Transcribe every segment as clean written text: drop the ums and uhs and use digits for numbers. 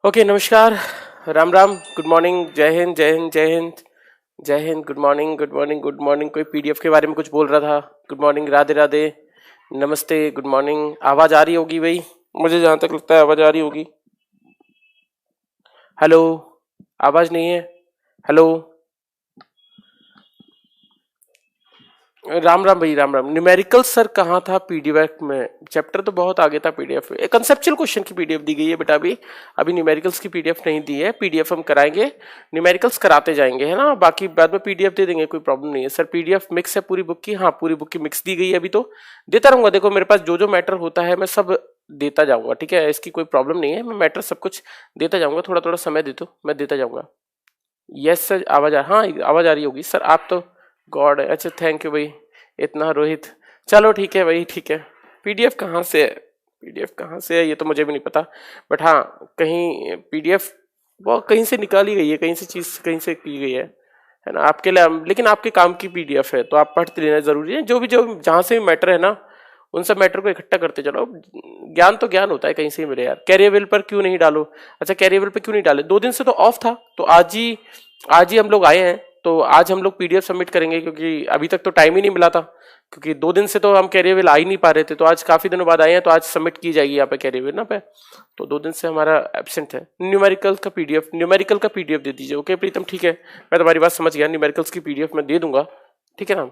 Okay नमस्कार, Ram Ram, good morning, जय हिंद जय हिंद जय हिंद जय Hind, good morning good morning good morning. कोई पीडीएफ के बारे में कुछ बोल रहा था। गुड मॉर्निंग, राधे राधे, नमस्ते, गुड मॉर्निंग। आवाज आ रही होगी भाई, मुझे जहां तक लगता है आवाज आ रही होगी। हेलो, आवाज नहीं है। हेलो, राम राम भाई, राम राम। न्यूमेरिकल सर कहाँ था पीडीएफ में? चैप्टर तो बहुत आगे था पीडीएफ में। कंसेप्चुअल क्वेश्चन की पीडीएफ दी गई है बेटा। अभी अभी न्यूमेरिकल्स की पीडीएफ नहीं दी है। पीडीएफ हम कराएंगे, न्यूमेरिकल्स कराते जाएंगे, है ना। बाकी बाद में पीडीएफ दे देंगे, कोई प्रॉब्लम नहीं है सर। पीडीएफ मिक्स है पूरी बुक की। हाँ, पूरी बुक की मिक्स दी गई है। अभी तो देता रहूंगा। देखो मेरे पास जो जो मैटर होता है मैं सब देता जाऊंगा, ठीक है। इसकी कोई प्रॉब्लम नहीं है, मैं मैटर सब कुछ देता जाऊंगा। थोड़ा थोड़ा समय दे दो, मैं देता जाऊंगा। यस सर, आवाज हाँ आवाज आ रही होगी सर। आप तो गॉड है। अच्छा, थैंक यू भाई इतना, रोहित। चलो ठीक है भाई, ठीक है। पीडीएफ कहाँ से है? पीडीएफ कहाँ से है ये तो मुझे भी नहीं पता, बट हाँ कहीं पीडीएफ वो कहीं से निकाली गई है, कहीं से चीज कहीं से की गई है ना आपके लिए। लेकिन आपके काम की पीडीएफ है तो आप पढ़ते लेना जरूरी है। जो जहाँ से भी मैटर है ना, उन सब मैटर को इकट्ठा करते चलो। ज्ञान तो ज्ञान होता है, कहीं से ही मिले यार। कैरियरवेल पर क्यों नहीं डालो? अच्छा, कैरियरवेल पर क्यों नहीं डाले? 2 दिन से तो ऑफ था, तो आज ही हम लोग आए हैं। तो आज हम लोग पीडीएफ सबमिट करेंगे, क्योंकि अभी तक तो टाइम ही नहीं मिला था। क्योंकि 2 दिन से तो हम कैरियरवेल आ ही नहीं पा रहे थे, तो आज काफी दिनों बाद आए हैं, तो आज सबमिट की जाएगी यहाँ पे कैरियरवेल ना पे। तो 2 दिन से हमारा एब्सेंट है। न्यूमेरिकल का पीडीएफ दे दीजिए। ओके प्रीतम, ठीक है, मैं तुम्हारी बात समझ गया। न्यूमेरिकल्स की पीडीएफ मैं दे दूंगा, ठीक है ना।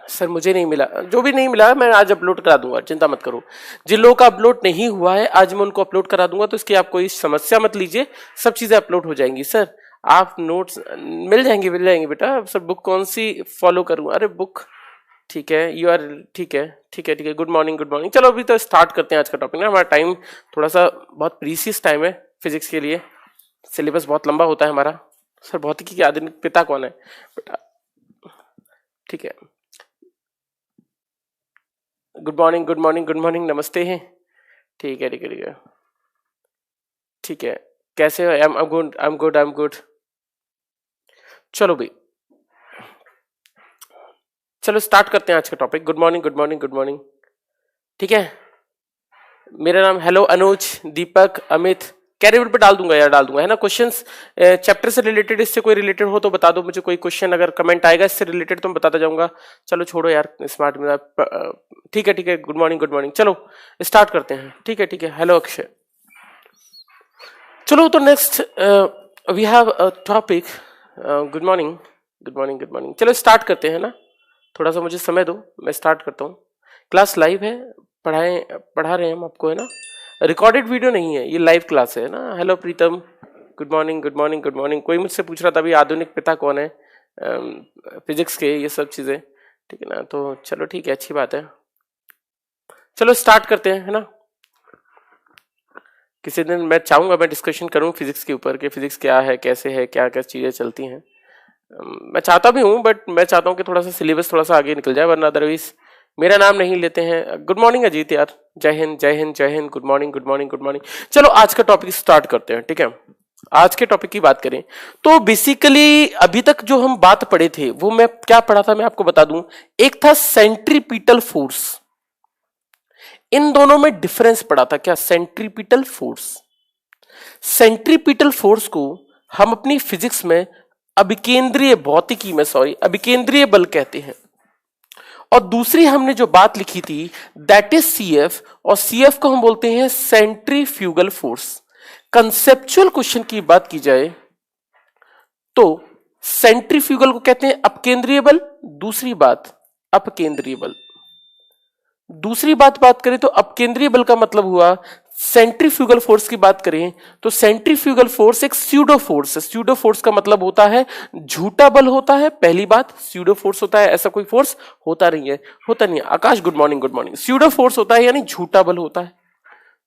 सर मुझे नहीं मिला, जो भी नहीं मिला मैं आज अपलोड करा दूंगा, चिंता मत करो। जिन लोगों का अपलोड नहीं हुआ है आज मैं उनको अपलोड करा दूंगा, तो इसकी आप कोई समस्या मत लीजिए, सब चीजें अपलोड हो जाएंगी। सर आप नोट्स मिल जाएंगे बेटा। सर बुक कौन सी फॉलो करूं? अरे बुक, ठीक है, यू आर, ठीक है ठीक है ठीक है। Good morning good morning. चलो अभी तो स्टार्ट करते हैं आज का टॉपिक ना। हमारा टाइम थोड़ा सा बहुत प्रीसियस टाइम है फिजिक्स के लिए। सिलेबस बहुत लंबा होता है हमारा। सर भौतिकी के आधुनिक पिता कौन है बेटा? ठीक है, good morning good morning good morning, नमस्ते हैं। ठीक है ठीक है ठीक है ठीक है। कैसे हो? I am good. चलो भाई, चलो स्टार्ट करते हैं आज का topic. Good morning good morning good morning, ठीक है। मेरा नाम, हेलो अनुज, दीपक, अमित। कैरियर पे डाल दूंगा यार, डाल दूंगा, है ना। क्वेश्चंस चैप्टर से रिलेटेड, इससे कोई रिलेटेड हो तो बता दो मुझे। कोई क्वेश्चन अगर कमेंट आएगा इससे रिलेटेड तो मैं बताता जाऊंगा। चलो छोड़ो यार स्मार्ट में। ठीक है ठीक है, गुड मॉर्निंग गुड मॉर्निंग। चलो स्टार्ट करते हैं, ठीक है ठीक है। हेलो अक्षय। चलो तो next we have topic. Good morning good morning good morning. चलो स्टार्ट करते हैं ना। थोड़ा सा मुझे समय दो, मैं स्टार्ट करता हूँ। क्लास लाइव है, पढ़ा रहे हैं हम आपको, है ना। रिकॉर्डेड वीडियो नहीं है, ये लाइव क्लास है ना। Hello Pritam, good morning good morning good morning. कोई मुझसे पूछ रहा था अभी आधुनिक पिता कौन है फिजिक्स के, ये सब चीजें, ठीक है ना। तो चलो ठीक है, अच्छी बात है। चलो स्टार्ट करते हैं, है ना। किसी दिन मैं चाहूंगा मैं डिस्कशन करूं फिजिक्स के ऊपर कि फिजिक्स क्या है, कैसे है, क्या क्या चीजें चलती हैं। मैं चाहता भी हूं, बट मैं चाहता हूं कि थोड़ा सा सिलेबस थोड़ा सा आगे निकल जाए, वरना अदरवाइज मेरा नाम नहीं लेते हैं। गुड मॉर्निंग अजीत यार, जय हिंद जय हिंद जय Hind, good morning good morning good morning. चलो आज का टॉपिक स्टार्ट करते हैं, ठीक है। आज के टॉपिक की बात करें तो बेसिकली अभी तक जो हम बात पढ़े थे वो मैं क्या पढ़ा था मैं आपको बता दूं। एक था सेंट्रीपिटल फोर्स, इन दोनों में डिफरेंस पड़ा था। क्या? Centripetal force. सेंट्रीपिटल फोर्स को हम अपनी फिजिक्स में अभिकेंद्रीय भौतिकी में अभिकेंद्रीय बल कहते हैं। और दूसरी हमने जो बात लिखी थी दैट इज सीएफ, और सीएफ को हम बोलते हैं सेंट्रीफ्यूगल फोर्स। कंसेप्चुअल क्वेश्चन की बात की जाए तो सेंट्रीफ्यूगल को कहते हैं अपकेंद्रीय बल, दूसरी बात अपकेंद्रीय बल। दूसरी बात करें तो अपकेंद्रीय बल का मतलब हुआ, सेंट्रीफ्यूगल फोर्स की बात करें तो सेंट्रीफ्यूगल फोर्स एक स्यूडो फोर्स है। स्यूडो फोर्स का मतलब होता है झूठा बल होता है। पहली बात, स्यूडो फोर्स होता है, ऐसा कोई फोर्स होता नहीं है। Akash good morning good morning. Pseudo force होता है यानी झूठा बल होता है।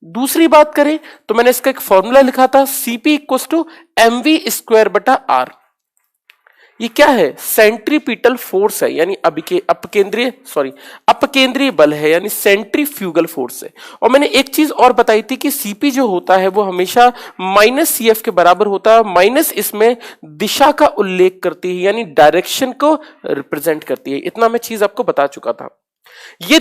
दूसरी बात करें तो मैंने इसका एक फॉर्मूला लिखा था, CP equals to mv square बटा आर। ये क्या है? सेंट्रीपिटल फोर्स है, यानी अपकेंद्रीय बल है, यानी सेंट्रीफ्यूगल फोर्स है। और मैंने एक चीज और बताई थी कि सीपी जो होता है वो हमेशा माइनस सीएफ के बराबर होता है। माइनस इसमें दिशा का उल्लेख करती है, यानी डायरेक्शन को रिप्रेजेंट करती है। इतना मैं चीज आपको बता चुका था। ये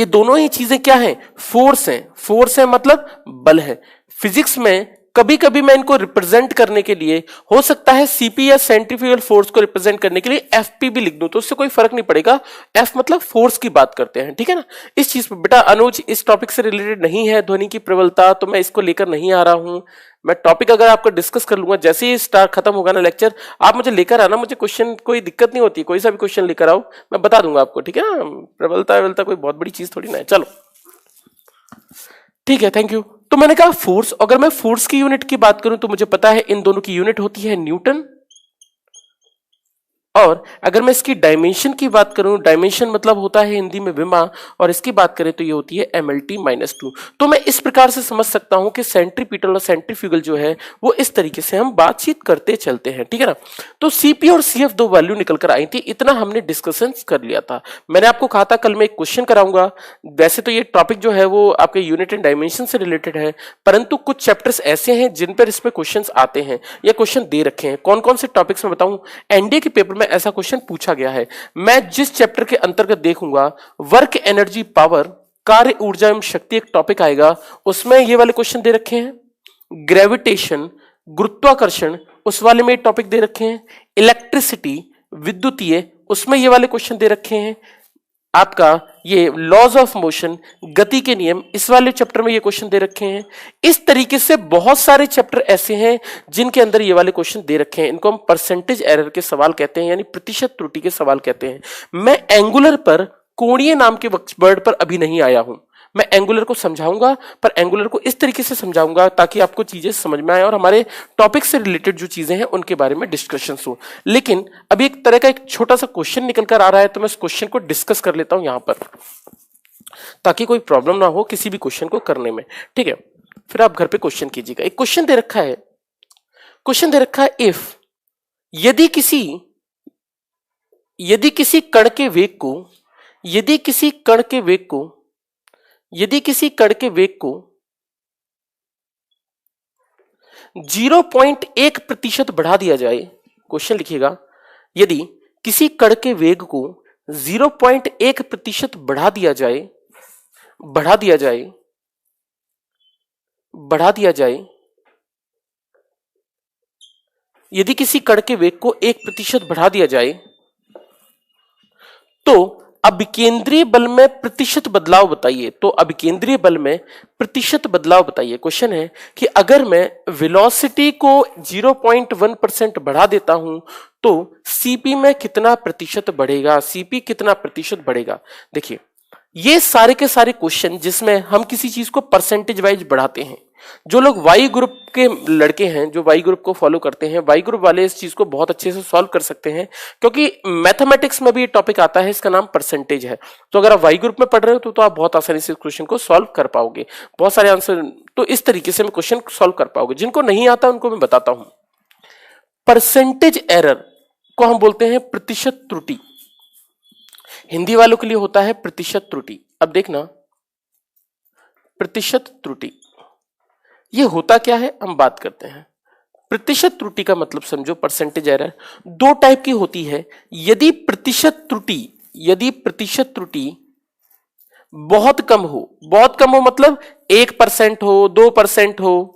दोनों ही चीजें क्या हैं? फोर्स हैं। फोर्स है मतलब बल है। फिजिक्स में कभी कभी मैं इनको रिप्रेजेंट करने के लिए हो सकता है सीपी या सेंट्रीफ्यूगल फोर्स को रिप्रेजेंट करने के लिए एफपी भी लिख दूं, तो उससे कोई फर्क नहीं पड़ेगा। एफ मतलब फोर्स की बात करते हैं, ठीक है ना। इस चीज पे बेटा अनुज इस टॉपिक से रिलेटेड नहीं है ध्वनि की प्रबलता, तो मैं इसको लेकर नहीं आ रहा हूं। मैं टॉपिक अगर आपका डिस्कस कर लूंगा, जैसे ही स्टार्ट खत्म होगा ना लेक्चर, आप मुझे लेकर आना, मुझे क्वेश्चन कोई दिक्कत नहीं होती, कोई सा भी क्वेश्चन लेकर आओ, मैं बता दूंगा आपको, ठीक है ना। प्रबलता कोई बहुत बड़ी चीज थोड़ी ना है। चलो ठीक है, थैंक यू। तो मैंने कहा फोर्स, अगर मैं फोर्स की यूनिट की बात करूं तो मुझे पता है इन दोनों की यूनिट होती है न्यूटन, और अगर मैं इसकी डायमेंशन की बात करूं, डायमेंशन मतलब होता है हिंदी में विमा, और इसकी बात करें तो ये होती है MLT-2। तो मैं इस प्रकार से समझ सकता हूं कि सेंट्रीपिटल और सेंट्रीफ्यूगल जो है वो इस तरीके से हम बातचीत करते चलते हैं, ठीक है ना। तो CP और CF दो वैल्यू निकल कर आई थी, इतना हमने डिस्कशन कर लिया था। मैंने आपको कहा था कल मैं एक क्वेश्चन कराऊंगा। वैसे तो ये टॉपिक जो है वो आपके यूनिट एंड डायमेंशन से रिलेटेड है, परंतु कुछ चैप्टर्स ऐसे हैं जिन पर इसमें क्वेश्चन आते हैं या क्वेश्चन दे रखे हैं। कौन कौन से टॉपिक्स में बताऊं, एनडीए के पेपर में ऐसा क्वेश्चन पूछा गया है। मैं जिस चैप्टर के अंतर्गत देखूंगा, वर्क एनर्जी पावर, कार्य ऊर्जा एवं शक्ति एक टॉपिक आएगा, उसमें ये वाले क्वेश्चन दे रखे हैं। ग्रेविटेशन, गुरुत्वाकर्षण, उस वाले में टॉपिक दे रखे हैं। इलेक्ट्रिसिटी, विद्युतीय, उसमें ये वाले क्वेश्चन दे रखे हैं। आपका ये लॉज ऑफ मोशन, गति के नियम, इस वाले चैप्टर में ये क्वेश्चन दे रखे हैं। इस तरीके से बहुत सारे चैप्टर ऐसे हैं जिनके अंदर ये वाले क्वेश्चन दे रखे हैं। इनको हम परसेंटेज एरर के सवाल कहते हैं, यानी प्रतिशत त्रुटि के सवाल कहते हैं। मैं एंगुलर पर, कोणीय नाम के वर्ड पर अभी नहीं आया हूं। मैं एंगुलर को समझाऊंगा, पर एंगुलर को इस तरीके से समझाऊंगा ताकि आपको चीजें समझ में आए और हमारे टॉपिक से रिलेटेड जो चीजें हैं उनके बारे में डिस्कशन हो। लेकिन अभी एक तरह का एक छोटा सा क्वेश्चन निकल कर आ रहा है, तो मैं इस क्वेश्चन को डिस्कस कर लेता हूं यहां पर, ताकि कोई प्रॉब्लम ना हो किसी भी क्वेश्चन को करने में, ठीक है। फिर आप घर पे क्वेश्चन कीजिएगा। एक क्वेश्चन दे रखा है, क्वेश्चन दे रखा है इफ, यदि किसी कण के वेग को, यदि किसी कण के वेग को 0.1% बढ़ा दिया जाए, क्वेश्चन लिखिएगा, यदि किसी कण के वेग को 0.1% बढ़ा दिया जाए, यदि किसी कण के वेग को 1% बढ़ा दिया जाए, तो अभिकेंद्रीय बल में प्रतिशत बदलाव बताइए। तो अभिकेंद्रीय बल में प्रतिशत बदलाव बताइए। क्वेश्चन है कि अगर मैं वेलोसिटी को 0.1% बढ़ा देता हूं तो सीपी में कितना प्रतिशत बढ़ेगा, सीपी कितना प्रतिशत बढ़ेगा। देखिए ये सारे के सारे क्वेश्चन जिसमें हम किसी चीज को परसेंटेज वाइज बढ़ाते हैं, जो लोग वाई ग्रुप के लड़के हैं, जो वाई ग्रुप को फॉलो करते हैं, वाई ग्रुप वाले इस चीज को बहुत अच्छे से सॉल्व कर सकते हैं, क्योंकि मैथमेटिक्स में भी ये टॉपिक आता है, इसका नाम परसेंटेज है। तो अगर आप वाई ग्रुप में पढ़ रहे हो तो आप बहुत आसानी से इस क्वेश्चन को सॉल्व कर पाओगे, बहुत सारे आंसर तो इस तरीके से मैं क्वेश्चन सॉल्व कर पाओगे। जिनको नहीं आता उनको मैं बताता हूं। परसेंटेज एरर को हम बोलते हैं प्रतिशत त्रुटि, हिंदी वालों के लिए होता है प्रतिशत त्रुटि। अब देखना, प्रतिशत त्रुटि ये होता क्या है, हम बात करते हैं। प्रतिशत त्रुटि का मतलब समझो, परसेंटेज एरर दो टाइप की होती है। यदि प्रतिशत त्रुटि बहुत कम हो मतलब 1% हो, 2% हो,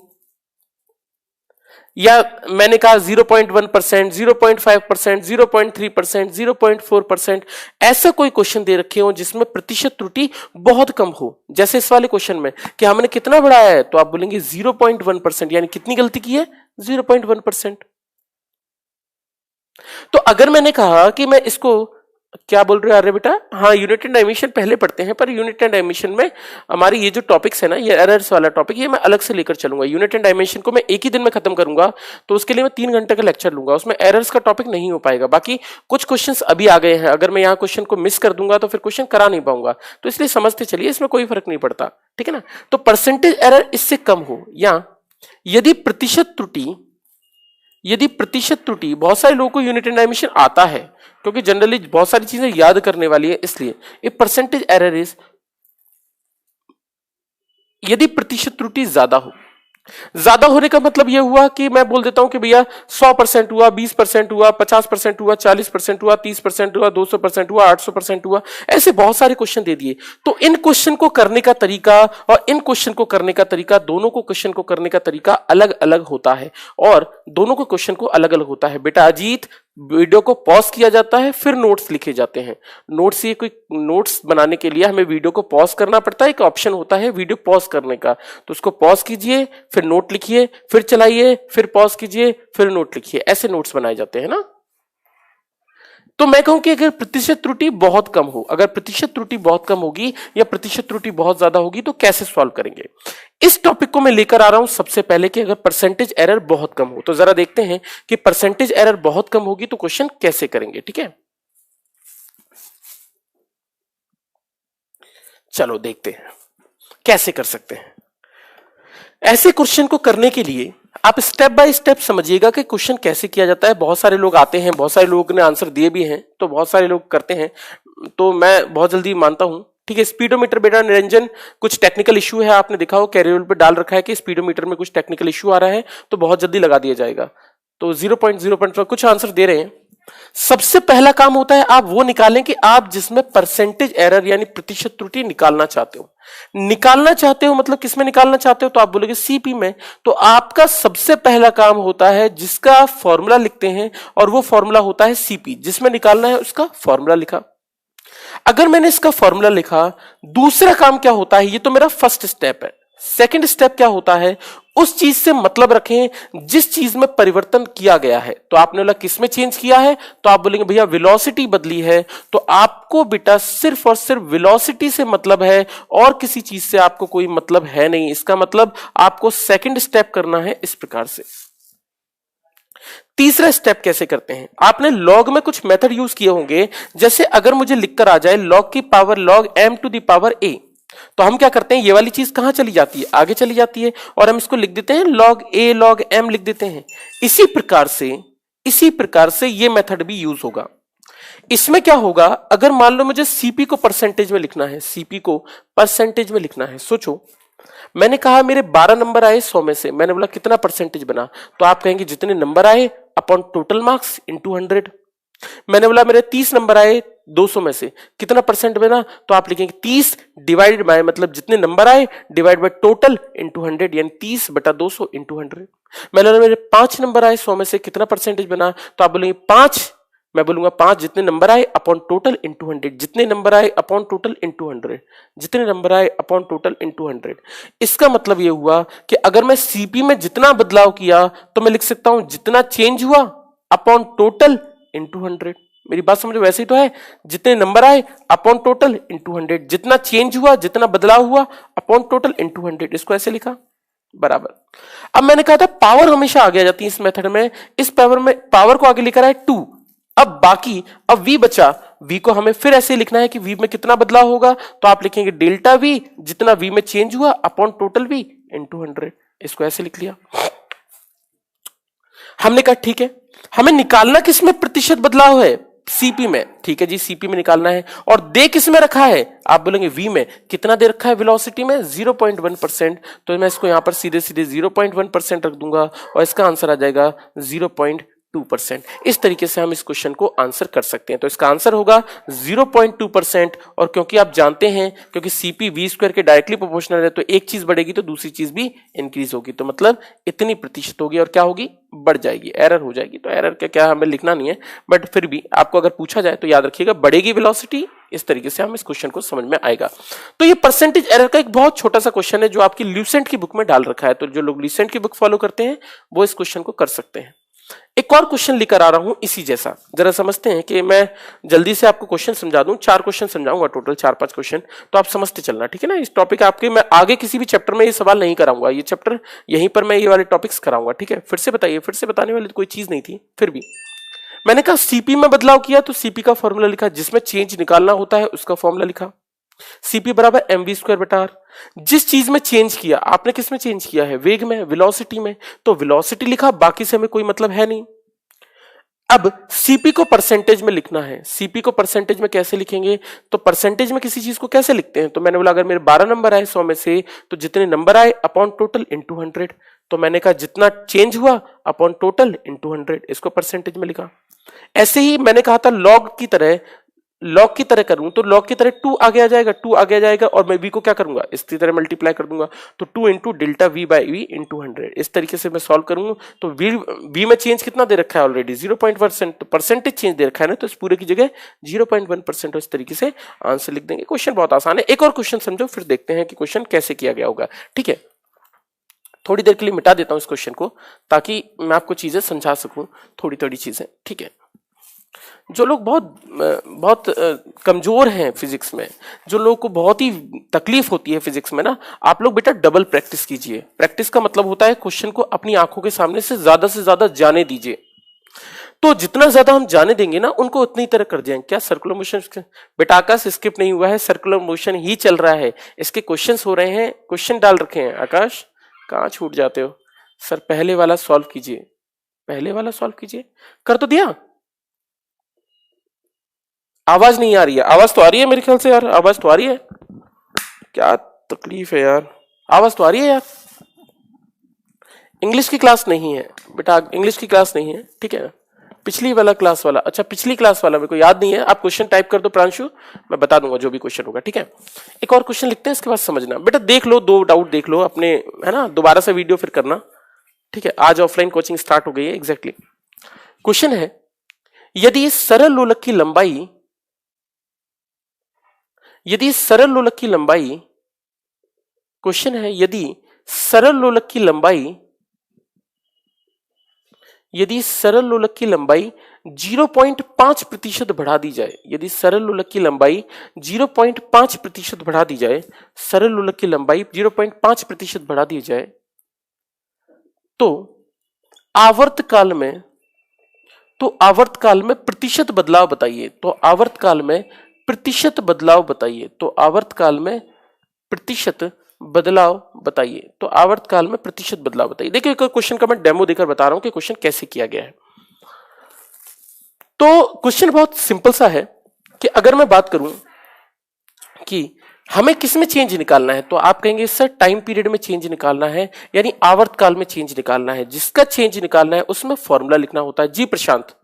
या मैंने कहा 0.1%, 0.5%, 0.3%, 0.4%, ऐसा कोई क्वेश्चन दे रखे हो जिसमें प्रतिशत त्रुटि बहुत कम हो। जैसे इस वाले क्वेश्चन में कि हमने कितना बढ़ाया है, तो आप बोलेंगे 0.1%, यानी कितनी गलती की है, 0.1%। तो अगर मैंने कहा कि मैं इसको, क्या बोल रहे हो अरे बेटा, हाँ यूनिट एंड डायमेंशन पहले पढ़ते हैं, पर यूनिट एंड डायमेंशन में हमारी ये जो टॉपिक्स है ना, ये एरर्स वाला टॉपिक, ये मैं अलग से लेकर चलूंगा। यूनिट एंड डायमेंशन को मैं एक ही दिन में खत्म करूंगा, तो उसके लिए मैं 3 घंटे का लेक्चर लूंगा, उसमें एरर्स का टॉपिक नहीं हो पाएगा। बाकी कुछ क्वेश्चंस अभी आ गए हैं, अगर मैं यहाँ क्वेश्चन को मिस कर दूंगा तो फिर क्वेश्चन करा नहीं पाऊंगा, तो इसलिए समझते चलिए, इसमें कोई फर्क नहीं पड़ता, ठीक है ना। तो परसेंटेज एरर इससे कम हो, या यदि प्रतिशत त्रुटि, बहुत सारे लोगों को यूनिट एंड डायमेंशन आता है, क्योंकि जनरली बहुत सारी चीजें याद करने वाली है, इसलिए ए परसेंटेज एरर इज, यदि प्रतिशत त्रुटि ज्यादा हो, ज्यादा होने का मतलब यह हुआ कि मैं बोल देता हूं कि भैया 100% हुआ, 20% हुआ, 50% हुआ, 40% हुआ, 30% हुआ, 200% हुआ, 800% हुआ, ऐसे बहुत सारे क्वेश्चन दे दिए। तो इन क्वेश्चन को करने का तरीका और इन क्वेश्चन को करने का तरीका, दोनों को क्वेश्चन को करने का तरीका अलग अलग होता है और दोनों को क्वेश्चन को अलग अलग होता है। बेटा अजीत, वीडियो को पॉज किया जाता है, फिर नोट्स लिखे जाते हैं। नोट्स, ये कोई नोट्स बनाने के लिए हमें वीडियो को पॉज करना पड़ता है। एक ऑप्शन होता है वीडियो पॉज करने का, तो उसको पॉज कीजिए, फिर नोट लिखिए, फिर चलाइए, फिर पॉज कीजिए, फिर नोट लिखिए, ऐसे नोट्स बनाए जाते हैं ना। तो मैं कहूं कि अगर प्रतिशत त्रुटि बहुत कम हो, अगर प्रतिशत त्रुटि बहुत कम होगी या प्रतिशत त्रुटि बहुत ज्यादा होगी तो कैसे सॉल्व करेंगे? इस टॉपिक को मैं लेकर आ रहा हूं सबसे पहले कि अगर परसेंटेज एरर बहुत कम हो, तो जरा देखते हैं कि परसेंटेज एरर बहुत कम होगी तो क्वेश्चन कैसे करेंगे। ठीक है, चलो देखते हैं कैसे कर सकते हैं। ऐसे क्वेश्चन को करने के लिए आप स्टेप बाय स्टेप समझिएगा कि क्वेश्चन कैसे किया जाता है। बहुत सारे लोग आते हैं, बहुत सारे लोगों ने आंसर दिए भी हैं, तो बहुत सारे लोग करते हैं, तो मैं बहुत जल्दी मानता हूं। ठीक है, स्पीडोमीटर बेटा निरंजन, कुछ टेक्निकल इश्यू है, आपने देखा हो कैरियर पे डाल रखा है कि स्पीडोमीटर में कुछ टेक्निकल इश्यू आ रहा है, तो बहुत जल्दी लगा दिया जाएगा। तो 0.0 कुछ आंसर दे रहे हैं। सबसे पहला काम होता है आप वो निकालें कि आप जिसमें परसेंटेज एरर यानी प्रतिशत त्रुटि निकालना चाहते हो। निकालना चाहते हो मतलब किसमें निकालना चाहते हो? तो आप बोलोगे सीपी में। तो आपका सबसे पहला काम होता है जिसका फॉर्मूला लिखते हैं, और वो फॉर्मूला होता है सीपी। जिसमें निकालना है उसका फॉर्मूला लिखा। अगर मैंने इसका फॉर्मूला लिखा, दूसरा काम क्या होता है? ये तो मेरा फर्स्ट स्टेप है। सेकंड स्टेप क्या होता है? उस चीज से मतलब रखें जिस चीज में परिवर्तन किया गया है। तो आपने बोला किस में चेंज किया है? तो आप बोलेंगे भैया वेलोसिटी बदली है। तो आपको बेटा सिर्फ और सिर्फ वेलोसिटी से मतलब है और किसी चीज से आपको कोई मतलब है नहीं। इसका मतलब आपको सेकंड स्टेप करना है इस प्रकार से। तीसरा स्टेप कैसे करते हैं? आपने लॉग में कुछ मेथड यूज किए होंगे, जैसे अगर मुझे लिखकर आ जाए लॉग की power log m to the power a, तो हम क्या करते हैं? ये वाली चीज कहां चली जाती है? आगे चली जाती है, और हम इसको लिख देते हैं लॉग a लॉग m लिख देते हैं। इसी प्रकार से ये मेथड भी यूज होगा। इसमें क्या होगा? अगर मान लो मुझे सीपी को परसेंटेज में लिखना है, सीपी को परसेंटेज में लिखना है। सोचो, मैंने कहा मेरे 12 नंबर आए 100 में से, मैंने बोला कितना परसेंटेज बना? तो आप कहेंगे जितने नंबर आए अपॉन टोटल मार्क्स इनटू 100। मैंने बोला मेरे 30 नंबर आए 200 में से, कितना परसेंट बना? तो आप लिखेंगे 30 डिवाइडेड बाय, मतलब जितने नंबर आए डिवाइड बाय टोटल इनटू 100, यानी 30 बटा 200 इनटू 100। मैंने बोला मेरे 5 नंबर आए 100 में से, कितना परसेंटेज बना? तो आप बोलेंगे 5, मैं बोलूंगा 5 जितने नंबर आए अपॉन टोटल इनटू 100, जितने नंबर आए अपॉन टोटल इनटू 100, जितने नंबर आए अपॉन टोटल इनटू 100। इसका मतलब यह हुआ कि अगर मैं सीपी में जितना बदलाव किया तो मैं लिख सकता हूं जितना चेंज हुआ अपॉन टोटल इनटू 100। मेरी बात समझो, वैसे ही तो है, जितने नंबर आए अपॉन टोटल इनटू 100, जितना चेंज हुआ, जितना बदलाव हुआ अपॉन टोटल इनटू 100। इसको ऐसे लिखा बराबर। अब मैंने कहा था पावर हमेशा आगे आ जाती है इस मेथड में। इस पावर को आगे लिखा है 2। अब बाकी, अब v बचा, v को हमें फिर ऐसे लिखना है कि v में कितना बदलाव होगा। तो आप लिखेंगे डेल्टा v, जितना v में चेंज हुआ अपॉन टोटल v इनटू 100। इसको ऐसे लिख लिया। हमने कहा ठीक है, हमें निकालना किसमें प्रतिशत बदलाव है? सीपी में। ठीक है जी, सीपी में निकालना है। और दे किस में रखा है? आप बोलेंगे वी में। कितना दे रखा है वेलोसिटी में? 0.1%। तो मैं इसको यहां पर सीधे सीधे 0.1% रख दूंगा और इसका आंसर आ जाएगा 0.2%। इस तरीके से हम इस क्वेश्चन को आंसर कर सकते हैं। तो इसका आंसर होगा 0.2%। और क्योंकि आप जानते हैं, क्योंकि सीपी वी स्क्वायर के डायरेक्टली प्रोपोर्शनल है, तो एक चीज बढ़ेगी तो दूसरी चीज भी इंक्रीज होगी। तो मतलब इतनी प्रतिशत होगी और क्या होगी? बढ़ जाएगी, एरर हो जाएगी। तो एरर का क्या हमें लिखना नहीं है, बट फिर भी आपको अगर पूछा जाए तो याद रखिएगा बढ़ेगी वेलोसिटी। इस तरीके से हम इस क्वेश्चन को समझ में आएगा। तो ये परसेंटेज एरर का एक बहुत छोटा सा क्वेश्चन है जो आपकी ल्यूसेंट की बुक में डाल रखा है। तो जो लोग ल्यूसेंट की बुक फॉलो करते हैं वो इस क्वेश्चन को कर सकते हैं। एक और क्वेश्चन लेकर आ रहा हूं इसी जैसा, जरा समझते हैं कि मैं जल्दी से आपको क्वेश्चन समझा दूं। 4 क्वेश्चन समझाऊंगा, टोटल 4-5 क्वेश्चन, तो आप समझते चलना, ठीक है ना। इस टॉपिक आपके मैं आगे किसी भी चैप्टर में ये सवाल नहीं कराऊंगा, ये चैप्टर यहीं पर मैं ये वाले टॉपिक्स कराऊंगा, ठीक है। फिर से बताइए, फिर से बताने वाली तो कोई चीज नहीं थी, फिर भी मैंने कहा सीपी में बदलाव किया तो सीपी का फॉर्मूला लिखा, जिसमें चेंज निकालना होता है उसका फॉर्मूला लिखा। सीपी बराबर mv स्क्वायर बटा आर। जिस चीज में चेंज किया, आपने किस में चेंज किया है? वेग में, वेलोसिटी में, तो वेलोसिटी लिखा, बाकी से हमें कोई मतलब है नहीं। अब सीपी को परसेंटेज में लिखना है। सीपी को परसेंटेज में कैसे लिखेंगे, तो परसेंटेज में किसी चीज को कैसे लिखते हैं, तो मैंने बोला अगर मेरे 12 नंबर आए 100 में से, तो जितने नंबर आए अपॉन टोटल इनटू 100। तो मैंने कहा जितना चेंज हुआ अपॉन टोटल इनटू 100, इसको परसेंटेज में लिखा। ऐसे ही मैंने कहा था लॉग की तरह करूं, तो लॉग की तरह 2 आगे आ जाएगा, 2 आगे आ जाएगा, और मैं v को क्या करूंगा, इसकी तरह मल्टीप्लाई कर दूंगा, तो 2 into delta v by V into 100। इस तरीके से मैं सॉल्व करूंगा। तो v में चेंज कितना दे रखा है ऑलरेडी 0.1%, तो परसेंटेज चेंज दे रखा है ना, तो इस पूरे की जगह 0.1%, इस तरीके से आंसर लिख देंगे। क्वेश्चन बहुत आसान है। एक और क्वेश्चन समझो, फिर देखते हैं कि क्वेश्चन कैसे किया गया होगा। ठीक है, थोड़ी देर के लिए मिटा देता हूं इस क्वेश्चन को, ताकि मैं आपको चीजें समझा सकूं, थोड़ी थोड़ी चीजें। ठीक है, जो लोग बहुत कमजोर हैं फिजिक्स में, जो लोगों को बहुत ही तकलीफ होती है फिजिक्स में ना, आप लोग बेटा डबल प्रैक्टिस कीजिए। प्रैक्टिस का मतलब होता है क्वेश्चन को अपनी आंखों के सामने से ज्यादा जाने दीजिए। तो जितना ज्यादा हम जाने देंगे ना, उनको उतनी तरह कर जाएंगे। क्या सर्कुलर मोशन, बेटा आकाश स्किप नहीं हुआ है, सर्कुलर मोशन ही चल रहा है, इसके क्वेश्चंस हो रहे हैं, क्वेश्चन डाल रखे हैं। आकाश कहां छूट जाते हो सर, पहले वाला सॉल्व कीजिए, पहले वाला सॉल्व कीजिए। कर तो दिया, आवाज नहीं आ रही है? आवाज तो आ रही है मेरे ख्याल से यार, आवाज तो आ रही है। क्या तकलीफ है यार, आवाज तो आ रही है यार। इंग्लिश की क्लास नहीं है बेटा, इंग्लिश की क्लास नहीं है, ठीक है। पिछली वाला क्लास वाला, अच्छा पिछली क्लास वाला मेरे को याद नहीं है। आप क्वेश्चन टाइप कर दो प्रांशु, मैं बता दूंगा जो भी क्वेश्चन होगा। ठीक है, एक और क्वेश्चन लिखते हैं, इसके बाद समझना बेटा। देख लो, 2 डाउट देख लो अपने, है ना, दोबारा से वीडियो फिर करना। ठीक है, आज ऑफलाइन कोचिंग स्टार्ट हो गई है। एग्जैक्टली क्वेश्चन है, यदि सरल लोलक की लंबाई, यदि सरल लोलक की लंबाई, क्वेश्चन है यदि सरल लोलक की लंबाई, यदि सरल लोलक की लंबाई 0.5% बढ़ा दी जाए, यदि सरल लोलक की लंबाई 0.5% बढ़ा दी जाए, सरल लोलक की लंबाई 0.5% बढ़ा दी जाए, तो आवर्तकाल में, तो आवर्तकाल में प्रतिशत बदलाव बताइए। तो आवर्तकाल में प्रतिशत बदलाव बताइए। तो आवर्तकाल में प्रतिशत बदलाव बताइए। तो आवर्तकाल में प्रतिशत बदलाव बताइए। देखिए क्वेश्चन का मैं डेमो देकर बता रहा हूं कि क्वेश्चन कैसे किया गया है। तो क्वेश्चन बहुत सिंपल सा है कि अगर मैं बात करूं कि हमें किस में चेंज निकालना है, तो आप कहेंगे सर टाइम पीरियड में चेंज निकालना है, यानी आवर्तकाल में चेंज निकालना है। जिसका चेंज निकालना है उसमें फॉर्मूला लिखना होता है। जी प्रशांत,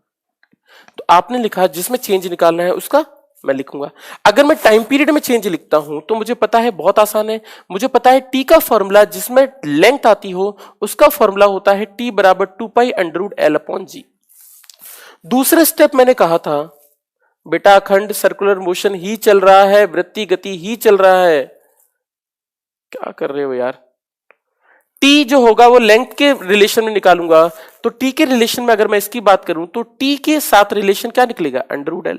तो आपने लिखा जिसमें चेंज निकालना है उसका मैं लिखूंगा। अगर मैं टाइम पीरियड में चेंज लिखता हूं तो मुझे पता है, बहुत आसान है, मुझे पता है टी का फॉर्मूला जिसमें लेंथ आती हो उसका फॉर्मूला होता है टी बराबर 2π√L/g। दूसरे स्टेप मैंने कहा था बेटा अखंड सर्कुलर मोशन ही चल रहा है, वृत्तीय गति ही चल रहा है। क्या कर रहे हो यार, टी जो होगा वो लेंथ के रिलेशन में निकालूंगा। तो टी के रिलेशन में अगर मैं इसकी बात करूं तो टी के साथ रिलेशन क्या निकलेगा, √L।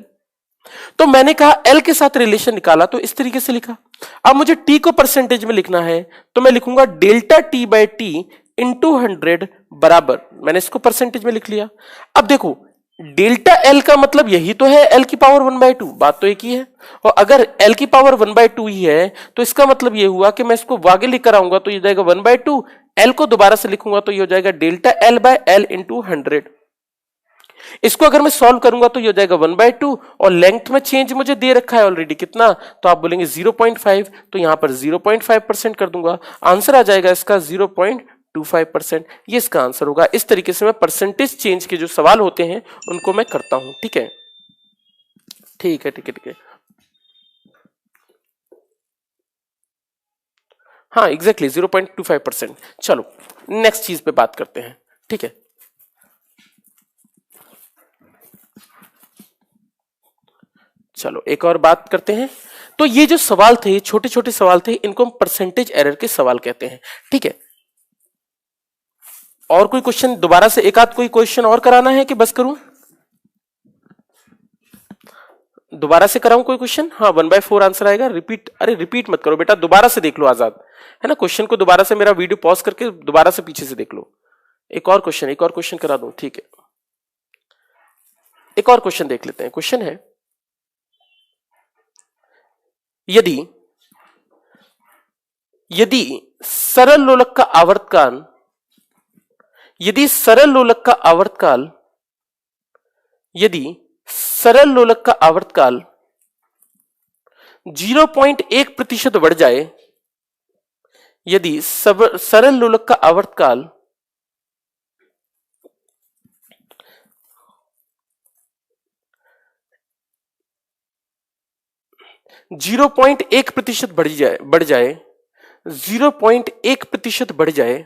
तो मैंने कहा एल के साथ रिलेशन निकाला, तो इस तरीके से लिखा। अब मुझे टी को परसेंटेज में लिखना है, तो मैं लिखूंगा delta T by T into 100 बराबर, मैंने इसको परसेंटेज में लिख लिया। अब देखो डेल्टा एल का मतलब यही तो है एल की पावर 1/2, बात तो एक ही है। और अगर एल की पावर 1/2 ही है तो इसका मतलब ये हुआ कि मैं इसको आगे लिख कर आऊंगा तो ये जाएगा 1/2, एल को दोबारा से लिखूंगा तो ये हो जाएगा delta L by L into 100। इसको अगर मैं सॉल्व करूंगा तो ये हो जाएगा 1/2, और लेंथ में चेंज मुझे दे रखा है ऑलरेडी कितना, तो आप बोलेंगे 0.5, तो यहां पर 0.5% कर दूंगा। आंसर आ जाएगा इसका 0.25%। ये इसका आंसर होगा। इस तरीके से मैं परसेंटेज चेंज के जो सवाल होते हैं उनको मैं करता हूं। ठीक है, ठीक है, ठीक है, ठीक है। हाँ एग्जैक्टली 0.25%। चलो नेक्स्ट चीज पे बात करते हैं। ठीक है, चलो एक और बात करते हैं। तो ये जो सवाल थे, छोटे छोटे सवाल थे, इनको हम परसेंटेज एरर के सवाल कहते हैं। ठीक है, और कोई क्वेश्चन दोबारा से, एक आध कोई क्वेश्चन और कराना है कि बस करूं, दोबारा से कराऊं कोई क्वेश्चन? हाँ 1/4 आंसर आएगा। रिपीट, अरे रिपीट मत करो बेटा, दोबारा से देख लो आजाद, है ना। क्वेश्चन को दोबारा से, मेरा वीडियो पॉज करके दोबारा से पीछे से देख लो। एक और क्वेश्चन करा दूं, ठीक है। एक और क्वेश्चन देख लेते हैं। क्वेश्चन है यदि सरल लोलक का आवर्तकाल, यदि सरल लोलक का आवर्तकाल यदि सरल लोलक का आवर्तकाल 0.1% बढ़ जाए, यदि सरल लोलक का आवर्तकाल 0.1% बढ़ जाए 0.1% बढ़ जाए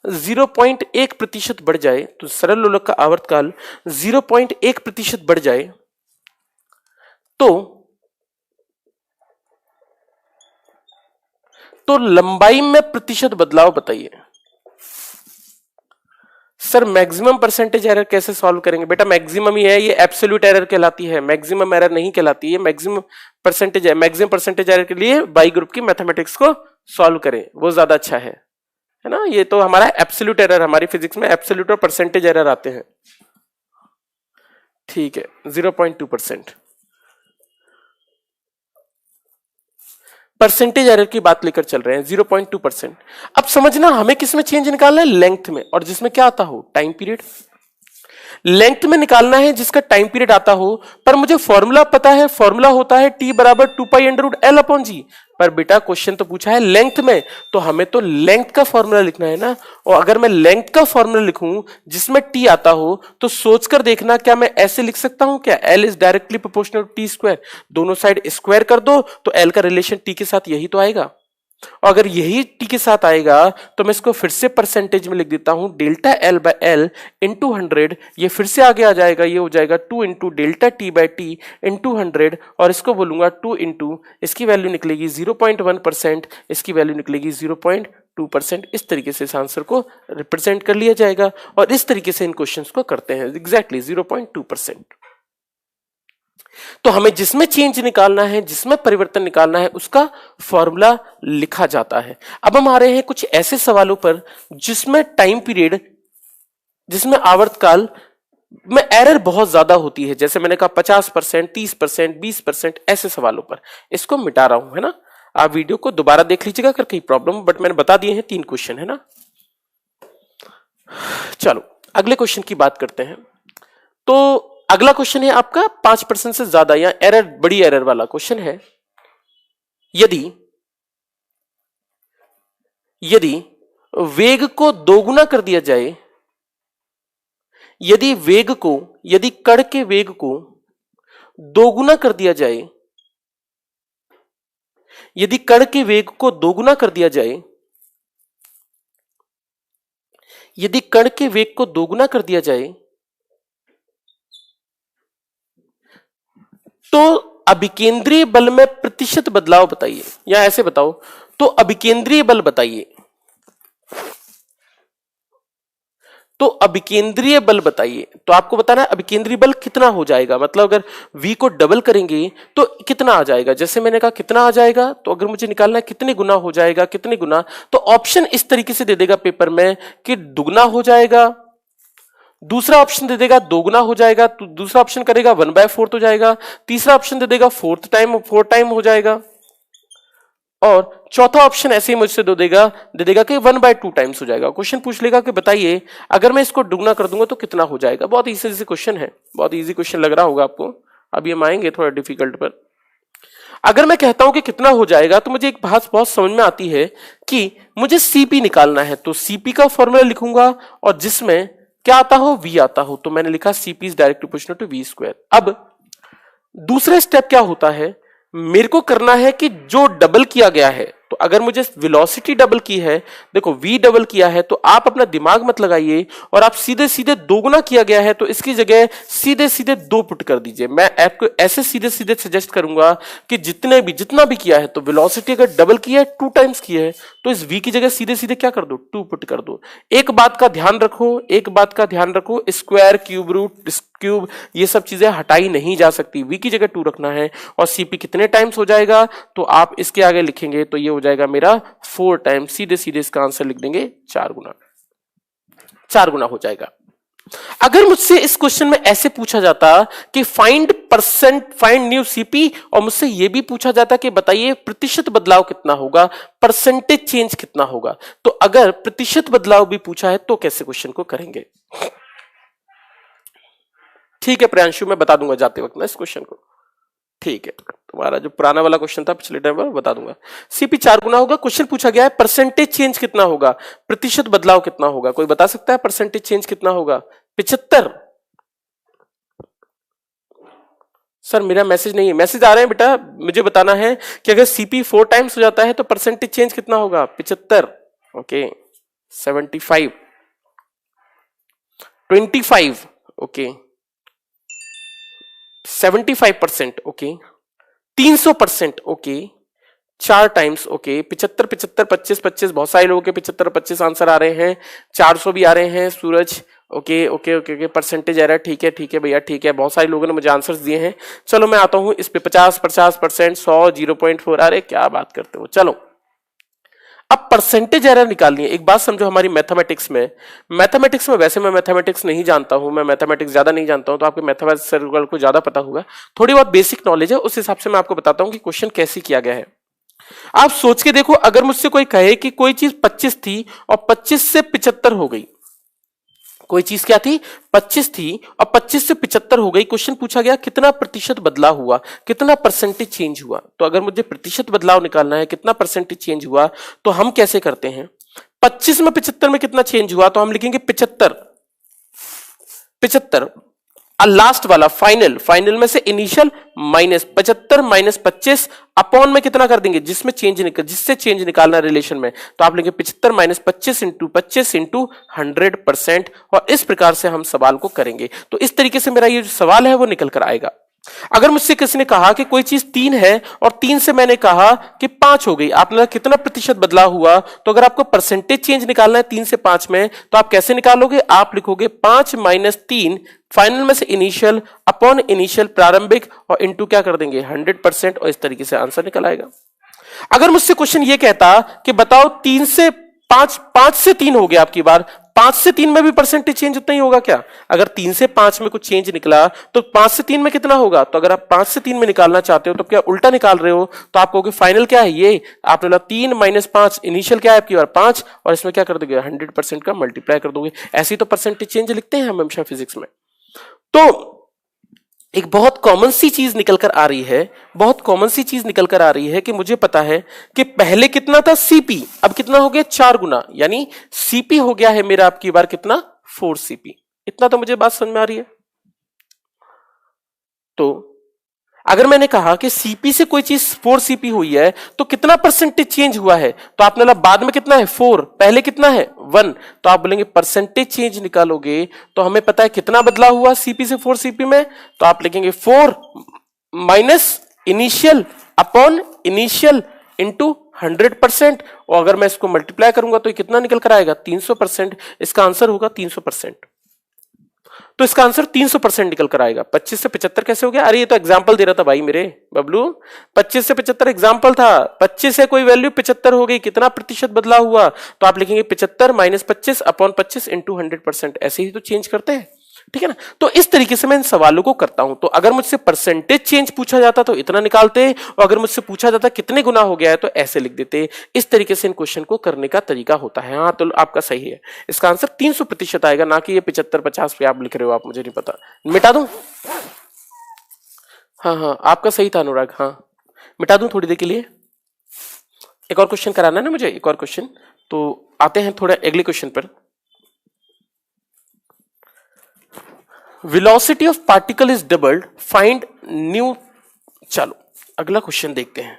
0.1% बढ़ जाए, तो सरल लोलक का आवर्तकाल 0.1% बढ़ जाए तो लंबाई में प्रतिशत बदलाव बताइए। सर मैक्सिमम परसेंटेज एरर कैसे सॉल्व करेंगे? बेटा मैक्सिमम ही है, ये एब्सोल्यूट एरर कहलाती है, मैक्सिमम एरर नहीं कहलाती है। मैक्सिमम परसेंटेज है, मैक्सिमम परसेंटेज एरर के लिए बाई ग्रुप की मैथमेटिक्स को सॉल्व करें, वो ज्यादा अच्छा है ना। ये तो हमारा एब्सोल्यूट एरर, हमारी फिजिक्स में एब्सोल्यूट और परसेंटेज एरर आते हैं। ठीक है, 0.2%। परसेंटेज एरर की बात लेकर चल रहे हैं, 0.2%। अब समझना हमें किस में चेंज निकालना है, लेंथ में, और जिसमें क्या आता हो, टाइम पीरियड। लेंथ में निकालना है जिसका टाइम पीरियड आता हो, पर मुझे फॉर्मूला पता है, फॉर्मूला होता है t बराबर 2π√L/g। पर बेटा क्वेश्चन तो पूछा है लेंथ में, तो हमें तो लेंथ का फॉर्मूला लिखना है ना। और अगर मैं लेंथ का फॉर्मूला लिखूं जिसमें t आता हो, तो सोचकर देखना, क्या मैं ऐसे लिख सकता हूं क्या, L is directly proportional to t²। दोनों साइड स्क्वायर कर दो तो L का रिलेशन t के साथ यही तो आएगा। और अगर यही टी के साथ आएगा तो मैं इसको फिर से परसेंटेज में लिख देता हूं, delta L by L into 100। ये फिर से आगे आ जाएगा, ये हो जाएगा 2 into delta T by T into 100, और इसको बोलूंगा 2 इंटू, इसकी वैल्यू निकलेगी 0.1%, इसकी वैल्यू निकलेगी 0.2%। इस तरीके से इस आंसर को रिप्रेजेंट कर लिया जाएगा, और इस तरीके से इन क्वेश्चंस को करते हैं, एग्जैक्टली 0.2%। तो हमें जिसमें चेंज निकालना है, जिसमें परिवर्तन निकालना है, उसका फॉर्मूला लिखा जाता है। अब हम आ रहे हैं कुछ ऐसे सवालों पर जिसमें टाइम पीरियड, जिसमें आवर्तकाल में एरर बहुत ज्यादा होती है। जैसे मैंने कहा 50%, 30%, 20%, ऐसे सवालों पर इसको मिटा रहा हूं, है ना। आप वीडियो को दोबारा देख लीजिएगा अगर कहीं प्रॉब्लम, बट मैंने बता दिए हैं 3 क्वेश्चन, है ना। चलो अगले क्वेश्चन की बात करते हैं। तो अगला क्वेश्चन है आपका 5% से ज्यादा या एरर, बड़ी एरर वाला क्वेश्चन है। यदि वेग को दोगुना कर दिया जाए, यदि कण के वेग को दोगुना कर दिया जाए, यदि कण के वेग को दोगुना कर दिया जाए, यदि कण के वेग को दोगुना कर दिया जाए, तो अभिकेंद्रीय बल में प्रतिशत बदलाव बताइए। या ऐसे बताओ, तो अभिकेंद्रीय बल बताइए, तो अभिकेंद्रीय बल बताइए। तो आपको बताना है अभिकेंद्रीय बल कितना हो जाएगा, मतलब अगर v को डबल करेंगे तो कितना आ जाएगा। जैसे मैंने कहा कितना आ जाएगा, तो अगर मुझे निकालना है कितने गुना हो जाएगा, कितने गुना, तो ऑप्शन इस तरीके से दे देगा पेपर में कि दुगना हो जाएगा, दूसरा ऑप्शन दे देगा दोगुना हो जाएगा, तो दूसरा ऑप्शन करेगा 1/4 हो जाएगा, तीसरा ऑप्शन दे देगा 4 टाइम हो जाएगा, और चौथा ऑप्शन ऐसे ही मुझसे दे देगा कि 1/2 टाइम्स हो जाएगा। क्वेश्चन पूछ लेगा कि बताइए अगर मैं इसको दुगना कर दूंगा तो कितना हो जाएगा। बहुत इजी क्वेश्चन है, बहुत इजी क्वेश्चन लग रहा होगा आपको। अभी हम आएंगे थोड़ा डिफिकल्ट पर। अगर मैं कहता हूं कि कितना हो जाएगा, तो मुझे एक बात बहुत समझ में आती है कि मुझे सीपी निकालना है, तो सीपी का फॉर्मूला लिखूंगा और जिसमें क्या आता हो, वी आता हो, तो मैंने लिखा CP is direct proportional to V square. अब दूसरा स्टेप क्या होता है, मेरे को करना है कि जो डबल किया गया है, तो अगर मुझे वेलोसिटी डबल की है, देखो v डबल किया है, तो आप अपना दिमाग मत लगाइए और आप सीधे सीधे दोगुना किया गया है तो इसकी जगह सीधे सीधे 2 पुट कर दीजिए। मैं आपको ऐसे सीधे सीधे सजेस्ट करूंगा कि जितना भी किया है, तो वेलोसिटी अगर डबल किया है 2 टाइम्स की है, तो इस v की जगह सीधे सीधे क्या कर दो, 2 पुट कर दो। एक बात का ध्यान रखो, स्क्वायर, क्यूब रूट, क्यूब, ये सब चीजें हटाई नहीं जा सकती, v की जगह 2 रखना है। और cp कितने टाइम्स हो जाएगा, तो आप इसके आगे लिखेंगे तो ये हो जाएगा मेरा 4 टाइम्स, सीधे सीधे इसका आंसर लिख देंगे 4 गुना हो जाएगा। अगर मुझसे इस क्वेश्चन में ऐसे पूछा जाता कि फाइंड न्यू सीपी, और मुझसे यह भी पूछा जाता कि बताइए प्रतिशत बदलाव कितना होगा, परसेंटेज चेंज कितना होगा, तो अगर प्रतिशत बदलाव भी पूछा है तो कैसे क्वेश्चन को करेंगे। ठीक है प्रियांशु, मैं बता दूंगा जाते वक्त ना इस क्वेश्चन को। ठीक है, तुम्हारा जो पुराना वाला क्वेश्चन था पिछले टाइम पर बता दूंगा। सीपी 4 गुना होगा। क्वेश्चन पूछा गया है परसेंटेज चेंज कितना होगा, प्रतिशत बदलाव कितना होगा। कोई बता सकता है परसेंटेज चेंज कितना होगा? 75। सर मेरा मैसेज नहीं है, मैसेज आ रहे हैं बेटा, मुझे बताना है कि अगर सीपी 4 टाइम्स हो जाता है तो परसेंटेज चेंज कितना होगा? 75। Okay 75, 25, okay 75%, okay 300%, okay 4 times, okay 75, 75, 25, 25, बहुत सारे लोगों के 75, 25 आंसर आ रहे हैं। 400 भी आ रहे हैं Suraj. Okay okay okay okay percentage आ रहा है। ठीक है भैया, ठीक है, बहुत सारे लोगों ने मुझे आंसर्स दिए हैं। चलो मैं आता हूं इस पे 50%, 100, 0.4। अरे क्या बात करते हो। चलो अब परसेंटेज एरर निकालनी है। एक बात समझो, हमारी मैथमेटिक्स में वैसे मैं मैथमेटिक्स नहीं जानता हूं, मैं मैथमेटिक्स ज्यादा नहीं जानता हूं, तो आपके मैथमेटिक्स को ज्यादा पता होगा। थोड़ी बहुत बेसिक नॉलेज है, उस हिसाब से मैं आपको बताता हूं कि क्वेश्चन कैसे किया गया है। आप सोच के देखो, अगर मुझसे कोई कहे कि कोई चीज 25 थी और 25 से 75 हो गई, कोई चीज क्या थी? 25 थी और 25 से 75 हो गई। क्वेश्चन पूछा गया कितना प्रतिशत बदलाव हुआ, कितना परसेंटेज चेंज हुआ। तो अगर मुझे प्रतिशत बदलाव निकालना है, कितना परसेंटेज चेंज हुआ, तो हम कैसे करते हैं? 25 में 75 में कितना चेंज हुआ, तो हम लिखेंगे 75, 75 लास्ट वाला फाइनल में से इनिशियल माइनस 75 माइनस 25 अपॉन में कितना कर देंगे? जिससे चेंज निकालना रिलेशन में, तो आप लेंगे 75 माइनस 25 इंटू 100%। और इस प्रकार से हम सवाल को करेंगे। तो इस तरीके से मेरा ये जो सवाल है वो निकल कर आएगा। अगर मुझसे किसी ने कहा कि कोई चीज 3 है और 3 से मैंने कहा कि 5 हो गई, आपने कितना प्रतिशत बदलाव हुआ, तो अगर आपको परसेंटेज चेंज निकालना है 3 से 5 में, तो आप कैसे निकालोगे? आप लिखोगे 5 माइनस 3 फाइनल में से इनिशियल अपॉन इनिशियल प्रारंभिक और इंटू क्या कर देंगे? 100%। और इस तरीके से आंसर निकल आएगा। अगर मुझसे क्वेश्चन ये कहता कि बताओ 3 से 5, 5 से 3 हो गया, आपकी बार 5 से 3 में भी परसेंटेज चेंज उतना ही होगा क्या? अगर 3 से 5 में कुछ चेंज निकला तो 5 से 3 में कितना होगा? तो अगर आप 5 से 3 में निकालना चाहते हो तो क्या उल्टा निकाल रहे हो? तो आप कहोगे फाइनल क्या है ये? आपने बोला 3 माइनस 5, इनिशियल क्या है आपकी बार 5, और इसमें क्या कर दोगे? 100% का मल्टीप्लाई कर दोगे। ऐसे ही तो परसेंटेज चेंज लिखते हैं हम हमेशा फिजिक्स में। तो एक बहुत कॉमन सी चीज निकल कर आ रही है कि मुझे पता है कि पहले कितना था सीपी, अब कितना हो गया? 4 गुना, यानी सीपी हो गया है मेरा आपकी बार कितना? 4 सीपी। इतना तो मुझे बात समझ में आ रही है। तो अगर मैंने कहा कि सीपी से कोई चीज 4 सीपी हुई है तो कितना परसेंटेज चेंज हुआ है, तो आपने बोला बाद में कितना है? 4, पहले कितना है? 1। तो आप बोलेंगे परसेंटेज चेंज निकालोगे तो हमें पता है कितना बदलाव हुआ सीपी से 4 सीपी में, तो आप लिखेंगे 4 minus initial upon initial into 100%। और अगर मैं इसको मल्टीप्लाई करूंगा तो ये कितना निकल कर आएगा? 300%। इसका आंसर होगा 300%। तो इसका आंसर 300% निकल कर आएगा। 25 से 75 कैसे हो गया? अरे ये तो एग्जांपल दे रहा था भाई मेरे बबलू, 25 से 75 एग्जांपल था। 25 से कोई वैल्यू 75 हो गई, कितना प्रतिशत बदलाव हुआ? तो आप लिखेंगे 75 माइनस 25 अपॉन 25 इंटू 100%। ऐसे ही तो चेंज करते हैं, ठीक है ना। तो इस तरीके से मैं इन सवालों को करता हूं। तो अगर मुझसे परसेंटेज चेंज पूछा जाता तो इतना निकालते, और अगर मुझसे पूछा जाता कितने गुना हो गया है तो ऐसे लिख देते। इस तरीके से इन क्वेश्चन को करने का तरीका होता है। हाँ तो आपका सही है, इसका आंसर 300% आएगा, ना कि ये 75-50 पे आप लिख रहे हो। आप मुझे नहीं पता, मिटा दूं? हाँ आपका सही था अनुराग। हाँ मिटा दूं थोड़ी देर के लिए? एक और क्वेश्चन कराना है ना मुझे, एक और क्वेश्चन। तो आते हैं थोड़ा अगले क्वेश्चन पर। Velocity of particle is doubled, find new. चलो अगला क्वेश्चन देखते हैं,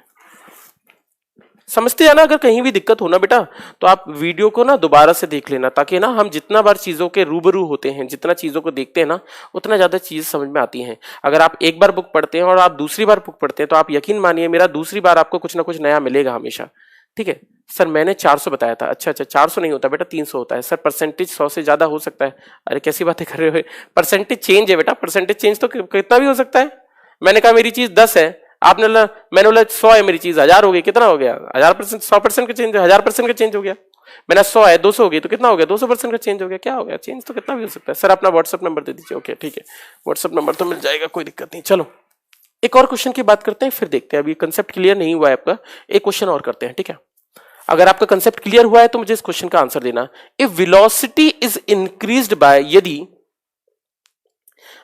समझते जाना। अगर कहीं भी दिक्कत हो ना बेटा तो आप वीडियो को ना दोबारा से देख लेना, ताकि ना हम जितना बार चीजों के रूबरू होते हैं, जितना चीजों को देखते हैं ना, उतना ज्यादा चीज समझ में आती हैं। अगर आप एक बार बुक पढ़ते हैं और आप दूसरी बार बुक पढ़ते हैं तो आप यकीन मानिए मेरा दूसरी बार आपको कुछ ना कुछ नया मिलेगा हमेशा, ठीक है। सर मैंने 400 बताया था। अच्छा 400 नहीं होता बेटा, 300 होता है। सर परसेंटेज 100 से ज्यादा हो सकता है। अरे कैसी बातें कर रहे हो, परसेंटेज चेंज है बेटा, परसेंटेज चेंज तो कितना भी हो सकता है। मैंने कहा मेरी चीज 10 है, आपने मैंने बोला 100 है, मेरी चीज 1000 हो गई, कितना हो गया? 1000%, 100% का चेंज, 1000% का चेंज हो गया। मैंने 100 है, 200 हो गई तो कितना हो गया? 200% का चेंज हो गया। क्या हो गया? चेंज तो कितना भी हो सकता है। सर अपना व्हाट्सएप नंबर दे दीजिए। ओके ठीक है, व्हाट्सएप नंबर तो मिल जाएगा, कोई दिक्कत नहीं। चलो एक और क्वेश्चन की बात करते हैं, फिर देखते हैं। अभी कंसेप्ट क्लियर नहीं हुआ है आपका, एक क्वेश्चन और करते हैं, ठीक है। अगर आपका कंसेप्ट क्लियर हुआ है तो मुझे इस क्वेश्चन का आंसर देना। If velocity is increased by, यदि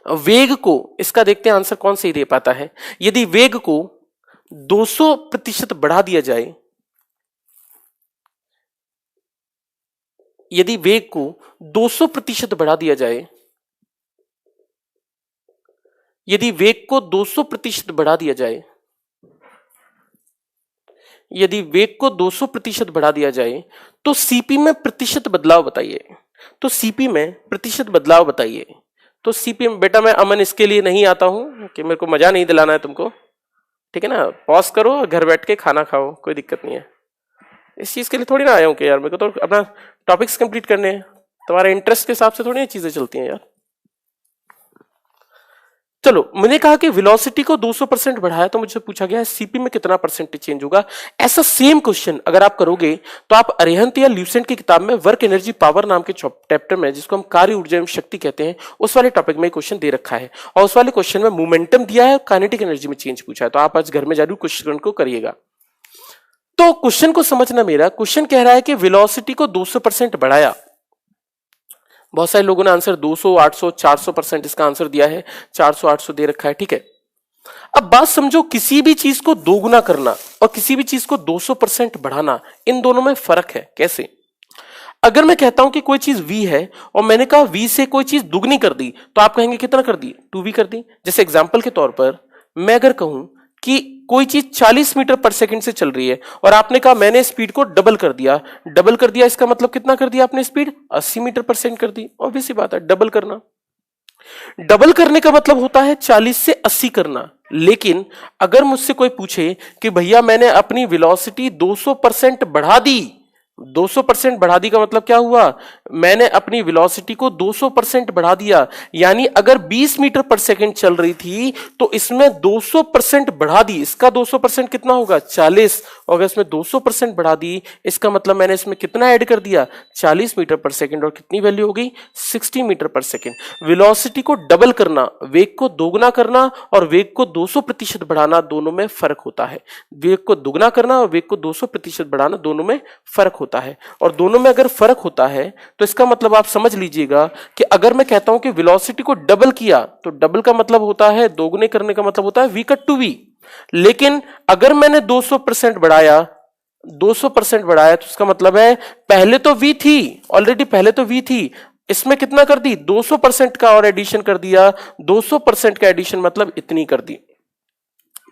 वेग को, इसका देखते हैं आंसर कौन सही दे पाता है। यदि वेग को 200% बढ़ा दिया जाए, यदि वेग को 200% बढ़ा दिया जाए, यदि वेग को 200% बढ़ा दिया जाए, यदि वेग को 200% बढ़ा दिया जाए तो सीपी में प्रतिशत बदलाव बताइए। तो सीपी में प्रतिशत बदलाव बताइए। तो सीपी में बेटा मैं अमन इसके लिए नहीं आता हूं कि मेरे को मजा नहीं दिलाना है तुमको, ठीक है ना। पॉज करो और घर बैठ के खाना खाओ, कोई दिक्कत नहीं है। इस चीज के लिए थोड़ी ना आया हूं कि यार मेरे को तो अपना टॉपिक्स कंप्लीट करने हैं। तुम्हारे इंटरेस्ट के हिसाब से थोड़ी चीजें चलती हैं यार। चलो, मैंने कहा कि वेलोसिटी को 200% बढ़ाया तो मुझसे पूछा गया है सीपी में कितना परसेंटेज चेंज होगा। ऐसा सेम क्वेश्चन अगर आप करोगे तो आप अरिहंत या ल्यूसेंट की किताब में वर्क एनर्जी पावर नाम के चैप्टर में, जिसको हम कार्य ऊर्जा एवं शक्ति कहते हैं, उस वाले टॉपिक में क्वेश्चन दे रखा है और उस वाले क्वेश्चन में मोमेंटम दिया है और काइनेटिक एनर्जी में चेंज पूछा है। तो आप आज घर में जरूर क्वेश्चन को करिएगा। तो क्वेश्चन को समझना, मेरा क्वेश्चन कह रहा है कि वेलोसिटी को 200% बढ़ाया। बहुत सारे लोगों ने आंसर 200, 800, 400% इसका आंसर दिया है। 400, 800 दे रखा है, ठीक है। अब बात समझो, किसी भी चीज को दोगुना करना और किसी भी चीज को 200% बढ़ाना, इन दोनों में फर्क है। कैसे? अगर मैं कहता हूं कि कोई चीज v है और मैंने कहा v से कोई चीज दुगनी कर दी, तो आप कहेंगे कितना कर दी? 2v कर दी। जैसे एग्जाम्पल के तौर पर मैं अगर कहूं कि कोई चीज 40 मीटर पर सेकंड से चल रही है और आपने कहा मैंने स्पीड को डबल कर दिया। डबल कर दिया इसका मतलब कितना कर दिया आपने? स्पीड 80 मीटर पर सेकंड कर दी। ऑब्वियस सी बात है, डबल करना। डबल करने का मतलब होता है 40 से 80 करना। लेकिन अगर मुझसे कोई पूछे कि भैया मैंने अपनी वेलोसिटी 200% बढ़ा दी, 200% बढ़ा दी का मतलब क्या हुआ? मैंने अपनी वेलोसिटी को 200% बढ़ा दिया। यानी अगर 20 मीटर पर सेकंड चल रही थी तो इसमें 200% बढ़ा दी। इसका 200% कितना होगा? 40। और अगर इसमें 200% बढ़ा दी, इसका मतलब मैंने इसमें कितना ऐड कर दिया? 40 मीटर पर सेकंड। और कितनी वैल्यू हो गई? 60 मीटर पर सेकंड। वेलोसिटी को डबल करना, वेग को दोगुना करना और वेग को 200% बढ़ाना, दोनों में फर्क होता है। वेग को दोगुना करना और वेग को 200% बढ़ाना, दोनों में फर्क होता है। और दोनों में अगर फर्क होता है तो इसका मतलब आप समझ लीजिएगा कि अगर मैं कहता हूं कि वेलोसिटी को डबल किया, तो डबल का मतलब होता है, दोगुने करने का मतलब होता है v का 2v। लेकिन अगर मैंने 200% बढ़ाया, 200% बढ़ाया, तो इसका मतलब है पहले तो v थी, ऑलरेडी पहले तो v थी, इसमें कितना कर दी? 200% का और एडिशन कर दिया। 200% का एडिशन मतलब इतनी कर दी।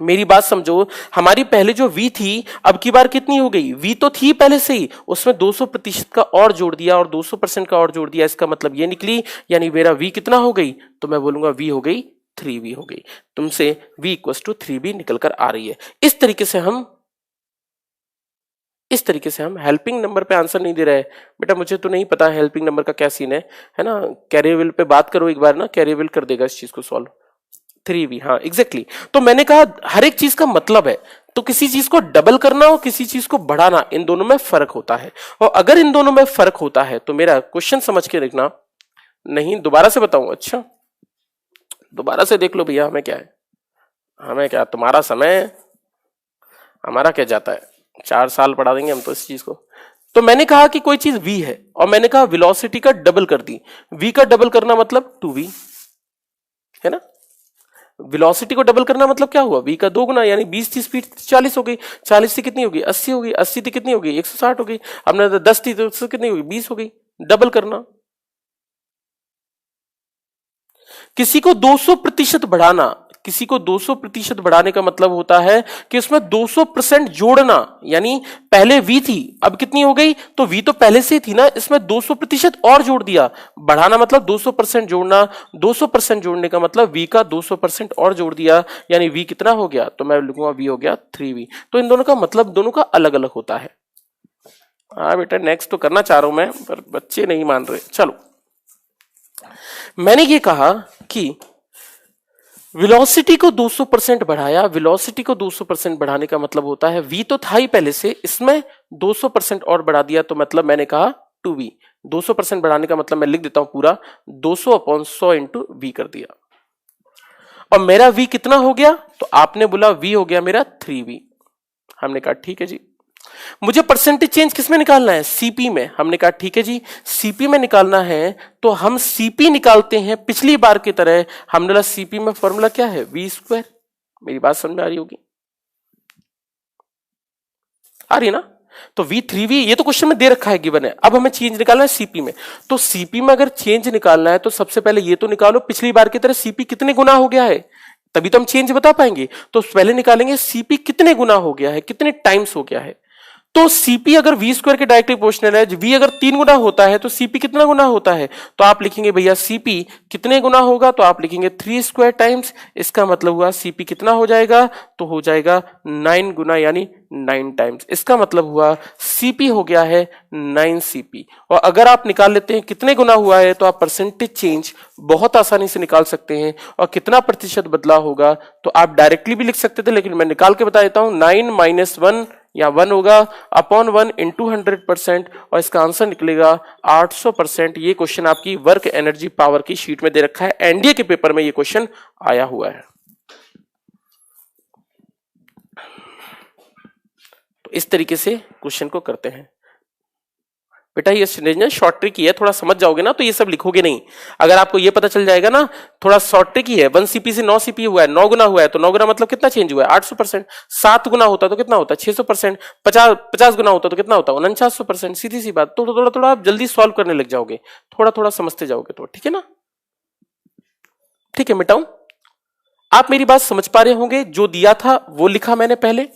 मेरी बात समझो, हमारी पहले जो v थी अब की बार कितनी हो गई? v तो थी पहले से ही, उसमें 200% का और जोड़ दिया और 200% का और जोड़ दिया। इसका मतलब ये निकली, यानी मेरा v कितना हो गई? तो मैं बोलूंगा v हो गई 3v हो गई। तुमसे v = 3v निकल कर आ रही है। इस तरीके से हम हेल्पिंग नंबर पे आंसर नहीं दे रहे। बेटा मुझे तो नहीं पता हेल्पिंग नंबर का क्या सीन है ना। कैरियर पे बात करो एक बार ना, कैरियर कर देगा इस चीज को सॉल्व। 3v, हाँ एग्जैक्टली। तो मैंने कहा हर एक चीज का मतलब है। तो किसी चीज को डबल करना और किसी चीज को बढ़ाना, इन दोनों में फर्क होता है। और अगर इन दोनों में फर्क होता है तो मेरा क्वेश्चन समझ के देखना। नहीं, दोबारा से बताऊं? अच्छा, दोबारा से देख लो भैया। हमें क्या है, हमें क्या, तुम्हारा समय हमारा क्या जाता है? 4 साल पढ़ा देंगे हम तो इस चीज को। तो मैंने कहा कि कोई चीज v है और मैंने कहा वेलोसिटी का डबल कर दी। v का डबल करना मतलब 2v, है ना। वेलोसिटी को डबल करना मतलब क्या हुआ? v का दोगुना, यानी 20 थी स्पीड 40 हो गई। 40 से कितनी होगी? 80 हो गई। 80 थी कितनी होगी? 160 हो गई। हमने 10 थी तो कितनी होगी? 20 हो गई। डबल करना। किसी को 200% बढ़ाना, किसी को 200% बढ़ाने का मतलब होता है कि उसमें 200% जोड़ना। यानी पहले v थी, अब कितनी हो गई? तो v तो पहले से थी ना, इसमें 200% और जोड़ दिया। बढ़ाना मतलब 200% जोड़ना। 200% जोड़ने का मतलब v का 200% और जोड़ दिया, यानी v कितना हो गया? तो मैं लिखूंगा v हो गया 3v। तो इन दोनों का मतलब दोनों का अलग अलग होता है। हाँ बेटा, नेक्स्ट तो करना चाह रहा हूं मैं, पर बच्चे नहीं मान रहे। चलो, मैंने ये कहा कि वेलोसिटी को 200% बढ़ाया। वेलोसिटी को 200% बढ़ाने का मतलब होता है v तो था ही पहले से, इसमें 200% और बढ़ा दिया। तो मतलब मैंने कहा 2v। 200% बढ़ाने का मतलब मैं लिख देता हूं पूरा, 200/100 इंटू v कर दिया। और मेरा v कितना हो गया? तो आपने बोला v हो गया मेरा 3v। हमने कहा ठीक है जी। मुझे परसेंटेज चेंज किसमें निकालना है? सीपी में। हमने कहा ठीक है जी, सीपी में निकालना है तो हम सीपी निकालते हैं पिछली बार की तरह। हमने बोला सीपी में फॉर्मूला क्या है? V square. मेरी बात समझ में आ रही होगी, आ रही है ना? तो V3V ये तो क्वेश्चन में दे रखा है, गिवन है। अब हमें चेंज निकालना है सीपी में। तो सीपी में अगर चेंज निकालना है तो सबसे पहले ये तो निकालो पिछली बार की तरह सीपी कितने गुना हो गया है, तभी तो हम चेंज बता पाएंगे। तो पहले निकालेंगे सीपी कितने गुना हो गया है, कितने टाइम्स हो गया है। तो सीपी अगर वी स्क्वायर के डायरेक्टली प्रोपोर्शनल है, वी अगर 3 गुना होता है तो सीपी कितना गुना होता है? तो आप लिखेंगे भैया सीपी कितने गुना होगा, तो आप लिखेंगे 3 स्क्वायर टाइम्स। इसका मतलब हुआ सीपी कितना हो जाएगा? तो हो जाएगा 9 गुना, यानी 9 टाइम्स। इसका मतलब हुआ सीपी हो गया है 9 सीपी। और अगर आप निकाल लेते हैं कितने गुना हुआ है तो आप परसेंटेज चेंज बहुत आसानी से निकाल सकते हैं। और कितना प्रतिशत बदलाव होगा तो आप डायरेक्टली भी लिख सकते थे, लेकिन मैं निकाल के बता देता हूं। 9 माइनस 1 या 1 होगा अपॉन 1 इंटू 100%, और इसका आंसर निकलेगा 800%। ये क्वेश्चन आपकी वर्क एनर्जी पावर की शीट में दे रखा है, एनडीए के पेपर में ये क्वेश्चन आया हुआ है। तो इस तरीके से क्वेश्चन को करते हैं बेटा। ये शॉर्ट ट्रिक ही है, थोड़ा समझ जाओगे ना तो ये सब लिखोगे नहीं। अगर आपको ये पता चल जाएगा ना, थोड़ा शॉर्ट ट्रिक ही है। 1 सीपी से 9 सीपी हुआ है, 9 गुना हुआ है, तो 9 गुना मतलब कितना चेंज हुआ है? 800%। 7 गुना होता तो कितना होता? 600%। 50 गुना होता तो कितना होता? 4900%। सीधी सी बात। तो थोड़ा थोड़ा आप जल्दी सॉल्व करने लग जाओगे, थोड़ा थोड़ा समझते जाओगे तो, ठीक है ना? ठीक है, मिटाऊं? आप मेरी बात समझ पा रहे होंगे। जो दिया था वो लिखा मैंने, पहले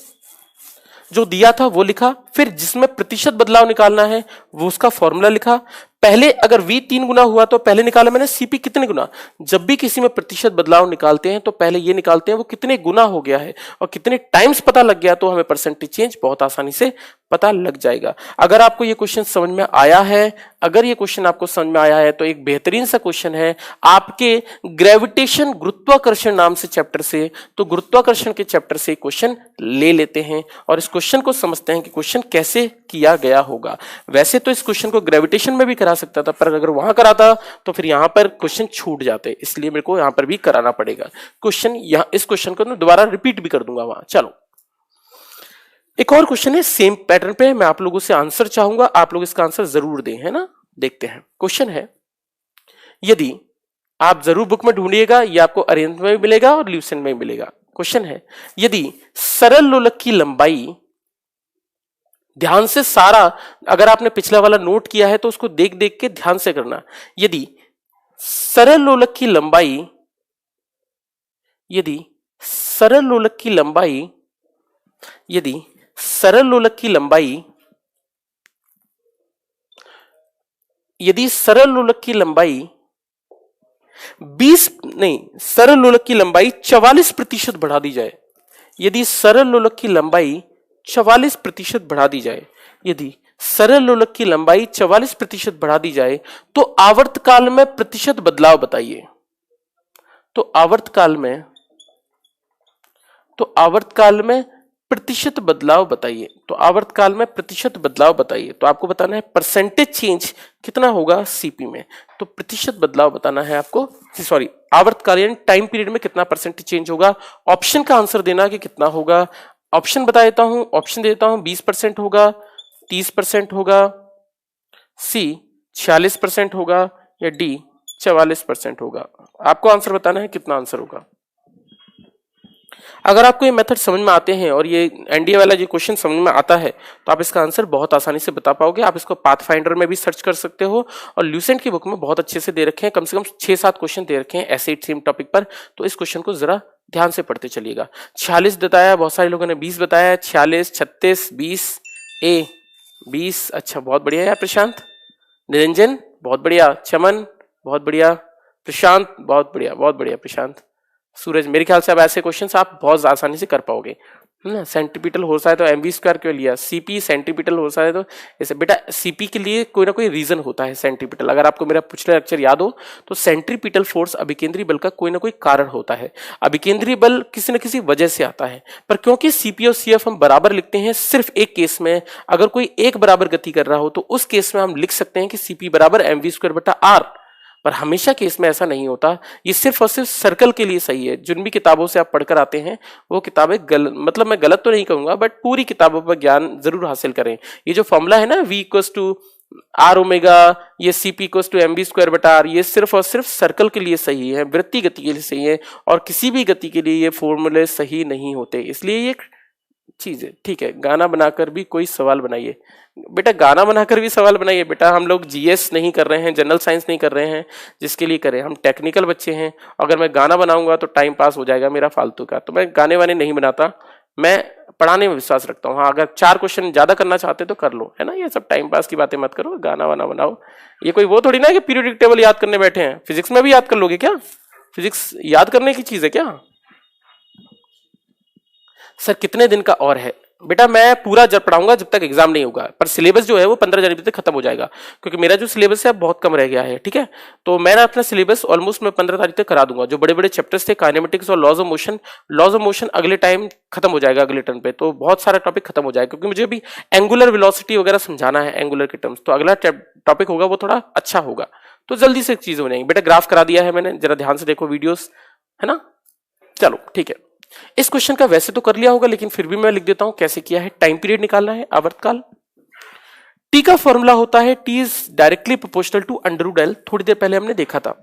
जो दिया था वो लिखा, फिर जिसमें प्रतिशत बदलाव निकालना है वो उसका फॉर्मूला लिखा। पहले अगर V 3 गुना हुआ तो पहले निकाला मैंने सीपी कितने गुना। जब भी किसी में प्रतिशत बदलाव निकालते हैं तो पहले ये निकालते हैं वो कितने गुना हो गया है, और कितने टाइम्स पता लग गया तो हमें परसेंटेज चेंज बहुत आसानी से पता लग जाएगा। अगर आपको ये क्वेश्चन समझ में आया है, अगर ये क्वेश्चन आपको समझ में आया है तो एक बेहतरीन सा क्वेश्चन है आपके ग्रेविटेशन, गुरुत्वाकर्षण नाम से चैप्टर से। तो गुरुत्वाकर्षण के चैप्टर से क्वेश्चन ले लेते हैं और इस क्वेश्चन को समझते हैं कि क्वेश्चन कैसे किया गया होगा। वैसे तो इस क्वेश्चन को ग्रेविटेशन में भी करा सकता था, पर अगर वहां कराता तो फिर यहां पर क्वेश्चन छूट जाते, इसलिए मेरे को यहां पर भी कराना पड़ेगा क्वेश्चन। यहां इस क्वेश्चन को दोबारा रिपीट भी कर दूंगा वहां। चलो, एक और क्वेश्चन है सेम पैटर्न पे, मैं आप लोगों से आंसर चाहूंगा, आप लोग इसका आंसर जरूर दें, है ना? देखते हैं। क्वेश्चन है, यदि आप जरूर बुक में ढूंढिएगा, ये आपको अरेंज में भी मिलेगा और ल्यूसेंट में भी मिलेगा। क्वेश्चन है, यदि सरल लोलक की लंबाई, ध्यान से सारा, अगर आपने पिछला वाला नोट किया है तो उसको देख देख के ध्यान से करना। यदि सरल लोलक की लंबाई, यदि सरल लोलक की लंबाई, यदि सरल लोलक की लंबाई, यदि सरल लोलक की लंबाई 20 नहीं, सरल लोलक की लंबाई 44% बढ़ा दी जाए। यदि सरल लोलक की लंबाई 44% बढ़ा दी जाए, यदि सरल लोलक की लंबाई 44% बढ़ा दी जाए तो आवर्तकाल में प्रतिशत बदलाव बताइए। तो आवर्तकाल में, तो आवर्तकाल में प्रतिशत बदलाव बताइए। तो आवर्तकाल में प्रतिशत बदलाव बताइए। तो आपको बताना है परसेंटेज चेंज कितना होगा सीपी में। तो प्रतिशत बदलाव बताना है आपको, सॉरी आवर्तकाल यानी टाइम पीरियड में कितना परसेंटेज चेंज होगा। ऑप्शन का आंसर देना कि कितना होगा। ऑप्शन बता देता हूं, ऑप्शन देता हूं। 20% होगा, 30% होगा, सी 46% होगा, या डी 44% होगा। आपको आंसर बताना है कितना आंसर होगा। अगर आपको ये मेथड समझ में आते हैं और ये एनडीए वाला जो क्वेश्चन समझ में आता है तो आप इसका आंसर बहुत आसानी से बता पाओगे। आप इसको पाथफाइंडर में भी सर्च कर सकते हो और ल्यूसेंट की बुक में बहुत अच्छे से दे रखे हैं, कम से कम 6-7 क्वेश्चन दे रखे हैं ऐसे सेम टॉपिक पर। तो इस क्वेश्चन को जरा ध्यान से पढ़ते चलिएगा। 46 बताया, बहुत सारे लोगों ने 20 बताया। 46, 36, 20, ए 20। अच्छा, बहुत बढ़िया यार प्रशांत। निरंजन बहुत बढ़िया। चमन बहुत बढ़िया। प्रशांत बहुत बढ़िया, बहुत बढ़िया प्रशांत। सूरज, मेरे ख्याल से अब ऐसे क्वेश्चंस आप बहुत आसानी से कर पाओगे, है ना? सेंटीपीटल हो सकता है तो एमवी स्क्वायर क्यों लिया? सीपी सेंटीपीटल हो सकता है तो ऐसे। बेटा सीपी के लिए कोई ना कोई रीजन होता है सेंटीपीटल। अगर आपको मेरा पिछला लेक्चर याद हो तो सेंट्रीपिटल फोर्स, अभिकेंद्री बल का कोई ना कोई कारण होता है। अभिकेंद्री बल किसी न किसी वजह से आता है, पर क्योंकि सीपी और सीएफ हम बराबर लिखते हैं सिर्फ एक केस में, अगर कोई एक बराबर गति कर रहा हो तो उस केस में हम लिख सकते हैं कि सीपी बराबर एमवी स्क्वायर बटा आर। पर हमेशा केस में ऐसा नहीं होता। ये सिर्फ और सिर्फ सर्कल के लिए सही है। जिन भी किताबों से आप पढ़कर आते हैं वो किताबें मतलब मैं गलत तो नहीं कहूंगा, बट पूरी किताबों पर ज्ञान जरूर हासिल करें। ये जो फॉर्मूला है ना, V equals to R omega, ये CP equals to MV square बटा R, ये सिर्फ और सिर्फ सर्कल के लिए सही है, वृत्तीय गति के लिए सही है, और किसी भी गति के लिए ये फॉर्मूले सही नहीं होते। इसलिए ये चीज है। ठीक है, गाना बनाकर भी कोई सवाल बनाइए। बेटा गाना बनाकर भी सवाल बनाइए बेटा, हम लोग GS नहीं कर रहे हैं, जनरल साइंस नहीं कर रहे हैं, जिसके लिए करें, हम टेक्निकल बच्चे हैं। अगर मैं गाना बनाऊंगा तो टाइम पास हो जाएगा मेरा फालतू का, तो मैं गाने वाने नहीं बनाता, मैं पढ़ाने में विश्वास रखता हूँ। हाँ, अगर 4 क्वेश्चन ज्यादा करना चाहते तो कर लो, है ना। ये सब टाइम पास की बातें मत करो, गाना वाना बनाओ। ये कोई वो थोड़ी ना कि पीरियोडिक टेबल याद करने बैठे हैं। फिजिक्स में भी याद कर लोगे क्या? फिजिक्स याद करने की चीज है क्या? सर कितने दिन का और है? बेटा मैं पूरा जब पढ़ाऊंगा जब तक एग्जाम नहीं होगा, पर सिलेबस जो है वो 15 जनवरी तक खत्म हो जाएगा, क्योंकि मेरा जो सिलेबस है बहुत कम रह गया है। ठीक है, तो मैं ना अपना सिलेबस ऑलमोस्ट मैं 15 तारीख तक करा दूंगा। जो बड़े बड़े चैप्टर्स थे काइनेमेटिक्स और लॉज ऑफ मोशन अगले टाइम खत्म हो जाएगा, अगले टर्म पे तो बहुत सारा टॉपिक खत्म हो जाएगा, क्योंकि मुझे अभी एंगुलर वेलोसिटी वगैरह समझाना है, एंगुलर के टर्म्स। तो अगला टॉपिक होगा वो थोड़ा अच्छा होगा, तो जल्दी से चीज हो जाएंगी। बेटा ग्राफ करा दिया है मैंने, जरा ध्यान से देखो वीडियोस, है ना। चलो ठीक है, इस क्वेश्चन का वैसे तो कर लिया होगा, लेकिन फिर भी मैं लिख देता हूं कैसे किया है। टाइम पीरियड निकालना है, आवर्तकाल। टी का फॉर्मूला होता है T is directly proportional to √L। थोड़ी देर पहले हमने देखा था।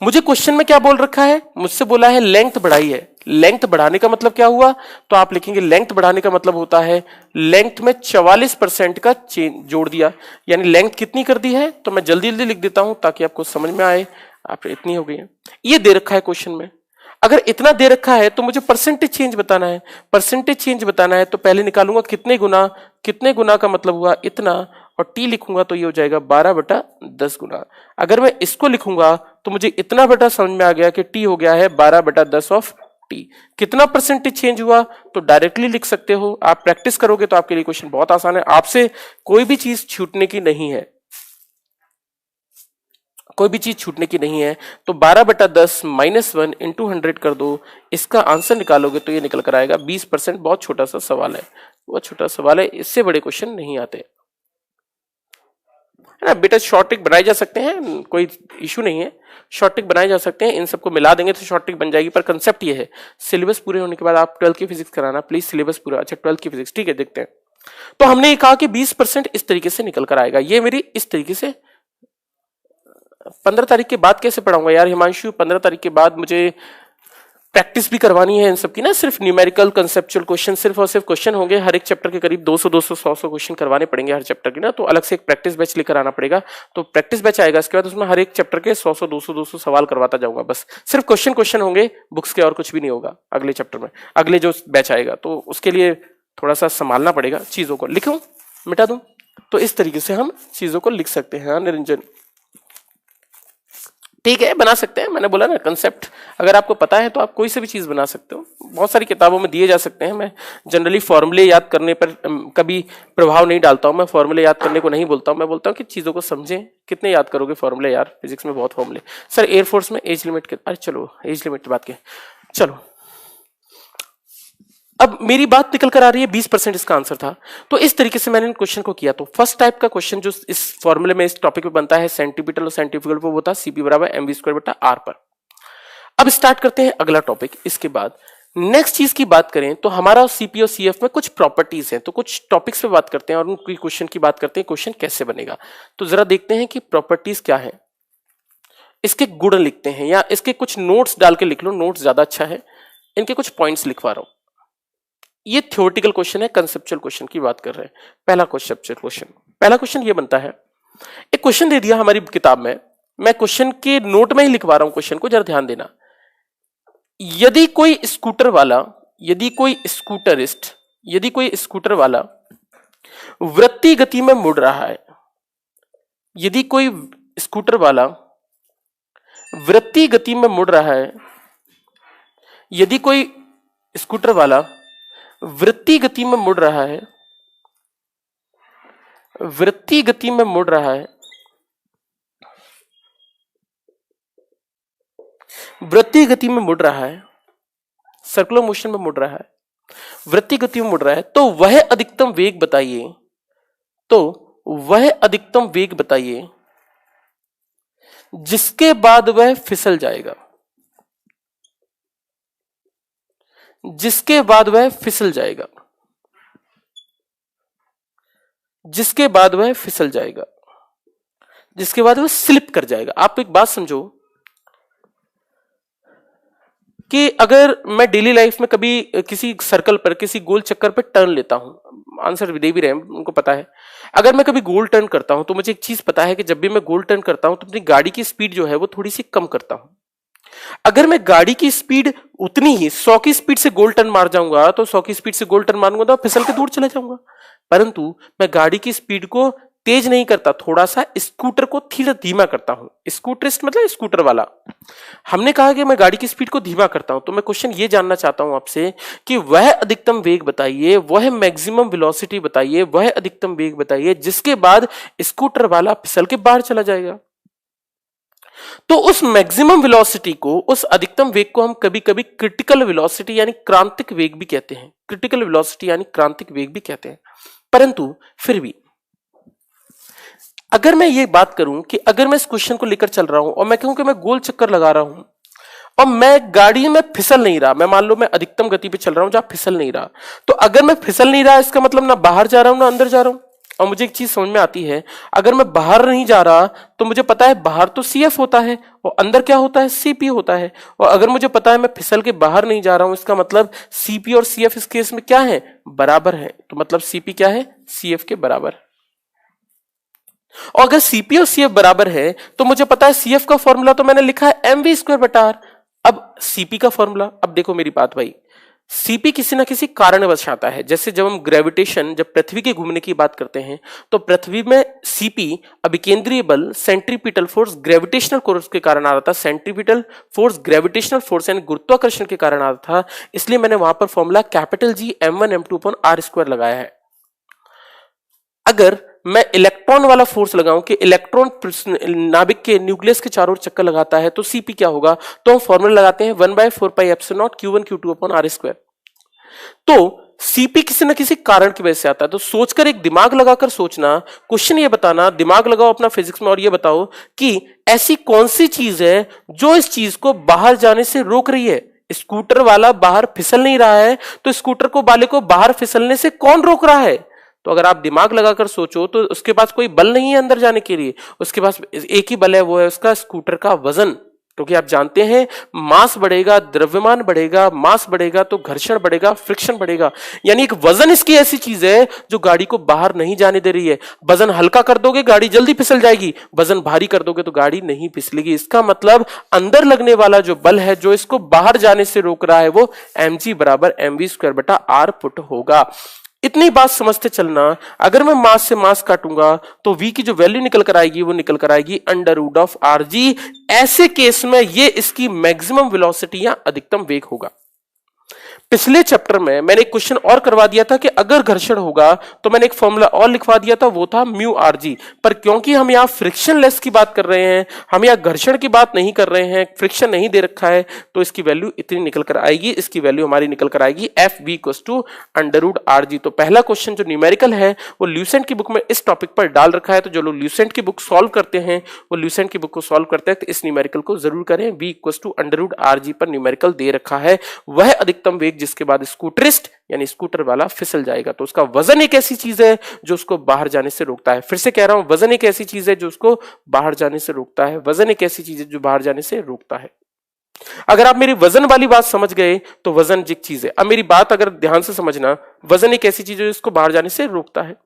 मुझे क्वेश्चन में क्या बोल रखा है? मुझसे बोला है लेंथ बढ़ाई है। लेंथ बढ़ाने का मतलब क्या हुआ? तो आप लिखेंगे लेंथ बढ़ाने का मतलब होता है लेंथ में 44% का चेंज जोड़ दिया, यानी लेंथ कितनी कर दी है। तो मैं जल्दी जल्दी लिख देता हूं ताकि आपको समझ में आए। आप इतनी हो गई है, ये दे रखा है क्वेश्चन में। अगर इतना दे रखा है तो मुझे परसेंटेज चेंज बताना है। परसेंटेज चेंज बताना है तो पहले निकालूंगा कितने गुना, कितने गुना का मतलब हुआ इतना, और टी लिखूंगा तो ये हो जाएगा 12/10 गुना। अगर मैं इसको लिखूंगा तो मुझे इतना बटा समझ में आ गया कि टी हो गया है 12/10 ऑफ टी। कितना परसेंटेज चेंज हुआ तो डायरेक्टली लिख सकते हो। आप प्रैक्टिस करोगे तो आपके लिए क्वेश्चन बहुत आसान है। आपसे कोई भी चीज छूटने की नहीं है, कोई भी चीज छूटने की नहीं है। तो 12/10 -1 इंटू 100 कर दो, इसका आंसर निकालोगे तो ये निकल कर आएगा 20%। बहुत छोटा सा सवाल है, बहुत छोटा सवाल है, इससे बड़े क्वेश्चन नहीं आते, है ना बेटा। शॉर्ट ट्रिक बनाए जा सकते हैं, कोई इशू नहीं है, शॉर्ट ट्रिक बनाए जा सकते हैं। इन सबको मिला देंगे तो शॉर्ट ट्रिक बन जाएगी। पर कंसेप्ट ये है, सिलेबस पूरे होने के बाद आप 12 की फिजिक्स कराना प्लीज, सिलेबस पूरा। अच्छा 12 की फिजिक्स, ठीक है, देखते हैं। तो हमने ये कहा कि 20% इस तरीके से निकल कर आएगा। ये मेरी इस तरीके से 15 तारीख के बाद कैसे पढ़ाऊंगा यार हिमांशु? 15 तारीख के बाद मुझे प्रैक्टिस भी करवानी है इन सब की ना। सिर्फ न्यूमेरिकल कंसेप्चुअल क्वेश्चन, सिर्फ और सिर्फ क्वेश्चन होंगे। हर एक चैप्टर के करीब 200 100 क्वेश्चन करवाने पड़ेंगे हर चैप्टर के ना। तो अलग से एक प्रैक्टिस बैच लेकर आना पड़ेगा। तो प्रैक्टिस बैच आएगा, इसके बाद उसमें हर एक चैप्टर के 100 200 सवाल करवाता जाऊंगा। बस सिर्फ क्वेश्चन होंगे बुक्स के, और कुछ भी नहीं होगा अगले चैप्टर में, अगले जो बैच आएगा। तो उसके लिए थोड़ा सा संभालना पड़ेगा चीजों को। लिखूं, मिटा दूं? तो इस तरीके से हम चीजों को लिख सकते हैं। हाँ निरंजन, ठीक है, बना सकते हैं। मैंने बोला ना कंसेप्ट अगर आपको पता है तो आप कोई सी भी चीज बना सकते हो। बहुत सारी किताबों में दिए जा सकते हैं। मैं जनरली फॉर्मूले याद करने पर कभी प्रभाव नहीं डालता हूं। मैं फॉर्मूले याद करने को नहीं बोलता हूं, मैं बोलता हूं कि चीजों को समझें। कितने याद करोगे फॉर्मूले यार, फिजिक्स में बहुत फॉर्मूले। सर एयरफोर्स में एज लिमिट, अरे चलो एज लिमिट की बात के, चलो अब मेरी बात निकल कर आ रही है 20% इसका आंसर था। तो इस तरीके से मैंने क्वेश्चन को किया। तो फर्स्ट टाइप का क्वेश्चन जो इस फॉर्मूले में इस टॉपिक पे बनता है सेंटीमीटर और सेंटीफिकल पे, वो था CP बराबर MV² बटा R पर। अब स्टार्ट करते हैं अगला टॉपिक। इसके बाद नेक्स्ट चीज की बात करें तो हमारा CP और CF में कुछ प्रॉपर्टीज हैं। तो कुछ टॉपिक्स पे बात करते हैं और उनकी क्वेश्चन की बात करते हैं, क्वेश्चन कैसे बनेगा। तो जरा देखते हैं कि प्रॉपर्टीज क्या है, इसके गुण लिखते हैं, या इसके कुछ नोट्स डाल के लिख लो, नोट्स ज्यादा अच्छा है। इनके कुछ पॉइंट्स लिखवा रहा हूं। ये थ्योरेटिकल क्वेश्चन है, कंसेप्चुअल क्वेश्चन की बात कर रहे हैं। पहला क्वेश्चन ये बनता है, एक क्वेश्चन दे दिया हमारी किताब में, मैं क्वेश्चन के नोट में ही लिखवा रहा हूं क्वेश्चन को, जरा ध्यान देना। यदि कोई स्कूटर वाला, यदि कोई स्कूटर वाला वृत्तीय गति में मुड़ रहा है, यदि कोई स्कूटर वाला वृत्तीय गति में मुड़ रहा है, यदि कोई स्कूटर वाला वृत्तीय गति में मुड़ रहा है, वृत्तीय गति में मुड़ रहा है, वृत्तीय गति में मुड़ रहा है, सर्कुलर मोशन में मुड़ रहा है, वृत्तीय गति में मुड़ रहा है, तो वह अधिकतम वेग बताइए, तो वह अधिकतम वेग बताइए जिसके बाद वह फिसल जाएगा, जिसके बाद वह फिसल जाएगा, जिसके बाद वह फिसल जाएगा, जिसके बाद वह स्लिप कर जाएगा। आप एक बात समझो कि अगर मैं डेली लाइफ में कभी किसी सर्कल पर, किसी गोल चक्कर पर टर्न लेता हूं, आंसर दे भी रहे हैं, उनको पता है, अगर मैं कभी गोल टर्न करता हूं तो मुझे एक चीज पता है कि जब भी मैं गोल टर्न करता हूं तो अपनी गाड़ी की स्पीड जो है वो थोड़ी सी कम करता हूं। अगर मैं गाड़ी की स्पीड उतनी ही 100 की स्पीड से गोल टर्न मार जाऊंगा तो 100 की स्पीड से गोल टर्न मारूंगा तो फिसल के दूर चला जाऊंगा। परंतु मैं गाड़ी की स्पीड को तेज नहीं करता, थोड़ा सा स्कूटर को धीमा करता हूं। स्कूटरिस्ट मतलब स्कूटर वाला। हमने कहा कि मैं गाड़ी की स्पीड को धीमा करता हूं, तो मैं क्वेश्चन ये जानना चाहता हूं आपसे कि वह अधिकतम वेग बताइए, वह मैक्सिमम वेलोसिटी बताइए, वह अधिकतम वेग बताइए जिसके बाद स्कूटर वाला फिसल के बाहर चला जाएगा। तो उस मैक्सिमम वेलोसिटी को, उस अधिकतम वेग को हम कभी कभी क्रिटिकल वेलोसिटी यानी क्रांतिक वेग भी कहते हैं। क्रिटिकल वेलोसिटी यानी क्रांतिक वेग भी कहते हैं। परंतु फिर भी अगर मैं ये बात करूं कि अगर मैं इस क्वेश्चन को लेकर चल रहा हूं और मैं कहूं कि मैं गोल चक्कर लगा रहा हूं और मैं गाड़ी में फिसल नहीं रहा, मैं मान लो मैं अधिकतम गति पे चल रहा हूं जहां फिसल नहीं रहा, तो अगर मैं फिसल नहीं रहा इसका मतलब ना बाहर जा रहा हूं ना अंदर जा रहा हूं। और मुझे एक चीज समझ में आती है, अगर मैं बाहर नहीं जा रहा तो मुझे पता है बाहर तो CF होता है और अंदर क्या होता है, CP होता है। और अगर मुझे पता है मैं फिसल के बाहर नहीं जा रहा हूं, इसका मतलब CP और CF इस केस में क्या है, बराबर है। तो मतलब CP क्या है, CF के बराबर। और अगर CP और CF बराबर है तो मुझे पता है CF का फॉर्मूला तो मैंने लिखा है mv²/r। अब CP का फॉर्मूला, अब देखो मेरी बात भाई, CP किसी ना किसी कारणवश आता है। जैसे जब हम ग्रेविटेशन, जब पृथ्वी के घूमने की बात करते हैं तो पृथ्वी में CP अभिकेंद्रीय बल, सेंट्रीपिटल फोर्स, ग्रेविटेशनल फोर्स के कारण आ रहा था। सेंट्रीपिटल फोर्स ग्रेविटेशनल फोर्स यानी गुरुत्वाकर्षण के कारण आ रहा था, इसलिए मैंने वहां पर फॉर्मूला G m1m2/r² लगाया है। अगर मैं इलेक्ट्रॉन वाला फोर्स लगाऊं कि इलेक्ट्रॉन नाभिक के न्यूक्लियस के चारों ओर चक्कर लगाता है तो CP क्या होगा, तो हम फॉर्मूला लगाते हैं 1/4πε0 q1 q2/r²। तो CP किसी न किसी कारण की वजह से आता है। तो सोचकर, एक दिमाग लगाकर सोचना, क्वेश्चन ये बताना, दिमाग लगाओ अपना फिजिक्स में और ये बताओ कि ऐसी कौन सी चीज है जो इस चीज को बाहर जाने से रोक रही है। स्कूटर वाला बाहर फिसल नहीं रहा है तो स्कूटर को वाले को बाहर फिसलने से कौन रोक रहा है। तो अगर आप दिमाग लगाकर सोचो तो उसके पास कोई बल नहीं है अंदर जाने के लिए, उसके पास एक ही बल है, वो है उसका स्कूटर का वजन। क्योंकि आप जानते हैं मास बढ़ेगा, द्रव्यमान बढ़ेगा, मास बढ़ेगा तो घर्षण बढ़ेगा, फ्रिक्शन बढ़ेगा। यानी एक वजन इसकी ऐसी चीज है जो गाड़ी को बाहर नहीं जाने दे रही है। वजन हल्का कर दोगे गाड़ी जल्दी फिसल जाएगी, वजन भारी कर दोगे तो गाड़ी नहीं फिसलेगी। इसका मतलब अंदर लगने वाला जो बल है जो इसको बाहर जाने से रोक रहा है वो mg = mv²/r फुट होगा। इतनी बात समझते चलना। अगर मैं मास से मास काटूंगा तो v की जो वैल्यू निकल कर आएगी वो निकल कर आएगी √rg। ऐसे केस में ये इसकी मैक्सिमम वेलोसिटी या अधिकतम वेग होगा। पिछले चैप्टर में मैंने एक क्वेश्चन और करवा दिया था कि अगर घर्षण होगा तो मैंने एक फॉर्मूला और लिखवा दिया था, वो था μrg। पर क्योंकि हम यहाँ फ्रिक्शनलेस की बात कर रहे हैं, हम यहाँ घर्षण की बात नहीं कर रहे हैं, फ्रिक्शन नहीं दे रखा है, तो इसकी वैल्यू इतनी निकल कर आएगी। इसकी वैल्यू हमारी निकल कर आएगी FV = √rg। तो पहला क्वेश्चन जो न्यूमेरिकल है वो ल्यूसेंट की बुक में इस टॉपिक पर डाल रखा है। तो जो लोग ल्यूसेंट की बुक सॉल्व करते हैं वो ल्यूसेंट की बुक को सॉल्व करते हैं तो इस न्यूमेरिकल को जरूर करें। V = √rg पर न्यूमेरिकल दे रखा है, वह अधिकतम वेग जिसके बाद स्कूटरिस्ट यानी स्कूटर वाला फिसल जाएगा। तो उसका वजन एक ऐसी चीज है जो उसको बाहर जाने से रोकता है। फिर से कह रहा हूं, वजन एक ऐसी चीज है जो उसको बाहर जाने से रोकता है। वजन एक ऐसी चीज है जो बाहर जाने से रोकता है। अगर आप मेरी वजन वाली बात समझ गए तो वजन एक चीज है। अब मेरी बात अगर ध्यान से समझना, वजन एक ऐसी चीज है जो इसको बाहर जाने से रोकता है।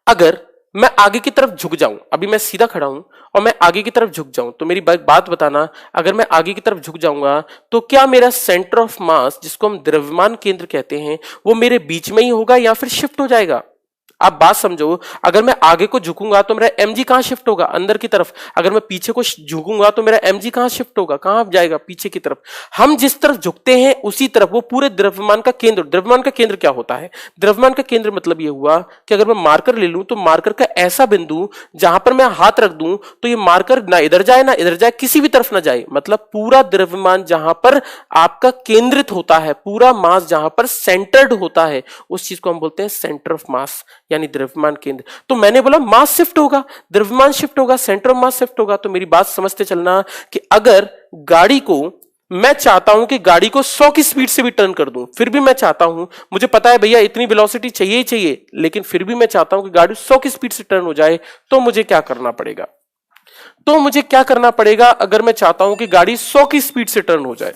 अगर मैं आगे की तरफ झुक जाऊं, अभी मैं सीधा खड़ा हूं और मैं आगे की तरफ झुक जाऊं, तो मेरी बात बताना, अगर मैं आगे की तरफ झुक जाऊंगा तो क्या मेरा सेंटर ऑफ मास, जिसको हम द्रव्यमान केंद्र कहते हैं, वो मेरे बीच में ही होगा या फिर शिफ्ट हो जाएगा। आप बात समझो, अगर मैं आगे को झुकूंगा तो मेरा mg कहां शिफ्ट होगा, अंदर की तरफ। अगर मैं पीछे को झुकूंगा तो मेरा mg कहां शिफ्ट होगा, कहां जाएगा, पीछे की तरफ। हम जिस तरफ झुकते हैं उसी तरफ वो पूरे द्रव्यमान का केंद्र। द्रव्यमान का केंद्र क्या होता है, द्रव्यमान का केंद्र मतलब ये हुआ कि अगर मैं मार्कर ले लूं तो मार्कर का ऐसा बिंदु जहां पर मैं हाथ रख दूं तो ये मार्कर ना इधर जाए ना इधर जाए, किसी भी तरफ ना जाए। मतलब पूरा द्रव्यमान जहां पर आपका केंद्रित होता है, पूरा मास जहां पर सेंटर्ड होता है, उस चीज को हम बोलते हैं सेंटर ऑफ मास यानी द्रव्यमान केंद्र। तो मैंने बोला मास शिफ्ट होगा, द्रव्यमान शिफ्ट होगा, सेंटर ऑफ मास शिफ्ट होगा। तो मेरी बात समझते चलना कि अगर गाड़ी को मैं चाहता हूं कि गाड़ी को 100 की स्पीड से भी टर्न कर दूं, फिर भी मैं चाहता हूं, मुझे पता है भैया इतनी वेलोसिटी चाहिए ही चाहिए, लेकिन फिर भी मैं चाहता हूं कि गाड़ी 100 की स्पीड से टर्न हो जाए, तो मुझे क्या करना पड़ेगा? तो मुझे क्या करना पड़ेगा अगर मैं चाहता हूं कि गाड़ी 100 की स्पीड से टर्न हो जाए?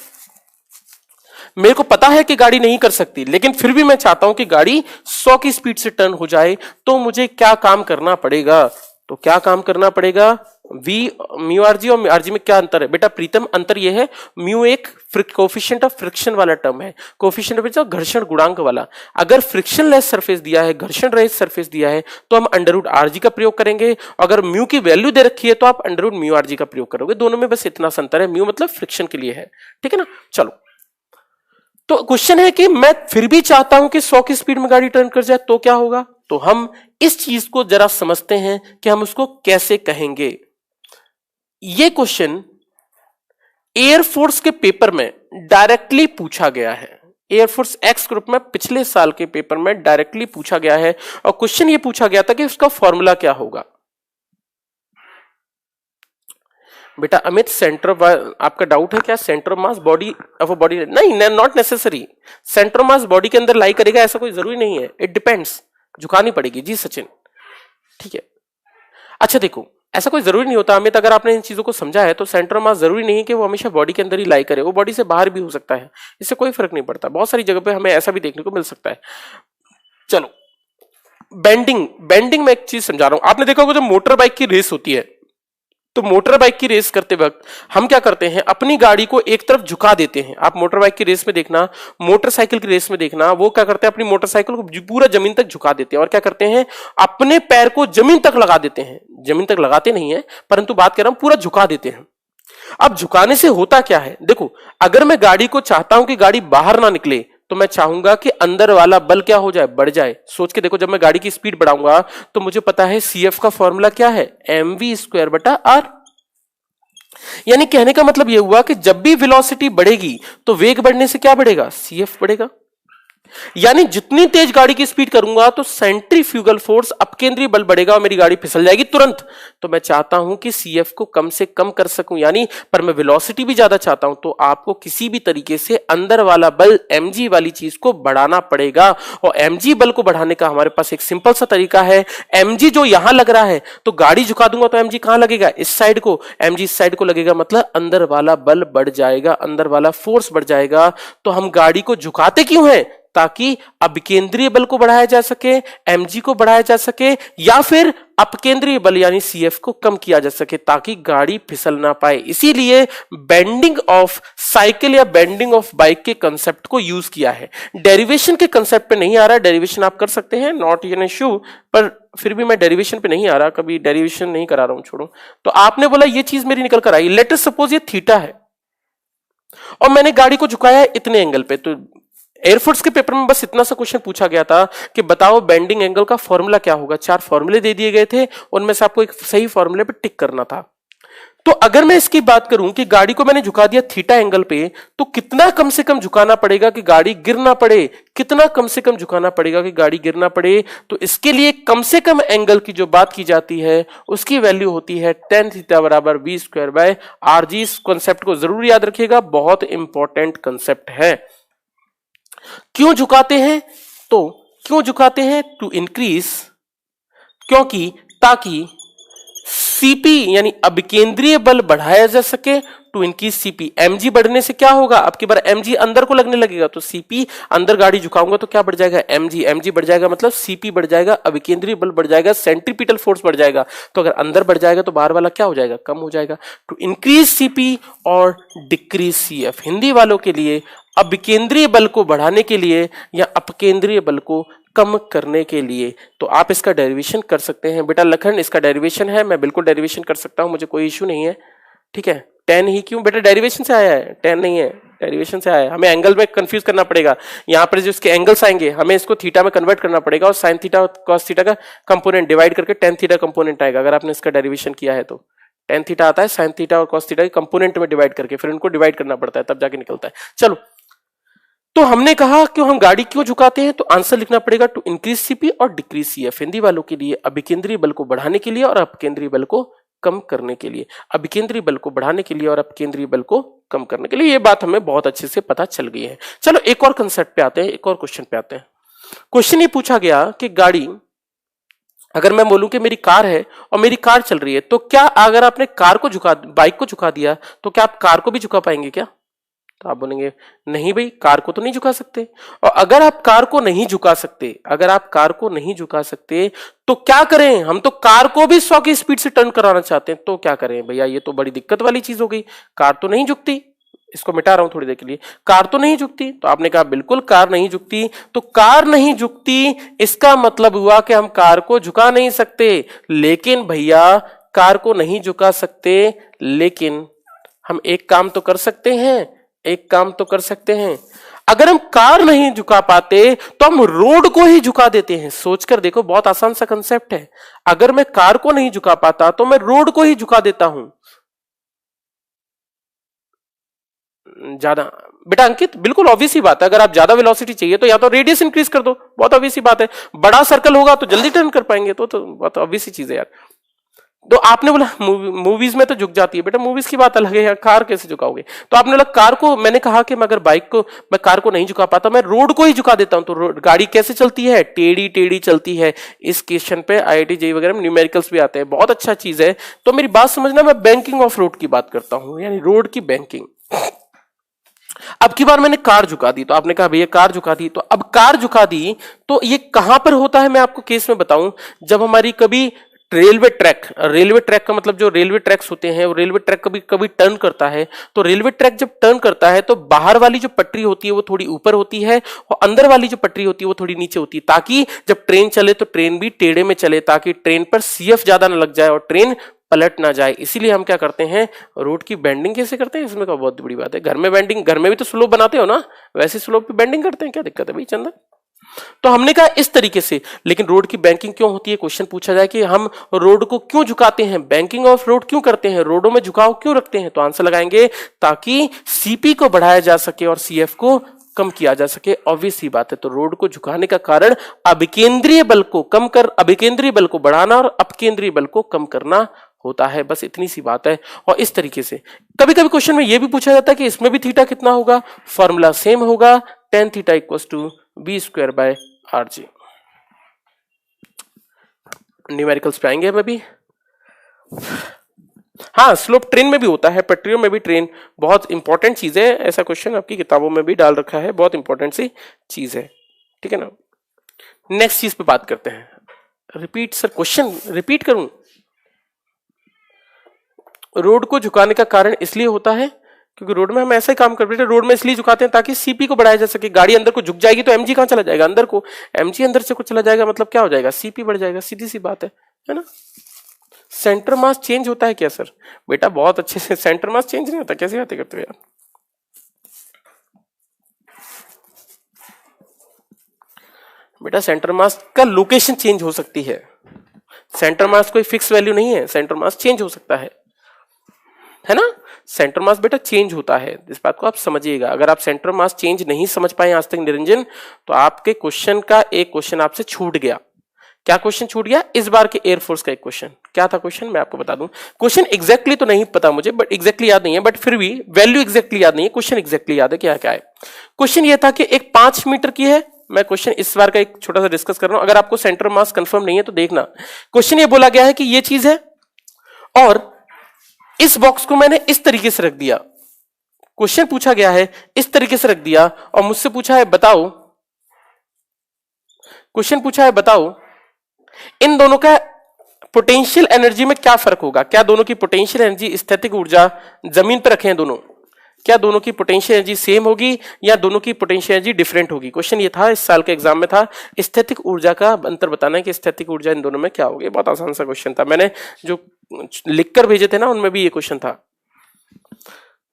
मेरे को पता है कि गाड़ी नहीं कर सकती, लेकिन फिर भी मैं चाहता हूं कि गाड़ी 100 की स्पीड से टर्न हो जाए, तो मुझे क्या काम करना पड़ेगा? तो क्या काम करना पड़ेगा? v म्यू आरजी और आरजी में क्या अंतर है बेटा? प्रीतम अंतर यह है, म्यू एक कोफिशिएंट ऑफ फ्रिक्शन वाला टर्म है, कोफिशिएंट ऑफ घर्षण गुणांक वाला। अगर फ्रिक्शनलेस सरफेस दिया है, घर्षण रहित सरफेस दिया है, तो हम अंडर रूट आरजी का प्रयोग करेंगे। अगर म्यू की वैल्यू दे रखी है तो आप अंडर रूट म्यू आरजी का प्रयोग करोगे। दोनों में बस इतना सा अंतर है, म्यू मतलब फ्रिक्शन के लिए है, ठीक है ना। चलो, तो क्वेश्चन है कि मैं फिर भी चाहता हूं कि 100 की स्पीड में गाड़ी टर्न कर जाए, तो क्या होगा? तो हम इस चीज को जरा समझते हैं कि हम उसको कैसे कहेंगे। ये क्वेश्चन एयरफोर्स के पेपर में डायरेक्टली पूछा गया है। एयरफोर्स एक्स ग्रुप में पिछले साल के पेपर में डायरेक्टली पूछा गया है, और क्वेश्चन ये पूछा गया था कि उसका फॉर्मूला क्या होगा। बेटा अमित, सेंटर ऑफ, आपका डाउट है क्या? Centre of mass body of a body? नहीं, not necessary. Centre of mass body के अंदर लाई करेगा ऐसा कोई जरूरी नहीं है, इट डिपेंड्स, झुकानी पड़ेगी। जी सचिन, ठीक है। अच्छा देखो, ऐसा कोई जरूरी नहीं होता अमित, अगर आपने इन चीजों को समझा है तो सेंटर ऑफ मास जरूरी नहीं है कि वो हमेशा बॉडी के अंदर ही लाई करे, वो बॉडी से बाहर भी हो सकता है, इससे कोई फर्क नहीं पड़ता। बहुत सारी जगह पे हमें ऐसा भी देखने को मिल सकता है। चलो, बेंडिंग में एक चीज समझा रहा हूं। आपने देखा होगा जब मोटर बाइक की रेस होती है, तो मोटर बाइक की रेस करते वक्त हम क्या करते हैं, अपनी गाड़ी को एक तरफ झुका देते हैं। आप मोटर बाइक की रेस में देखना, मोटरसाइकिल की रेस में देखना, वो क्या करते हैं, अपनी मोटरसाइकिल को पूरा जमीन तक झुका देते हैं, और क्या करते हैं, अपने पैर को जमीन तक लगा देते हैं। जमीन तक लगाते नहीं है, परंतु बात कर रहा हूं पूरा झुका देते हैं। अब झुकाने से होता क्या है, देखो, अगर मैं गाड़ी को चाहता हूं कि गाड़ी बाहर ना निकले, तो मैं चाहूंगा कि अंदर वाला बल क्या हो जाए, बढ़ जाए। सोच के देखो, जब मैं गाड़ी की स्पीड बढ़ाऊंगा तो मुझे पता है CF का फॉर्मूला क्या है, mv²/r। यानी कहने का मतलब यह हुआ कि जब भी वेलोसिटी बढ़ेगी तो वेग बढ़ने से क्या बढ़ेगा, CF बढ़ेगा। यानी जितनी तेज गाड़ी की स्पीड करूंगा तो सेंट्रीफ्यूगल फोर्स, अपकेंद्रीय बल बढ़ेगा और मेरी गाड़ी फिसल जाएगी तुरंत। तो मैं चाहता हूं कि CF को कम से कम कर सकूं, यानी पर मैं वेलोसिटी भी ज्यादा चाहता हूं, तो आपको किसी भी तरीके से अंदर वाला बल mg वाली चीज को बढ़ाना पड़ेगा। और mg बल को बढ़ाने का हमारे पास एक सिंपल सा तरीका है। mg जो यहां लग रहा है, तो गाड़ी झुका दूंगा तो mg कहां लगेगा, इस साइड को, mg इस साइड को लगेगा, मतलब अंदर वाला बल बढ़ जाएगा, अंदर वाला फोर्स बढ़ जाएगा। तो हम गाड़ी को झुकाते क्यों हैं, ताकि अभिकेंद्रीय बल को बढ़ाया जा सके, mg को बढ़ाया जा सके, या फिर अपकेंद्रीय बल यानी CF को कम किया जा सके, ताकि गाड़ी फिसल ना पाए। इसीलिए बेंडिंग ऑफ साइकिल या बेंडिंग ऑफ बाइक के कंसेप्ट को यूज किया है। डेरिवेशन के कंसेप्ट पे नहीं आ रहा, डेरिवेशन आप कर सकते हैं, नॉट एन इश्यू, पर फिर भी मैं डेरिवेशन पे नहीं आ रहा, कभी डेरिवेशन नहीं करा रहा हूं, छोड़ो। तो आपने बोला ये चीज मेरी निकल कर आई, लेट अस सपोज ये थीटा है और मैंने गाड़ी को झुकाया है इतने एंगल पे। तो एयरफोर्स के पेपर में बस इतना सा क्वेश्चन पूछा गया था कि बताओ बेंडिंग एंगल का फॉर्मूला क्या होगा। 4 फॉर्मूले दे दिए गए थे, उनमें से आपको एक सही फॉर्मूले पे टिक करना था। तो अगर मैं इसकी बात करूं कि गाड़ी को मैंने झुका दिया थीटा एंगल पे, तो कितना कम से कम झुकाना पड़ेगा कि गाड़ी गिर ना पड़े, कितना कम से कम झुकाना पड़ेगा कि गाड़ी गिर ना पड़े। तो इसके लिए कम से कम एंगल की जो बात की जाती है उसकी वैल्यू होती है tan थीटा बराबर v²/rg। इस कॉन्सेप्ट को जरूर याद रखिएगा, बहुत इंपॉर्टेंट कॉन्सेप्ट है। क्यों झुकाते हैं, तो क्यों झुकाते हैं, टू इंक्रीज, क्योंकि ताकि CP यानी अभिकेंद्रीय बल बढ़ाया जा सके, टू इंक्रीज CP। mg बढ़ने से क्या होगा, अब की बार mg अंदर को लगने लगेगा, तो CP अंदर गाड़ी झुकाऊंगा तो क्या बढ़ जाएगा, mg बढ़ जाएगा, मतलब CP बढ़ जाएगा, अभिकेंद्रीय बल बढ़ जाएगा, सेंट्रीपिटल फोर्स बढ़ जाएगा। तो अगर अंदर बढ़ जाएगा तो बाहर वाला क्या हो जाएगा, कम हो जाएगा। टू इंक्रीज CP और डिक्रीज CF, हिंदी वालों के लिए अभिकेंद्रीय बल को बढ़ाने के लिए या अपकेंद्रीय बल को कम करने के लिए। तो आप इसका डेरिवेशन कर सकते हैं। बेटा लखन, इसका डेरिवेशन है, मैं बिल्कुल डेरिवेशन कर सकता हूं, मुझे कोई इश्यू नहीं है, ठीक है। tan ही क्यों बेटा, डेरिवेशन से आया है, tan नहीं है, डेरिवेशन से आया है। हमें एंगल में कंफ्यूज करना पड़ेगा, यहाँ पर जो इसके एंगल्स आएंगे हमें इसको थीटा में कन्वर्ट करना पड़ेगा, और साइन थीटा और कॉस थीटा का कंपोनेंट डिवाइड करके tan थीटा कंपोनेंट आएगा। अगर आपने इसका डेरिवेशन किया है तो tan थीटा आता है साइन थीटा और कॉस थीटा के कंपोनेंट में डिवाइड करके, फिर उनको डिवाइड करना पड़ता है, तब जाके निकलता है। चलो, तो हमने कहा कि हम गाड़ी क्यों झुकाते हैं, तो आंसर लिखना पड़ेगा टू इंक्रीज सीपी और डिक्रीज सीएफ। हिंदी वालों के लिए अभिकेंद्रीय बल को बढ़ाने के लिए और अपकेंद्रीय बल को कम करने के लिए, अभिकेंद्रीय बल को बढ़ाने के लिए और अपकेंद्रीय बल को कम करने के लिए। ये बात हमें बहुत अच्छे से पता चल गई है। चलो एक और कंसेप्ट पे आते हैं, एक और क्वेश्चन पे आते हैं। क्वेश्चन ये पूछा गया कि गाड़ी, अगर मैं बोलूं कि मेरी कार है और मेरी कार चल रही है, तो क्या अगर आपने बाइक को झुका दिया तो क्या आप कार को भी झुका पाएंगे क्या? तो आप बोलेंगे नहीं भाई, कार को तो नहीं झुका सकते। और अगर आप कार को नहीं झुका सकते, अगर आप कार को नहीं झुका सकते तो क्या करें? हम तो कार को भी 100 की स्पीड से टर्न कराना चाहते हैं, तो क्या करें भैया? ये तो बड़ी दिक्कत वाली चीज हो गई। कार तो नहीं झुकती, इसको मिटा रहा हूं थोड़ी देर के लिए। कार तो नहीं झुकती, तो आपने कहा बिल्कुल कार नहीं झुकती, तो कार नहीं झुकती इसका मतलब हुआ कि हम कार को झुका नहीं सकते। लेकिन भैया कार को नहीं झुका सकते, लेकिन हम एक काम तो कर सकते हैं, एक काम तो कर सकते हैं। अगर हम कार नहीं झुका पाते तो हम रोड को ही झुका देते हैं। सोचकर देखो, बहुत आसान सा कंसेप्ट है। अगर मैं कार को नहीं झुका पाता तो मैं रोड को ही झुका देता हूं। ज्यादा बेटा अंकित, बिल्कुल ऑब्वियस ही बात है। अगर आप ज्यादा वेलोसिटी चाहिए तो या तो रेडियस इंक्रीज कर दो, बहुत ऑब्वियस ही बात है। बड़ा सर्कल होगा तो जल्दी टर्न कर पाएंगे, तो बहुत ऑब्वियस ही चीज है यार। तो आपने बोला मूवीज में तो झुक जाती है, बेटा मूवीज की बात अलग है यार, कार कैसे झुकाओगे? तो आपने बोला कार को, मैंने कहा कि मैं अगर मैं कार को नहीं झुका पाता, मैं रोड को ही झुका देता हूं। तो गाड़ी कैसे चलती है? टेढ़ी टेढ़ी चलती है। इस क्वेश्चन पे IIT JEE वगैरह में न्यूमेरिकल्स भी आते हैं, बहुत अच्छा चीज है। तो मेरी बात समझना, मैं बैंकिंग ऑफ रोड की बात करता हूं, यानी रोड की बैंकिंग। अब की बार मैंने कार झुका दी, तो आपने कहा भैया कार झुका दी, तो अब कार झुका दी तो ये कहां पर होता है मैं आपको केस में बताऊं। जब हमारी कभी रेलवे ट्रैक का मतलब जो रेलवे ट्रैक्स होते हैं, वो रेलवे ट्रैक कभी कभी टर्न करता है। तो रेलवे ट्रैक जब टर्न करता है तो बाहर वाली जो पटरी होती है वो थोड़ी ऊपर होती है और अंदर वाली जो पटरी होती है वो थोड़ी नीचे होती है, ताकि जब ट्रेन चले तो ट्रेन भी टेढ़े में चले, ताकि ट्रेन पर CF ज्यादा ना लग जाए और ट्रेन पलट ना जाए। इसीलिए हम क्या करते हैं, रोड की बेंडिंग कैसे करते हैं, इसमें का बहुत बड़ी बात है। घर में बेंडिंग, घर में भी तो स्लोप बनाते हो ना, वैसे स्लोप पे बेंडिंग करते हैं, क्या दिक्कत है भाई चंदन? तो हमने कहा इस तरीके से। लेकिन रोड की बैंकिंग क्यों होती है? क्वेश्चन पूछा जाए कि हम रोड को क्यों झुकाते हैं, बैंकिंग ऑफ रोड क्यों करते हैं, रोडों में झुकाव क्यों रखते हैं? तो आंसर लगाएंगे ताकि CP को बढ़ाया जा सके और CF को कम किया जा सके। ऑब्वियस ही बात है। तो रोड को झुकाने का कारण अभिकेंद्रीय बल को अभिकेंद्रीय बल को बढ़ाना और अपकेंद्रीय बल को कम करना होता है। बस इतनी सी बात है। और इस तरीके से कभी कभी क्वेश्चन में यह भी पूछा जाता है कि इसमें भी थीटा कितना होगा, फॉर्मूला सेम होगा, tan theta equals to B²/RG। Numericals पे आएंगे हम अभी। हाँ, स्लोप ट्रेन में भी होता है, पटरियों में भी ट्रेन, बहुत इंपॉर्टेंट चीज है। ऐसा क्वेश्चन आपकी किताबों में भी डाल रखा है, बहुत इंपॉर्टेंट सी चीज है, ठीक है ना। नेक्स्ट चीज पे बात करते हैं। रिपीट सर, क्वेश्चन रिपीट करूं। रोड को झुकाने का कारण इसलिए होता है क्योंकि रोड में हम ऐसा ही काम कर रहे हैं। रोड में इसलिए झुकाते हैं ताकि CP को बढ़ाया जा सके। गाड़ी अंदर को झुक जाएगी तो MG कहां चला जाएगा, अंदर को। MG अंदर से को चला जाएगा, मतलब क्या हो जाएगा, CP बढ़ जाएगा, सीधी सी बात है ना। सेंटर मास चेंज होता है क्या सर? बेटा बहुत अच्छे से, सेंटर मास चेंज नहीं होता, कैसे बातें करते हो यार। बेटा सेंटर मास का लोकेशन चेंज हो सकती है, सेंटर मास कोई फिक्स वैल्यू नहीं है, सेंटर मास चेंज हो सकता है ना। सेंटर मास बेटा चेंज होता है, इस बात को आप समझिएगा। अगर आप सेंटर मास चेंज नहीं समझ पाए आज तक निरंजन, तो आपके क्वेश्चन का एक क्वेश्चन आपसे छूट गया। क्या क्वेश्चन छूट गया? इस बार के एयरफोर्स का एक क्वेश्चन। क्या था क्वेश्चन, मैं आपको बता दूं। क्वेश्चन एग्जैक्टली तो नहीं पता मुझे, बट एग्जैक्टली याद नहीं है, बट फिर भी वैल्यू एग्जैक्टली याद नहीं है, क्वेश्चन एग्जैक्टली याद है। क्या क्या है क्वेश्चन? ये था कि एक 5 मीटर की है। मैं क्वेश्चन इस बार का एक छोटा सा डिस्कस कर रहा हूं, अगर आपको सेंटर मास कंफर्म नहीं है तो देखना। क्वेश्चन ये बोला गया है कि ये चीज है और इस बॉक्स को मैंने इस तरीके से रख दिया। क्वेश्चन पूछा गया है, इस तरीके से रख दिया और मुझसे पूछा है बताओ, क्वेश्चन पूछा है बताओ इन दोनों का पोटेंशियल एनर्जी में क्या फर्क होगा। क्या दोनों की पोटेंशियल एनर्जी, स्थैतिक ऊर्जा, जमीन पर रखे हैं दोनों, क्या दोनों की पोटेंशियल एनर्जी सेम होगी या दोनों की पोटेंशियल एनर्जी डिफरेंट होगी? क्वेश्चन ये था, इस साल के एग्जाम में था। स्थैतिक ऊर्जा का अंतर बताना है कि स्थैतिक ऊर्जा इन दोनों में क्या होगी। बहुत आसान सा क्वेश्चन था, मैंने जो लिखकर भेजे थे ना उनमें भी ये क्वेश्चन था।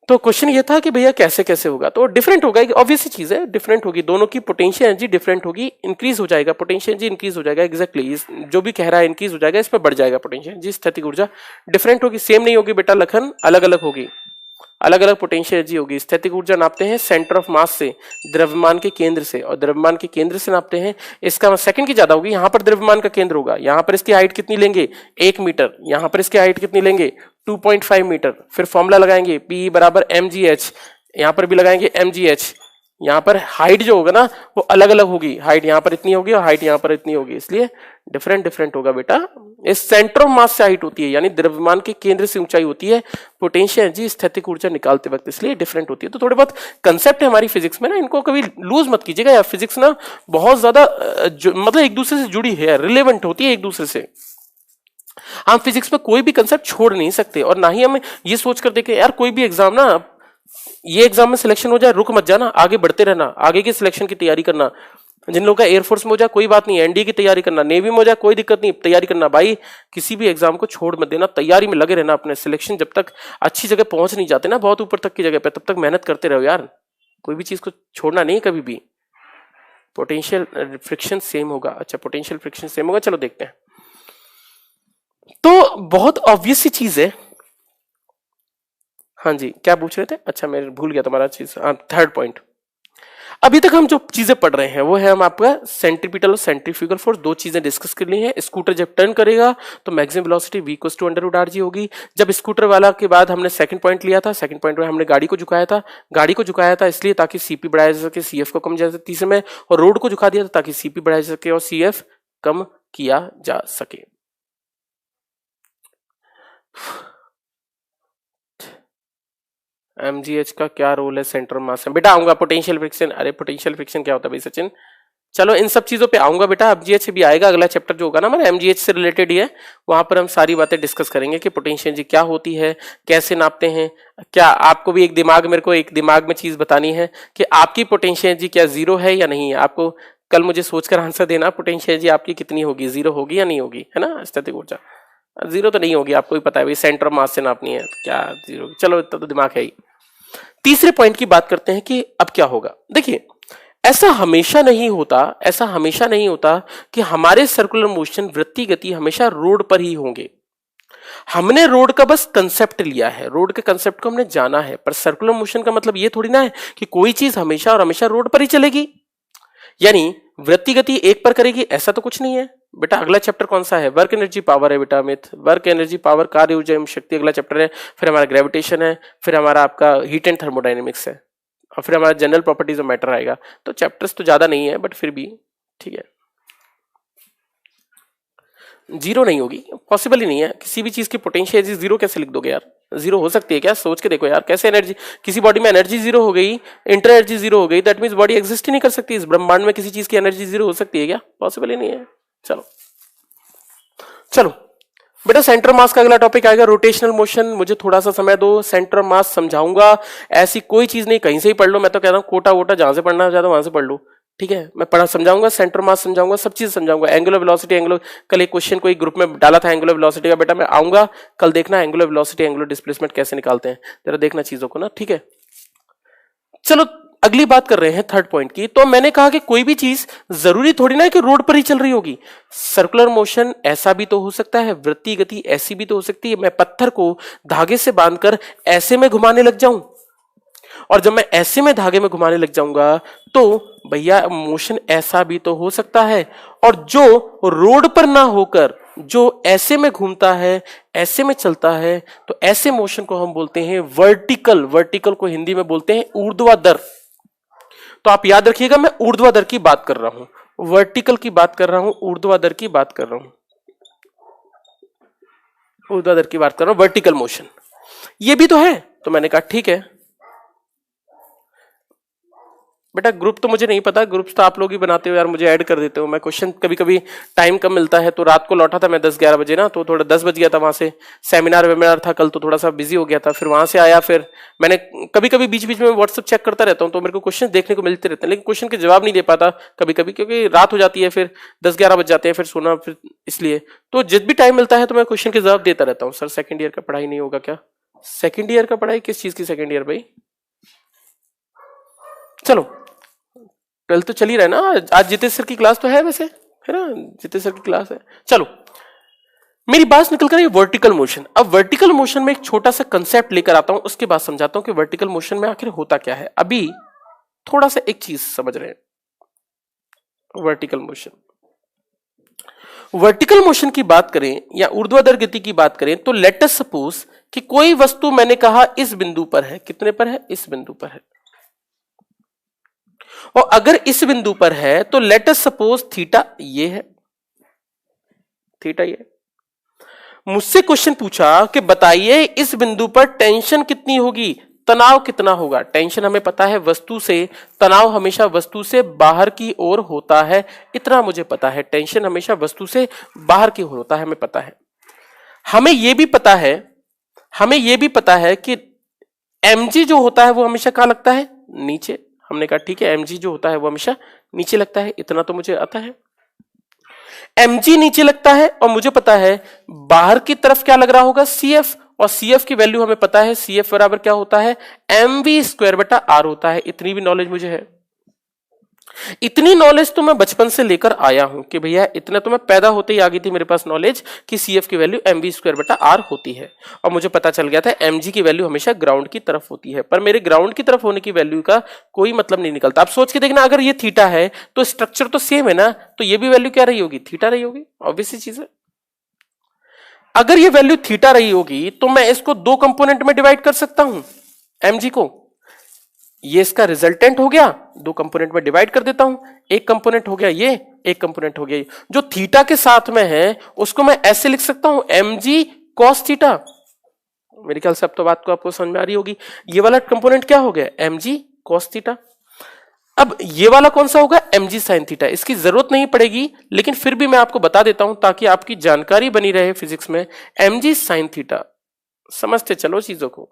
तो क्वेश्चन ये था कि भैया कैसे कैसे होगा, तो डिफरेंट होगा, ऑब्वियस चीज है, डिफरेंट होगी, दोनों की पोटेंशियल एनर्जी डिफरेंट होगी, इंक्रीज हो जाएगा, पोटेंशियल एनर्जी इंक्रीज हो जाएगा। एग्जैक्टली जो भी कह रहा है इंक्रीज हो जाएगा, इसमें बढ़ जाएगा पोटेंशियल एनर्जी। स्थैतिक ऊर्जा डिफरेंट होगी, सेम नहीं होगी बेटा लखन, अलग अलग होगी। अलग अलग पोटेंशियल एनर्जी होगी। स्थैतिक ऊर्जा नापते हैं सेंटर ऑफ मास से, द्रव्यमान के केंद्र से, और द्रव्यमान के केंद्र से नापते हैं, इसका सेकंड की ज्यादा होगी। यहां पर द्रव्यमान का केंद्र होगा, यहां पर इसकी हाइट कितनी लेंगे 1 मीटर, यहां पर इसकी हाइट कितनी लेंगे 2.5 मीटर। फिर फॉर्मूला लगाएंगे P बराबर mgh, यहां पर भी लगाएंगे mgh। यहां पर हाइट जो होगा ना वो अलग अलग होगी, हाइट यहां पर इतनी होगी और हाइट यहां पर इतनी होगी, इसलिए डिफरेंट डिफरेंट होगा बेटा। इस सेंटर ऑफ मास से हाइट होती है, यानी द्रव्यमान के केंद्र से ऊंचाई होती है पोटेंशियल एनर्जी स्थैतिक ऊर्जा निकालते वक्त, इसलिए डिफरेंट होती है। तो थोड़े बहुत कंसेप्ट है हमारी फिजिक्स में ना, इनको कभी लूज मत कीजिएगा यार। फिजिक्स ना बहुत ज्यादा मतलब एक दूसरे से जुड़ी है, रिलेवेंट होती है एक दूसरे से। हम फिजिक्स में कोई भी कंसेप्ट छोड़ नहीं सकते, और ना ही हम ये सोच कर देखें यार कोई भी एग्जाम ना, ये एग्जाम में सिलेक्शन हो जाए रुक मत जाना, आगे बढ़ते रहना, आगे के सिलेक्शन की तैयारी करना। जिन लोगों का एयरफोर्स में हो जाए कोई बात नहीं, एनडीए की तैयारी करना, नेवी में हो जाए कोई दिक्कत नहीं, तैयारी करना भाई। किसी भी एग्जाम को छोड़ मत देना, तैयारी में लगे रहना अपने। सिलेक्शन जब तक अच्छी जगह पहुंच नहीं जाते ना, बहुत ऊपर तक की जगह पे, तब तक मेहनत करते रहो यार, कोई भी चीज को छोड़ना नहीं कभी भी। पोटेंशियल फ्रिक्शन सेम होगा, अच्छा पोटेंशियल फ्रिक्शन सेम होगा, चलो देखते हैं। तो बहुत ऑब्वियस सी चीज है। हाँ जी, क्या पूछ रहे थे? अच्छा मैं भूल गया तुम्हारा चीज, थर्ड पॉइंट। अभी तक हम जो चीजें पढ़ रहे हैं वो है हम आपका सेंट्रीपिटल और सेंट्रीफ्यूगल फोर्स, दो चीजें डिस्कस कर ली हैं। स्कूटर जब टर्न करेगा तो मैक्सिमम वेलोसिटी v = √rg होगी। जब स्कूटर वाला के बाद हमने सेकंड पॉइंट लिया था, सेकंड पॉइंट में हमने गाड़ी को झुकाया था, गाड़ी को झुकाया था इसलिए ताकि सीपी बढ़ाया जा सके, सीएफ को कम जा सके। तीसरे में और रोड को झुका दिया था ताकि सीपी बढ़ाया जा सके और सीएफ कम किया जा सके। mgh का क्या रोल है सेंटर मास में? बेटा आऊंगा पोटेंशियल फ्रिक्शन। अरे पोटेंशियल फ्रिक्शन क्या होता है भाई सचिन? चलो इन सब चीजों पे आऊंगा बेटा, mgh भी आएगा, अगला चैप्टर जो होगा ना हमारा mgh से रिलेटेड ही है, वहां पर हम सारी बातें डिस्कस करेंगे कि पोटेंशियल एनर्जी क्या होती है, कैसे नापते हैं। क्या आपको भी मेरे को एक दिमाग में चीज बतानी है कि आपकी पोटेंशियल एनर्जी क्या जीरो है या नहीं है? आपको कल मुझे सोचकर आंसर देना, पोटेंशियल एनर्जी आपकी कितनी होगी, जीरो होगी या नहीं होगी, है ना? स्थैतिक ऊर्जा जीरो तो नहीं होगी, आपको भी पता है भाई, सेंटर ऑफ मास से नापनी है तो क्या जीरो। चलो इतना तो दिमाग है ही। तीसरे पॉइंट की बात करते हैं कि अब क्या होगा। देखिए ऐसा हमेशा नहीं होता कि हमारे सर्कुलर मोशन वृत्तीय गति हमेशा रोड पर ही होंगे। हमने रोड का बस कंसेप्ट लिया है, रोड के कंसेप्ट को हमने जाना है, पर सर्कुलर मोशन का मतलब ये थोड़ी ना है कि कोई चीज हमेशा और हमेशा रोड पर ही चलेगी, यानी वृत्तीय गति एक पर करेगी, ऐसा तो कुछ नहीं है बेटा। अगला चैप्टर कौन सा है? वर्क एनर्जी पावर है बेटा अमित, वर्क एनर्जी पावर कार्य ऊर्जा एवं शक्ति अगला चैप्टर है। फिर हमारा ग्रेविटेशन है, फिर हमारा आपका हीट एंड थर्मोडायनेमिक्स है, और फिर हमारा जनरल प्रॉपर्टीज ऑफ मैटर आएगा। तो चैप्टर्स तो ज्यादा नहीं है बट फिर भी ठीक है। जीरो नहीं होगी, पॉसिबल ही नहीं है। किसी भी चीज की पोटेंशियल एनर्जी जीरो कैसे लिख दोगे यार? जीरो हो सकती है क्या? सोच के देखो यार, कैसे एनर्जी, किसी बॉडी में एनर्जी जीरो हो गई, इंटर एनर्जी जीरो हो गई, दैट मींस बॉडी एग्जिस्ट ही नहीं कर सकती। इस ब्रह्मांड में किसी चीज की एनर्जी जीरो हो सकती है क्या? पॉसिबल ही नहीं है। चलो बेटा सेंटर मास का अगला टॉपिक आएगा रोटेशनल मोशन। मुझे थोड़ा सा समय दो, सेंटर मास समझाऊंगा। ऐसी कोई चीज नहीं, कहीं से ही पढ़ लो, मैं तो कह रहा हूँ कोटा वोटा जहां से पढ़ना चाहता हूं वहां से पढ़ लो, ठीक है? मैं पढ़ा समझाऊंगा, सेंटर मास समझाऊंगा, सब चीज समझाऊंगा। एंगुलर वेलोसिटी, कल एक क्वेश्चन कोई ग्रुप में डाला था एंगुलर वेलोसिटी का, बेटा मैं आऊंगा कल, देखना एंगुलर वेलोसिटी एंगुलर डिस्प्लेसमेंट कैसे निकालते हैं, जरा देखना चीजों को ना, ठीक है? चलो अगली बात कर रहे हैं थर्ड पॉइंट की। तो मैंने कहा कि कोई भी चीज जरूरी थोड़ी ना है कि रोड पर ही चल रही होगी। सर्कुलर मोशन ऐसा भी तो हो सकता है, वृत्तीय गति ऐसी भी तो हो सकती है। मैं पत्थर को धागे से बांधकर ऐसे में घुमाने लग जाऊं, और जब मैं ऐसे में धागे में घुमाने लग जाऊंगा तो भैया मोशन ऐसा भी तो हो सकता है। और जो रोड पर ना होकर जो ऐसे में घूमता है, ऐसे में चलता है, तो ऐसे मोशन को हम बोलते हैं वर्टिकल। वर्टिकल को हिंदी में बोलते हैं ऊर्ध्वाधर। तो आप याद रखिएगा, मैं ऊर्ध्वाधर की बात कर रहा हूं, वर्टिकल की बात कर रहा हूं, ऊर्ध्वाधर की बात कर रहा हूं, ऊर्ध्वाधर की बात कर रहा हूं, वर्टिकल मोशन ये भी तो है। तो मैंने कहा ठीक है बेटा, ग्रुप तो मुझे नहीं पता, ग्रुप्स तो आप लोग ही बनाते हो यार, मुझे ऐड कर देते हो। मैं क्वेश्चन कभी कभी टाइम कम मिलता है, तो रात को लौटा था मैं 10-11 बजे ना, तो थोड़ा 10 बज गया था, वहां से सेमिनार वेमिनार था कल, तो थोड़ा सा बिजी हो गया था। फिर वहां से आया, फिर मैंने कभी कभी बीच बीच में व्हाट्सएप चेक करता रहता हूँ, तो मेरे को क्वेश्चन देखने को मिलते रहते हैं, लेकिन क्वेश्चन के जवाब नहीं दे पाता कभी कभी, क्योंकि रात हो जाती है, फिर 10-11 बज जाते हैं, फिर सोना, फिर इसलिए तो जिस भी टाइम मिलता है तो मैं क्वेश्चन के जवाब देता रहता हूँ। सर सेकंड ईयर का पढ़ाई नहीं होगा क्या? सेकंड ईयर का पढ़ाई किस चीज की सेकंड ईयर भाई? चलो 12th तो चल ही रहा है ना। आज जितेश सर की क्लास तो है वैसे, है ना? जितेश सर की क्लास है। चलो मेरी बात निकल कर वर्टिकल मोशन। अब वर्टिकल मोशन में एक छोटा सा कंसेप्ट लेकर आता हूं, उसके बाद समझाता हूं कि वर्टिकल मोशन में आखिर होता क्या है। अभी थोड़ा सा एक चीज समझ रहे हैं। वर्टिकल मोशन, वर्टिकल मोशन की बात करें या ऊर्ध्वाधर गति की बात करें तो लेट अस सपोज कि कोई वस्तु मैंने कहा इस बिंदु पर है। कितने पर है? इस बिंदु पर है। और अगर इस बिंदु पर है तो लेट अस सपोज थीटा ये है, थीटा ये। मुझसे क्वेश्चन पूछा कि बताइए इस बिंदु पर टेंशन कितनी होगी, तनाव कितना होगा। टेंशन हमें पता है वस्तु से, तनाव हमेशा वस्तु से बाहर की ओर होता है, इतना मुझे पता है। टेंशन हमेशा वस्तु से बाहर की ओर होता है, हमें पता है। हमें यह भी पता है, हमें यह भी पता है कि mg जो होता है वो हमेशा कहां लगता है? नीचे। हमने कहा ठीक है, mg जो होता है वो हमेशा नीचे लगता है, इतना तो मुझे आता है। mg नीचे लगता है और मुझे पता है बाहर की तरफ क्या लग रहा होगा? cf। और cf की वैल्यू हमें पता है, cf बराबर क्या होता है? mv स्क्वायर बटा r होता है। इतनी भी नॉलेज मुझे है। इतनी नॉलेज तो मैं बचपन से लेकर आया हूं कि भैया इतना तो मैं पैदा होते ही आ गई थी मेरे पास नॉलेज कि cf की वैल्यू mv स्क्वायर बटा r होती है। और मुझे पता चल गया था mg की वैल्यू हमेशा ग्राउंड की तरफ होती है। पर मेरे ग्राउंड की तरफ होने की वैल्यू का कोई मतलब नहीं निकलता। आप सोच के देखना, अगर ये थीटा है तो स्ट्रक्चर तो सेम है ना, तो ये भी वैल्यू क्या रही होगी? थीटा रही होगी। ऑब्वियस सी चीज है। अगर ये वैल्यू थीटा रही होगी तो मैं इसको दो कंपोनेंट में डिवाइड कर सकता हूं mg को। ये इसका रिजल्टेंट हो गया, दो कंपोनेंट में डिवाइड कर देता हूं। एक कंपोनेंट हो गया ये, एक कंपोनेंट हो गया ये। जो थीटा के साथ में है उसको मैं ऐसे लिख सकता हूं mg cos थीटा। मेरे ख्याल से अब तो बात को आपको समझ में आ रही होगी। ये वाला कंपोनेंट क्या हो गया? mg cos theta. अब ये वाला कौन सा होगा? mg sin theta. इसकी जरूरत नहीं पड़ेगी लेकिन फिर भी मैं आपको बता देता हूं ताकि आपकी जानकारी बनी रहे फिजिक्स में। mg sin थीटा, समझते चलो चीजों को।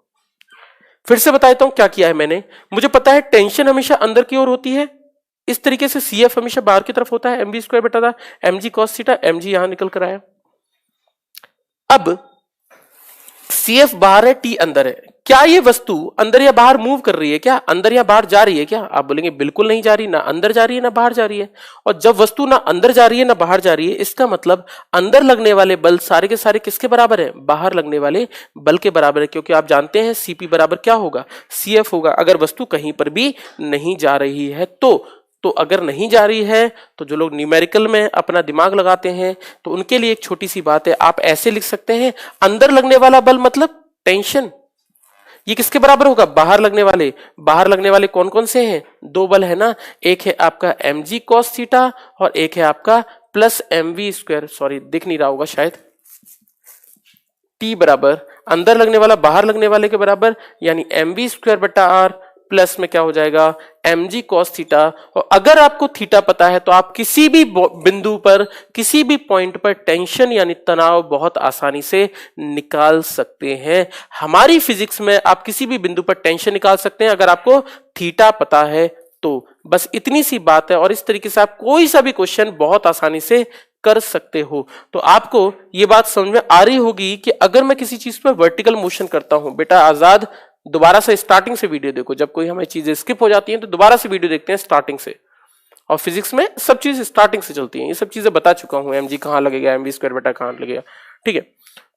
फिर से बता देता हूं क्या किया है मैंने। मुझे पता है टेंशन हमेशा अंदर की ओर होती है, इस तरीके से cf हमेशा बाहर की तरफ होता है, mv स्क्वायर बटा mg cos थीटा। mg यहां निकल कर आया। अब cf बाहर है, t अंदर है। क्या ये वस्तु अंदर या बाहर मूव कर रही है? क्या अंदर या बाहर जा रही है? क्या आप बोलेंगे बिल्कुल नहीं जा रही, ना अंदर जा रही है ना बाहर जा रही है। और जब वस्तु ना अंदर जा रही है ना बाहर जा रही है, इसका मतलब अंदर लगने वाले बल सारे के सारे किसके बराबर है? बाहर लगने वाले बल के बराबर है। क्योंकि आप जानते हैं cp बराबर क्या होगा? cf होगा। अगर वस्तु कहीं पर भी नहीं जा रही है तो अगर नहीं जा रही है तो जो लोग न्यूमेरिकल में अपना दिमाग लगाते हैं तो उनके लिए एक छोटी सी बात है, आप ऐसे लिख सकते हैं अंदर लगने वाला बल मतलब टेंशन, ये किसके बराबर होगा? बाहर लगने वाले। बाहर लगने वाले कौन कौन से हैं? दो बल है ना, एक है आपका mg cos थीटा और एक है आपका प्लस mv स्क्वायर, सॉरी दिख नहीं रहा होगा शायद, t बराबर अंदर लगने वाला बाहर लगने वाले के बराबर, यानी mv स्क्वायर बटा r प्लस में क्या हो जाएगा? mg cos theta. और अगर आपको थीटा पता है तो आप किसी भी बिंदु पर, किसी भी पॉइंट पर टेंशन यानी तनाव बहुत आसानी से निकाल सकते हैं। हमारी फिजिक्स में आप किसी भी बिंदु पर टेंशन निकाल सकते हैं अगर आपको थीटा पता है तो। बस इतनी सी बात है और इस तरीके से आप कोई सा भी क्वेश्चन बहुत आसानी से कर सकते हो। तो आपको ये बात समझ में आ रही होगी कि अगर मैं किसी चीज पर वर्टिकल मोशन करता हूं, बेटा आजाद दोबारा से स्टार्टिंग से वीडियो देखो। जब कोई हमें चीजें स्किप हो जाती हैं तो दोबारा से वीडियो देखते हैं स्टार्टिंग से। और फिजिक्स में सब चीज स्टार्टिंग से चलती है, ये सब चीजें बता चुका हूं। mg कहां लगेगा, mv स्क्वायर बटा कहां लगेगा, ठीक है।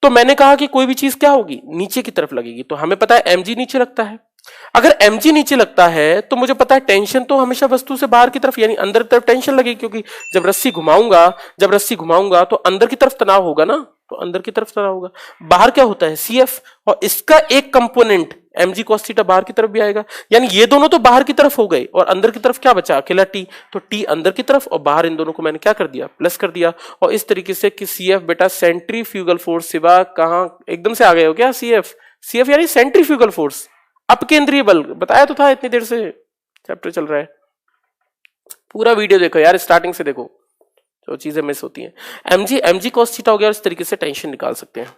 तो मैंने कहा कि कोई भी चीज क्या होगी? नीचे की तरफ लगेगी। तो हमें पता है mg नीचे लगता है। अगर mg नीचे लगता है तो मुझे पता है टेंशन तो हमेशा वस्तु से बाहर की तरफ यानी अंदर की तरफ टेंशन लगेगी, क्योंकि जब रस्सी घुमाऊंगा तो अंदर की तरफ तनाव होगा ना, तो अंदर की तरफ तनाव होगा। बाहर क्या होता है? cf, और इसका एक कंपोनेंट mg cos थीटा बाहर की तरफ भी आएगा। यानी ये दोनों तो बाहर की तरफ हो गए और अंदर की तरफ क्या बचा? अकेला t। तो t अंदर की तरफ और बाहर इन दोनों को मैंने क्या कर दिया? प्लस कर दिया। और इस तरीके से कि cf बेटा सेंट्रीफ्यूगल फोर्स, सिवा कहां एकदम से आ गए हो क्या? cf यानी सेंट्रीफ्यूगल फोर्स, अपकेंद्रीय बल। बताया तो था इतनी देर से, चैप्टर चल रहा है। पूरा वीडियो देखो यार, स्टार्टिंग से देखो, जो चीजें मिस होती हैं। mg cos थीटा हो गया और इस तरीके से टेंशन निकाल सकते हैं।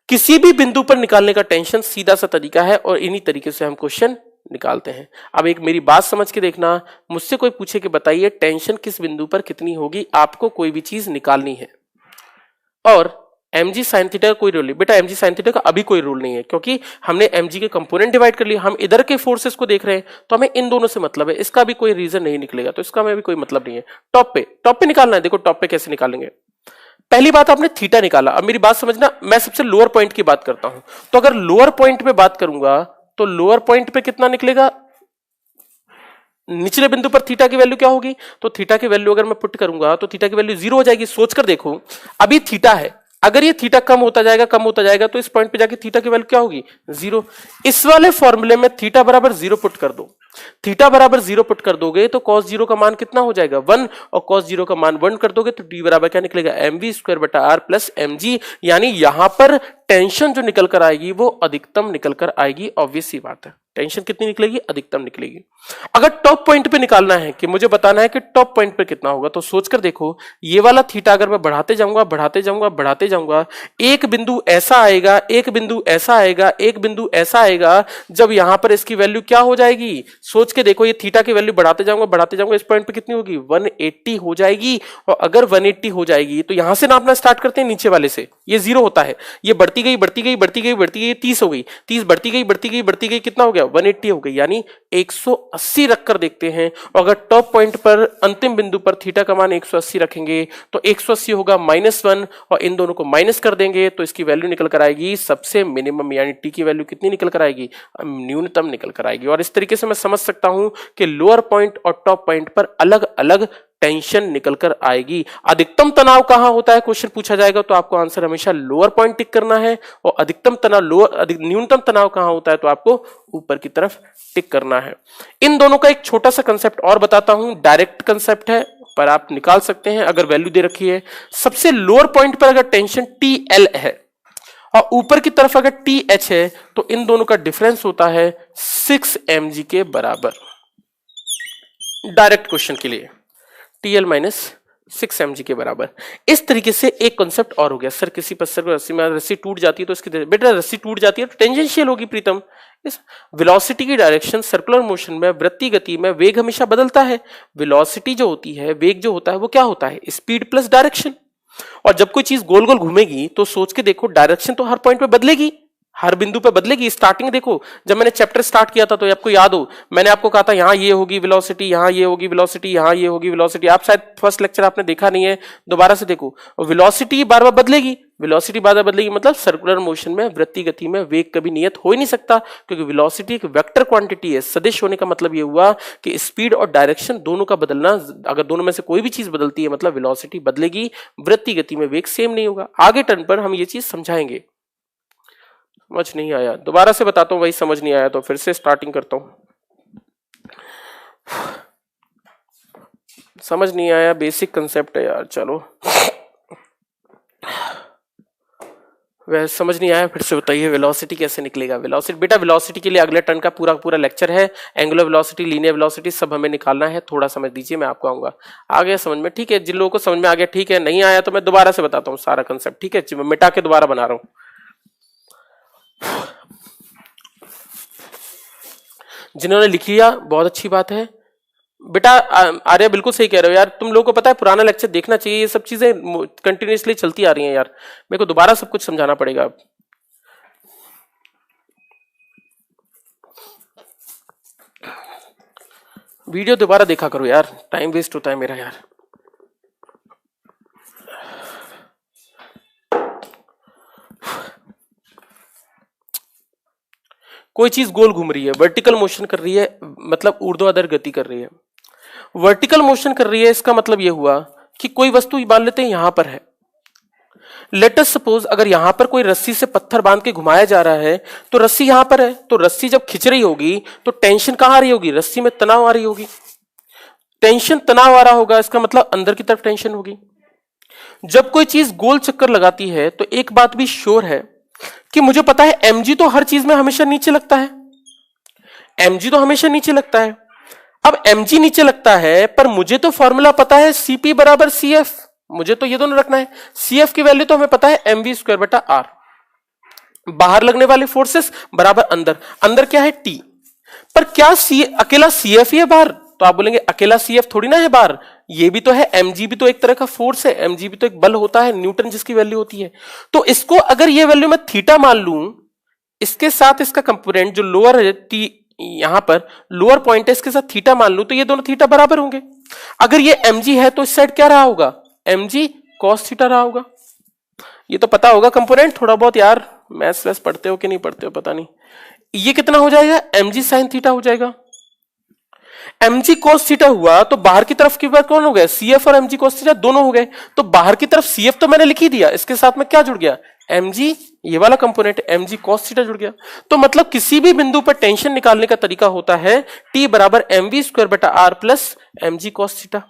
किसी भी बिंदु पर निकालने का टेंशन सीधा सा तरीका है और इन्हीं तरीके से हम क्वेश्चन निकालते हैं। अब एक मेरी बात समझ के देखना, मुझसे कोई पूछे कि बताइए टेंशन किस बिंदु पर कितनी होगी, आपको कोई भी चीज निकालनी है और mg sin थीटा का कोई रूल नहीं। बेटा mg sin थीटा का अभी कोई रूल नहीं है, क्योंकि हमने mg के कंपोनेंट डिवाइड कर लिए। हम इधर के फोर्सेस को देख रहे हैं तो हमें इन दोनों से मतलब है, इसका भी कोई रीजन नहीं निकलेगा, तो इसका हमें भी कोई मतलब नहीं है। टॉप पे निकालना है। देखो टॉप पे कैसे निकालेंगे। पहली बात आपने थीटा निकाला। अब मेरी बात समझना, मैं सबसे लोअर पॉइंट की बात करता हूं। तो अगर लोअर पॉइंट पे बात करूंगा तो लोअर पॉइंट पे कितना निकलेगा, निचले बिंदु पर थीटा की वैल्यू क्या होगी, तो थीटा की वैल्यू अगर मैं पुट करूंगा तो थीटा की वैल्यू 0 हो जाएगी। सोचकर देखो, अभी थीटा है, अगर ये थीटा कम होता जाएगा तो इस पॉइंट पे जाके थीटा की वैल्यू क्या होगी, 0। इस वाले फॉर्मूले में थीटा बराबर 0 पुट कर दो। थीटा बराबर 0 पुट कर दोगे तो cos 0 का मान कितना हो जाएगा, 1, और cos 0 का मान 1 कर दोगे तो d बराबर क्या निकलेगा, mv² बटा r प्लस mg। यानी यहां पर टेंशन जो निकल कर आएगी वो अधिकतम निकल कर आएगी। ऑब्वियस सी बात है, टेंशन कितनी निकलेगी, अधिकतम निकलेगी। अगर टॉप पॉइंट पे निकालना है कि मुझे बताना है कि टॉप पॉइंट पे कितना होगा, तो सोचकर देखो, ये वाला थीटा अगर मैं बढ़ाते जाऊंगा, एक बिंदु ऐसा आएगा, एक बिंदु ऐसा आएगा, एक बिंदु ऐसा आएगा, जब यहां पर इसकी वैल्यू क्या हो जाएगी, सोच के देखो, ये थीटा की वैल्यू बढ़ाते जाऊंगा, इस पॉइंट पे कितनी होगी, 180 हो जाएगी। और अगर 180 हो जाएगी तो यहां से नापना स्टार्ट करते हैं नीचे वाले से, ये 0 होता है, ये बढ़ती गई 30 हो गई, 30 बढ़ती गई कितना हो गया, 180 हो गई, यानी 180 रखकर देखते हैं। और अगर टॉप पॉइंट पर अंतिम बिंदु पर थीटा का मान 180 रखेंगे तो 180 होगा -1, और इन दोनों को माइनस कर देंगे तो इसकी वैल्यू निकल कर आएगी सबसे मिनिमम, यानी टी की वैल्यू कितनी निकल कर आएगी, न्यूनतम निकल कर आएगी। और इस तरीके से मैं समझ सकता हूं कि लोअर पॉइंट और टॉप पॉइंट पर अलग अलग टेंशन निकल कर आएगी। अधिकतम तनाव कहां होता है क्वेश्चन पूछा जाएगा तो आपको आंसर हमेशा लोअर पॉइंट टिक करना है, और अधिकतम तनाव न्यूनतम तनाव कहां होता है तो आपको ऊपर की तरफ टिक करना है। इन दोनों का एक छोटा सा कंसेप्ट और बताता हूं, डायरेक्ट कंसेप्ट है पर आप निकाल सकते हैं अगर वैल्यू दे रखी है। सबसे लोअर पॉइंट पर अगर टेंशन TL है और ऊपर की तरफ अगर TH है तो इन दोनों का डिफरेंस होता है 6 mg के बराबर। डायरेक्ट क्वेश्चन के लिए TL माइनस 6 mg के बराबर। इस तरीके से एक कॉन्सेप्ट और हो गया, सर किसी पत्थर को रस्सी में रस्सी टूट जाती है तो इसकी, बेटा रस्सी टूट जाती है तो टेंजेंशियल होगी प्रीतम। इस वेलोसिटी की डायरेक्शन सर्कुलर मोशन में, वृत्तीय गति में वेग हमेशा बदलता है। वेलोसिटी जो होती है, वेग जो होता है वो क्या होता है, स्पीड प्लस डायरेक्शन। और जब कोई चीज गोल गोल घूमेगी तो सोच के देखो, डायरेक्शन तो हर पॉइंट पे बदलेगी, हर बिंदु पे बदलेगी। स्टार्टिंग देखो, जब मैंने चैप्टर स्टार्ट किया था तो आपको याद हो, मैंने आपको कहा था यहां ये होगी वेलोसिटी, यहां ये होगी वेलोसिटी, यहां ये होगी वेलोसिटी। आप शायद फर्स्ट लेक्चर आपने देखा नहीं है, दोबारा से देखो। वेलोसिटी बार बार बदलेगी, वेलोसिटी बार बार बदलेगी, मतलब सर्कुलर मोशन में, वृत्तीय गति में वेग कभी नियत हो ही नहीं सकता, क्योंकि वेलोसिटी एक वेक्टर क्वांटिटी है। सदिश होने का मतलब ये हुआ कि स्पीड और डायरेक्शन दोनों का बदलना, अगर दोनों में से कोई भी चीज बदलती है मतलब वेलोसिटी बदलेगी, वृत्तीय गति में वेग सेम नहीं होगा। आगे टर्न पर हम ये चीज समझाएंगे। समझ नहीं आया, दोबारा से बताता हूं, वही समझ नहीं आया तो फिर से स्टार्टिंग करता हूं। समझ नहीं आया, बेसिक कंसेप्ट है यार, चलो वह समझ नहीं आया, फिर से बताइए वेलोसिटी कैसे निकलेगा। वेलोसिटी बेटा, वेलोसिटी के लिए अगले टर्न का पूरा पूरा लेक्चर है, एंगुलर वेलोसिटी, लीनियर वेलोसिटी सब हमें निकालना है। थोड़ा समझ दीजिए, मैं आपको आऊंगा। आ गया समझ में, ठीक है। जिन लोगों को समझ में आ गया ठीक है, नहीं आया तो मैं दोबारा से बताता हूँ सारा कंसेप्ट, ठीक है, मिटा के दोबारा बना रहा हूं। जिन्होंने लिख लिया बहुत अच्छी बात है बेटा। आर्या बिल्कुल सही कह रहे हो यार, तुम लोगों को पता है पुराना लेक्चर देखना चाहिए, ये सब चीजें कंटिन्यूअसली चलती आ रही हैं यार, मेरे को दोबारा सब कुछ समझाना पड़ेगा अब। वीडियो दोबारा देखा करो यार, टाइम वेस्ट होता है मेरा यार। कोई चीज गोल घूम रही है, वर्टिकल मोशन कर रही है, मतलब ऊर्ध्वाधर गति कर रही है। वर्टिकल मोशन कर रही है, इसका मतलब यह हुआ कि कोई वस्तु मान लेते हैं यहां पर है। लेट अस सपोज अगर यहां पर कोई रस्सी से पत्थर बांध के घुमाया जा रहा है तो रस्सी यहां पर है, तो रस्सी जब खिंच रही होगी तो टेंशन कहां आ रही होगी, रस्सी में तनाव आ रही होगी। टेंशन तनाव आ रहा होगा, इसका मतलब अंदर की तरफ टेंशन होगी। जब कोई चीज गोल चक्कर लगाती है तो एक बात भी श्योर है कि मुझे पता है mg तो हर चीज में हमेशा नीचे लगता है, mg तो हमेशा नीचे लगता है। अब mg नीचे लगता है पर मुझे तो फॉर्मूला पता है cp बराबर cf, मुझे तो ये दोनों रखना है। cf की वैल्यू तो हमें पता है mv² बटा r। बाहर लगने वाले फोर्सेस बराबर अंदर, अंदर क्या है t। पर क्या अकेला cf ही है बाहर, तो आप बोलेंगे अकेला cf थोड़ी ना है बाहर, ये भी तो है, mg भी तो एक तरह का फोर्स है, mg भी तो एक बल होता है, न्यूटन जिसकी वैल्यू होती है। तो इसको अगर ये वैल्यू मैं थीटा मान लूं, इसके साथ इसका कंपोनेंट जो लोअर है t, यहां पर लोअर पॉइंट है, इसके साथ थीटा मान लूं तो ये दोनों थीटा बराबर होंगे। अगर ये mg है तो इस साइड क्या रहा होगा, mg cos थीटा रहा होगा। ये तो पता होगा कंपोनेंट थोड़ा बहुत यार, मैथ्स वैस पढ़ते हो कि नहीं पढ़ते हो पता नहीं। ये कितना हो जाएगा, mg sin थीटा हो जाएगा। mg cos थीटा हुआ तो बाहर की तरफ की बार कौन हो गया, cf और mg cos थीटा दोनों हो गए, तो बाहर की तरफ cf तो मैंने लिख ही दिया, इसके साथ में क्या जुड़ गया, mg, ये वाला कंपोनेंट mg cos थीटा जुड़ गया। तो मतलब किसी भी बिंदु पर टेंशन निकालने का तरीका होता है t बराबर mv स्क्वायर बटा r plus mg cos theta.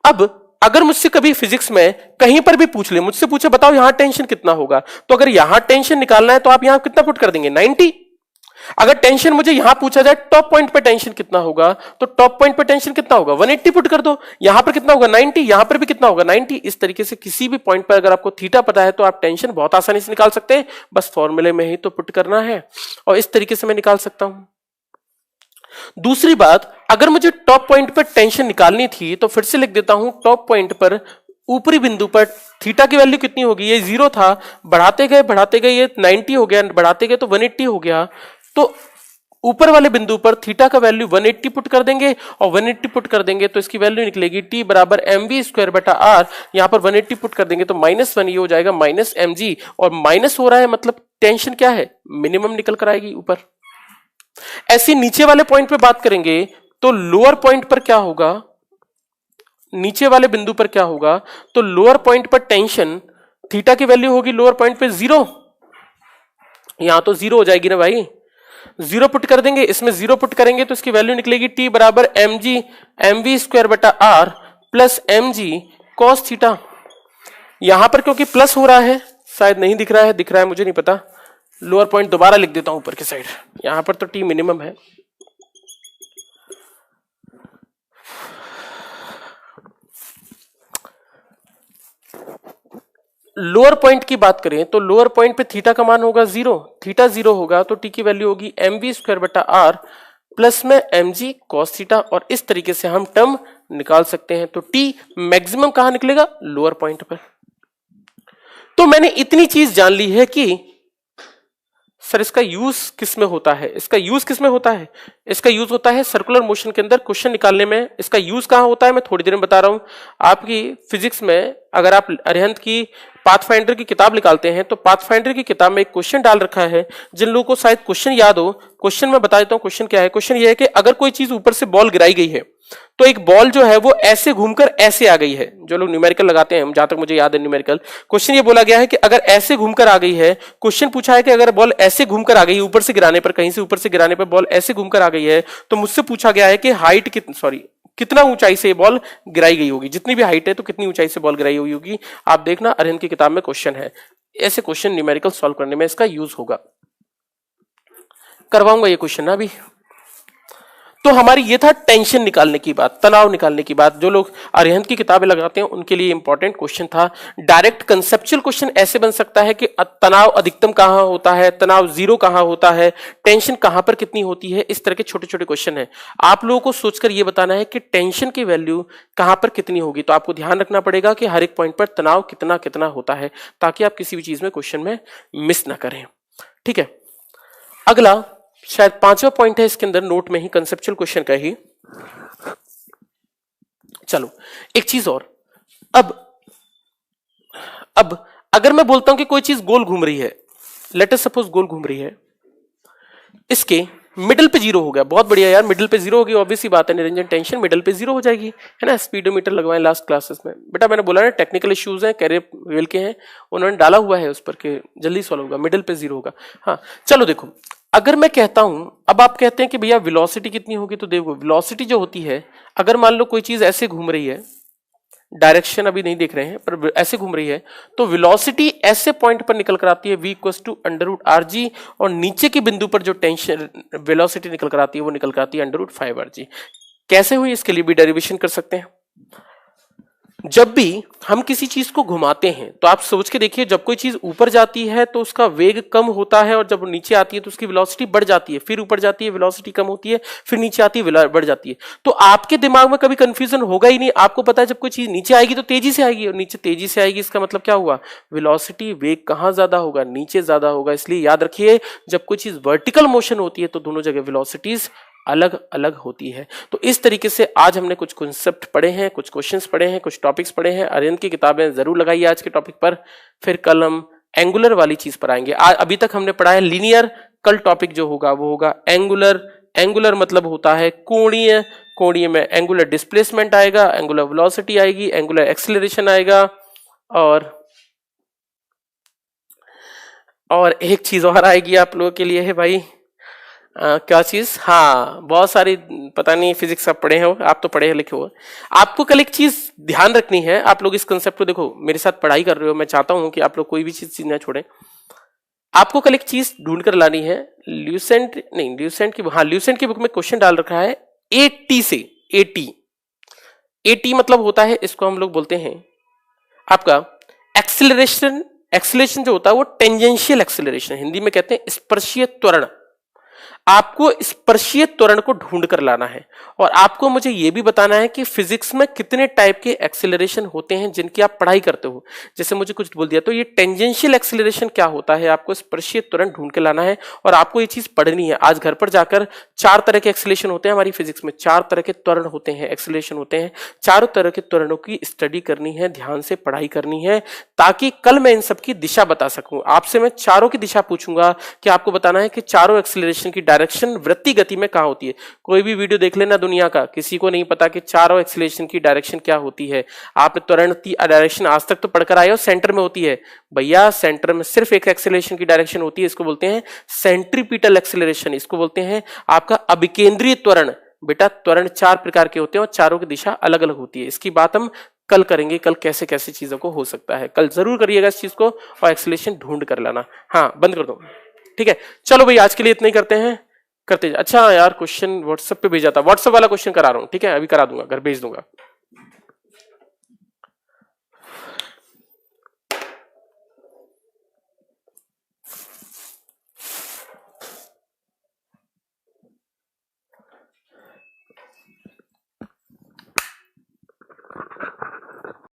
अब अगर मुझसे कभी फिजिक्स में कहीं पर भी पूछ ले, मुझसे पूछे बताओ यहां टेंशन कितना होगा, तो अगर यहां टेंशन निकालना है तो आप यहां कितना पुट कर देंगे, 90। अगर टेंशन मुझे यहां पूछा जाए टॉप पॉइंट पे टेंशन कितना होगा, तो टॉप पॉइंट पे टेंशन कितना होगा, 180 पुट कर दो। यहां पर कितना होगा, 90, यहां पर भी कितना होगा, 90। इस तरीके से किसी भी पॉइंट पर अगर आपको थीटा पता है तो आप टेंशन बहुत आसानी से निकाल सकते हैं, बस फॉर्मूले में ही तो पुट करना है, और इस तरीके से मैं निकाल सकता हूं। दूसरी बात, अगर मुझे टॉप पॉइंट पर टेंशन निकालनी थी तो फिर से लिख देता हूं, टॉप पॉइंट पर ऊपरी बिंदु पर थीटा की वैल्यू कितनी होगी, ये 0 था, बढ़ाते गए ये 90 हो गया, बढ़ाते गए तो 180 हो गया, तो ऊपर वाले बिंदु पर थीटा का वैल्यू 180 पुट कर देंगे, और 180 पुट कर देंगे तो इसकी वैल्यू निकलेगी t बराबर mv स्क्वायर बटा r, यहां पर 180 पुट कर देंगे तो -1, ये हो जाएगा -mg, और माइनस हो रहा है मतलब टेंशन क्या है, मिनिमम निकल कर आएगी ऊपर। ऐसे नीचे वाले पॉइंट पे बात करेंगे तो लोअर पॉइंट पर क्या होगा, नीचे वाले बिंदु पर क्या होगा, तो लोअर पॉइंट पर टेंशन थीटा की वैल्यू होगी लोअर पॉइंट पे 0, यहां तो 0 हो जाएगी ना भाई, 0 पुट कर देंगे, इसमें 0 पुट करेंगे तो इसकी वैल्यू निकलेगी t बराबर mv स्क्वायर बटा r plus mg cos theta. यहां पर क्योंकि प्लस हो रहा है, शायद नहीं दिख रहा है मुझे नहीं पता, लोअर पॉइंट दोबारा लिख देता हूं ऊपर की साइड, यहां पर तो t मिनिमम है। लोअर पॉइंट की बात करें तो लोअर पॉइंट पे थीटा का मान होगा 0, थीटा 0 होगा तो टी की वैल्यू होगी mv स्क्वायर बटा r प्लस में mg cos थीटा, और इस तरीके से हम टर्म निकाल सकते हैं। तो t मैक्सिमम कहां निकलेगा, लोअर पॉइंट पर। तो मैंने इतनी चीज जान ली है कि सर इसका यूज किस में होता है, इसका यूज किस में होता है, इसका यूज होता है सर्कुलर मोशन के अंदर क्वेश्चन निकालने में। इसका यूज कहां होता है मैं थोड़ी देर में बता रहा हूं। आपकी फिजिक्स में अगर आप अरिहंत की पाथफाइंडर की किताब निकालते हैं तो पाथफाइंडर की किताब में एक क्वेश्चन डाल रखा है, जिन लोगों को शायद क्वेश्चन याद हो, क्वेश्चन में बता देता हूं क्वेश्चन क्या है। क्वेश्चन ये है कि अगर कोई चीज ऊपर से बॉल गिराई गई है तो एक बॉल जो है वो ऐसे घूमकर ऐसे आ गई है, जो लोग न्यूमेरिकल लगाते हैं, जहां तक मुझे याद है न्यूमेरिकल क्वेश्चन ये बोला गया है कि अगर ऐसे घूमकर आ गई है, क्वेश्चन पूछा है कि अगर बॉल ऐसे घूमकर आ गई, ऊपर से गिराने पर, कहीं से ऊपर से गिराने पर बॉल ऐसे घूमकर आ गई है, तो मुझसे पूछा गया है कि हाइट कितना ऊंचाई से बॉल गिराई गई होगी, जितनी भी हाइट है तो कितनी ऊंचाई से बॉल गिराई हुई होगी। आप देखना अरिहंत की किताब में क्वेश्चन है, ऐसे क्वेश्चन न्यूमेरिकल सॉल्व करने में इसका यूज होगा। करवाऊंगा ये क्वेश्चन ना अभी। तो हमारी ये था टेंशन निकालने की बात, तनाव निकालने की बात। जो लोग अरिहंत की किताबें लगाते हैं उनके लिए इंपॉर्टेंट क्वेश्चन था। डायरेक्ट कंसेप्चुअल क्वेश्चन ऐसे बन सकता है कि तनाव अधिकतम कहां होता है, तनाव जीरो कहां होता है, टेंशन कहां पर कितनी होती है, इस तरह के छोटे छोटे क्वेश्चन है। आप लोगों को सोचकर ये बताना है कि टेंशन की वैल्यू कहां पर कितनी होगी। तो आपको ध्यान रखना पड़ेगा कि हर एक पॉइंट पर तनाव कितना कितना होता है, ताकि आप किसी भी चीज में क्वेश्चन में मिस ना करें। ठीक है, अगला शायद 5वां पॉइंट है इसके अंदर नोट में ही, कंसेप्चुअल क्वेश्चन का ही। चलो एक चीज और, अब अगर मैं बोलता हूं कि कोई चीज गोल घूम रही है, लेट अस सपोज गोल घूम रही है, इसके मिडल पे 0 हो गया, बहुत बढ़िया यार, मिडल पे 0 होगी, ऑब्वियस सी बात है निरंजन, टेंशन मिडल पे 0 हो जाएगी, है ना। स्पीडोमीटर लगवाएं लास्ट क्लासेस में बेटा, मैंने बोला ना टेक्निकल इश्यूज हैं, कैरियर वेल के हैं, उन्होंने डाला हुआ है उस पर कि जल्दी सॉल्व होगा, मिडल पे 0 होगा। हाँ चलो देखो, अगर मैं कहता हूं, अब आप कहते हैं कि भैया वेलोसिटी कितनी होगी, तो देखो वेलोसिटी जो होती है, अगर मान लो कोई चीज ऐसे घूम रही है, डायरेक्शन अभी नहीं देख रहे हैं पर ऐसे घूम रही है, तो वेलोसिटी ऐसे पॉइंट पर निकल कर आती है v = √rg, और नीचे के बिंदु पर जो टेंशन वेलोसिटी निकल कर आती है वो निकल कर आती है √5rg। कैसे हुई, इसके लिए भी डेरिवेशन कर सकते हैं। जब भी हम किसी चीज को घुमाते हैं तो आप सोच के देखिए, जब कोई चीज ऊपर जाती है तो उसका वेग कम होता है, और जब वो नीचे आती है तो उसकी वेलोसिटी बढ़ जाती है, फिर ऊपर जाती है वेलोसिटी कम होती है, फिर नीचे आती है बढ़ जाती है। तो आपके दिमाग में कभी कंफ्यूजन होगा ही नहीं, आपको पता है जब कोई चीज नीचे आएगी तो तेजी से आएगी, और नीचे तेजी से आएगी, इसका मतलब क्या हुआ, वेलोसिटी वेग कहां ज्यादा होगा, नीचे ज्यादा होगा। इसलिए याद रखिए, जब कोई चीज वर्टिकल मोशन होती है तो दोनों जगह वेलोसिटीज अलग अलग होती है। तो इस तरीके से आज हमने कुछ कॉन्सेप्ट पढ़े हैं, कुछ क्वेश्चंस पढ़े हैं, कुछ टॉपिक्स पढ़े हैं। अरिहंत की किताबें जरूर लगाइए आज के टॉपिक पर। फिर कल हम एंगुलर वाली चीज पर आएंगे। अभी तक हमने पढ़ा है लीनियर, कल टॉपिक जो होगा वो होगा एंगुलर। एंगुलर मतलब होता है कोणीय, कोणीय में एंगुलर डिस्प्लेसमेंट आएगा, एंगुलर वेलोसिटी आएगी, एंगुलर एक्सीलरेशन आएगा, और एक चीज और आएगी आप लोगों के लिए है भाई, क्या चीज, हाँ बहुत सारी, पता नहीं फिजिक्स आप पढ़े हो, आप तो पढ़े लिखे हो। आपको कल एक चीज ध्यान रखनी है, आप लोग इस कंसेप्ट को देखो, मेरे साथ पढ़ाई कर रहे हो, मैं चाहता हूं कि आप लोग कोई भी चीज ना छोड़े। आपको कल एक चीज ढूंढ कर लानी है, ल्यूसेंट नहीं, ल्यूसेंट की, हाँ ल्यूसेंट की बुक में क्वेश्चन डाल रखा है एटी से, एटी, एटी मतलब होता है, इसको हम लोग बोलते हैं आपका एक्सिलरेशन। एक्सिलरेशन जो होता है वो टेंजेंशियल एक्सिलरेशन, हिंदी में कहते हैं स्पर्शीय त्वरण। आपको स्पर्शीय त्वरण को ढूंढ कर लाना है, और आपको मुझे यह भी बताना है कि फिजिक्स में कितने टाइप के एक्सिलरेशन होते हैं जिनकी आप पढ़ाई करते हो। जैसे मुझे कुछ बोल दिया तो ये टेंजेंशियल एक्सिलरेशन क्या होता है, आपको स्पर्शीय त्वरण ढूंढ के लाना है, और आपको ये चीज पढ़नी है। आज घर पर जाकर 4 तरह के एक्सिलरेशन होते हैं हमारी फिजिक्स में, 4 तरह के त्वरण होते हैं, एक्सिलरेशन होते हैं। चारों तरह के त्वरणों की स्टडी करनी है, ध्यान से पढ़ाई करनी है, ताकि कल मैं इन सब की दिशा बता सकूं। आपसे मैं चारों की दिशा पूछूंगा कि आपको बताना है कि चारों एक्सिलरेशन की डायरेक्शन वृत्ति गति में कहां होती है। कोई भी वीडियो देख लेना दुनिया का, किसी को नहीं पता कि चारों एक्सिलरेशन की डायरेक्शन क्या होती है। आपने त्वरण की डायरेक्शन आज तक तो पढ़कर आए हो, सेंटर में होती है भैया, सेंटर में सिर्फ एक एक्सिलरेशन की डायरेक्शन होती है, इसको बोलते हैं सेंट्रीपिटल एक्सिलरेशन, इसको बोलते हैं आपका अभिकेंद्रीय त्वरण। बेटा त्वरण 4 प्रकार के होते हैं और चारों की दिशा अलग अलग होती है। इसकी बात हम कल करेंगे, कल कैसे कैसे चीजों को हो सकता है, कल जरूर करिएगा इस चीज को, और एक्सिलरेशन ढूंढ कर लाना। हाँ बंद कर दो, ठीक है। चलो भाई आज के लिए इतना ही करते हैं, करते। अच्छा यार क्वेश्चन व्हाट्सएप पे भेजा था, व्हाट्सएप वाला क्वेश्चन करा रहा हूँ, ठीक है, अभी करा दूंगा, घर भेज दूंगा।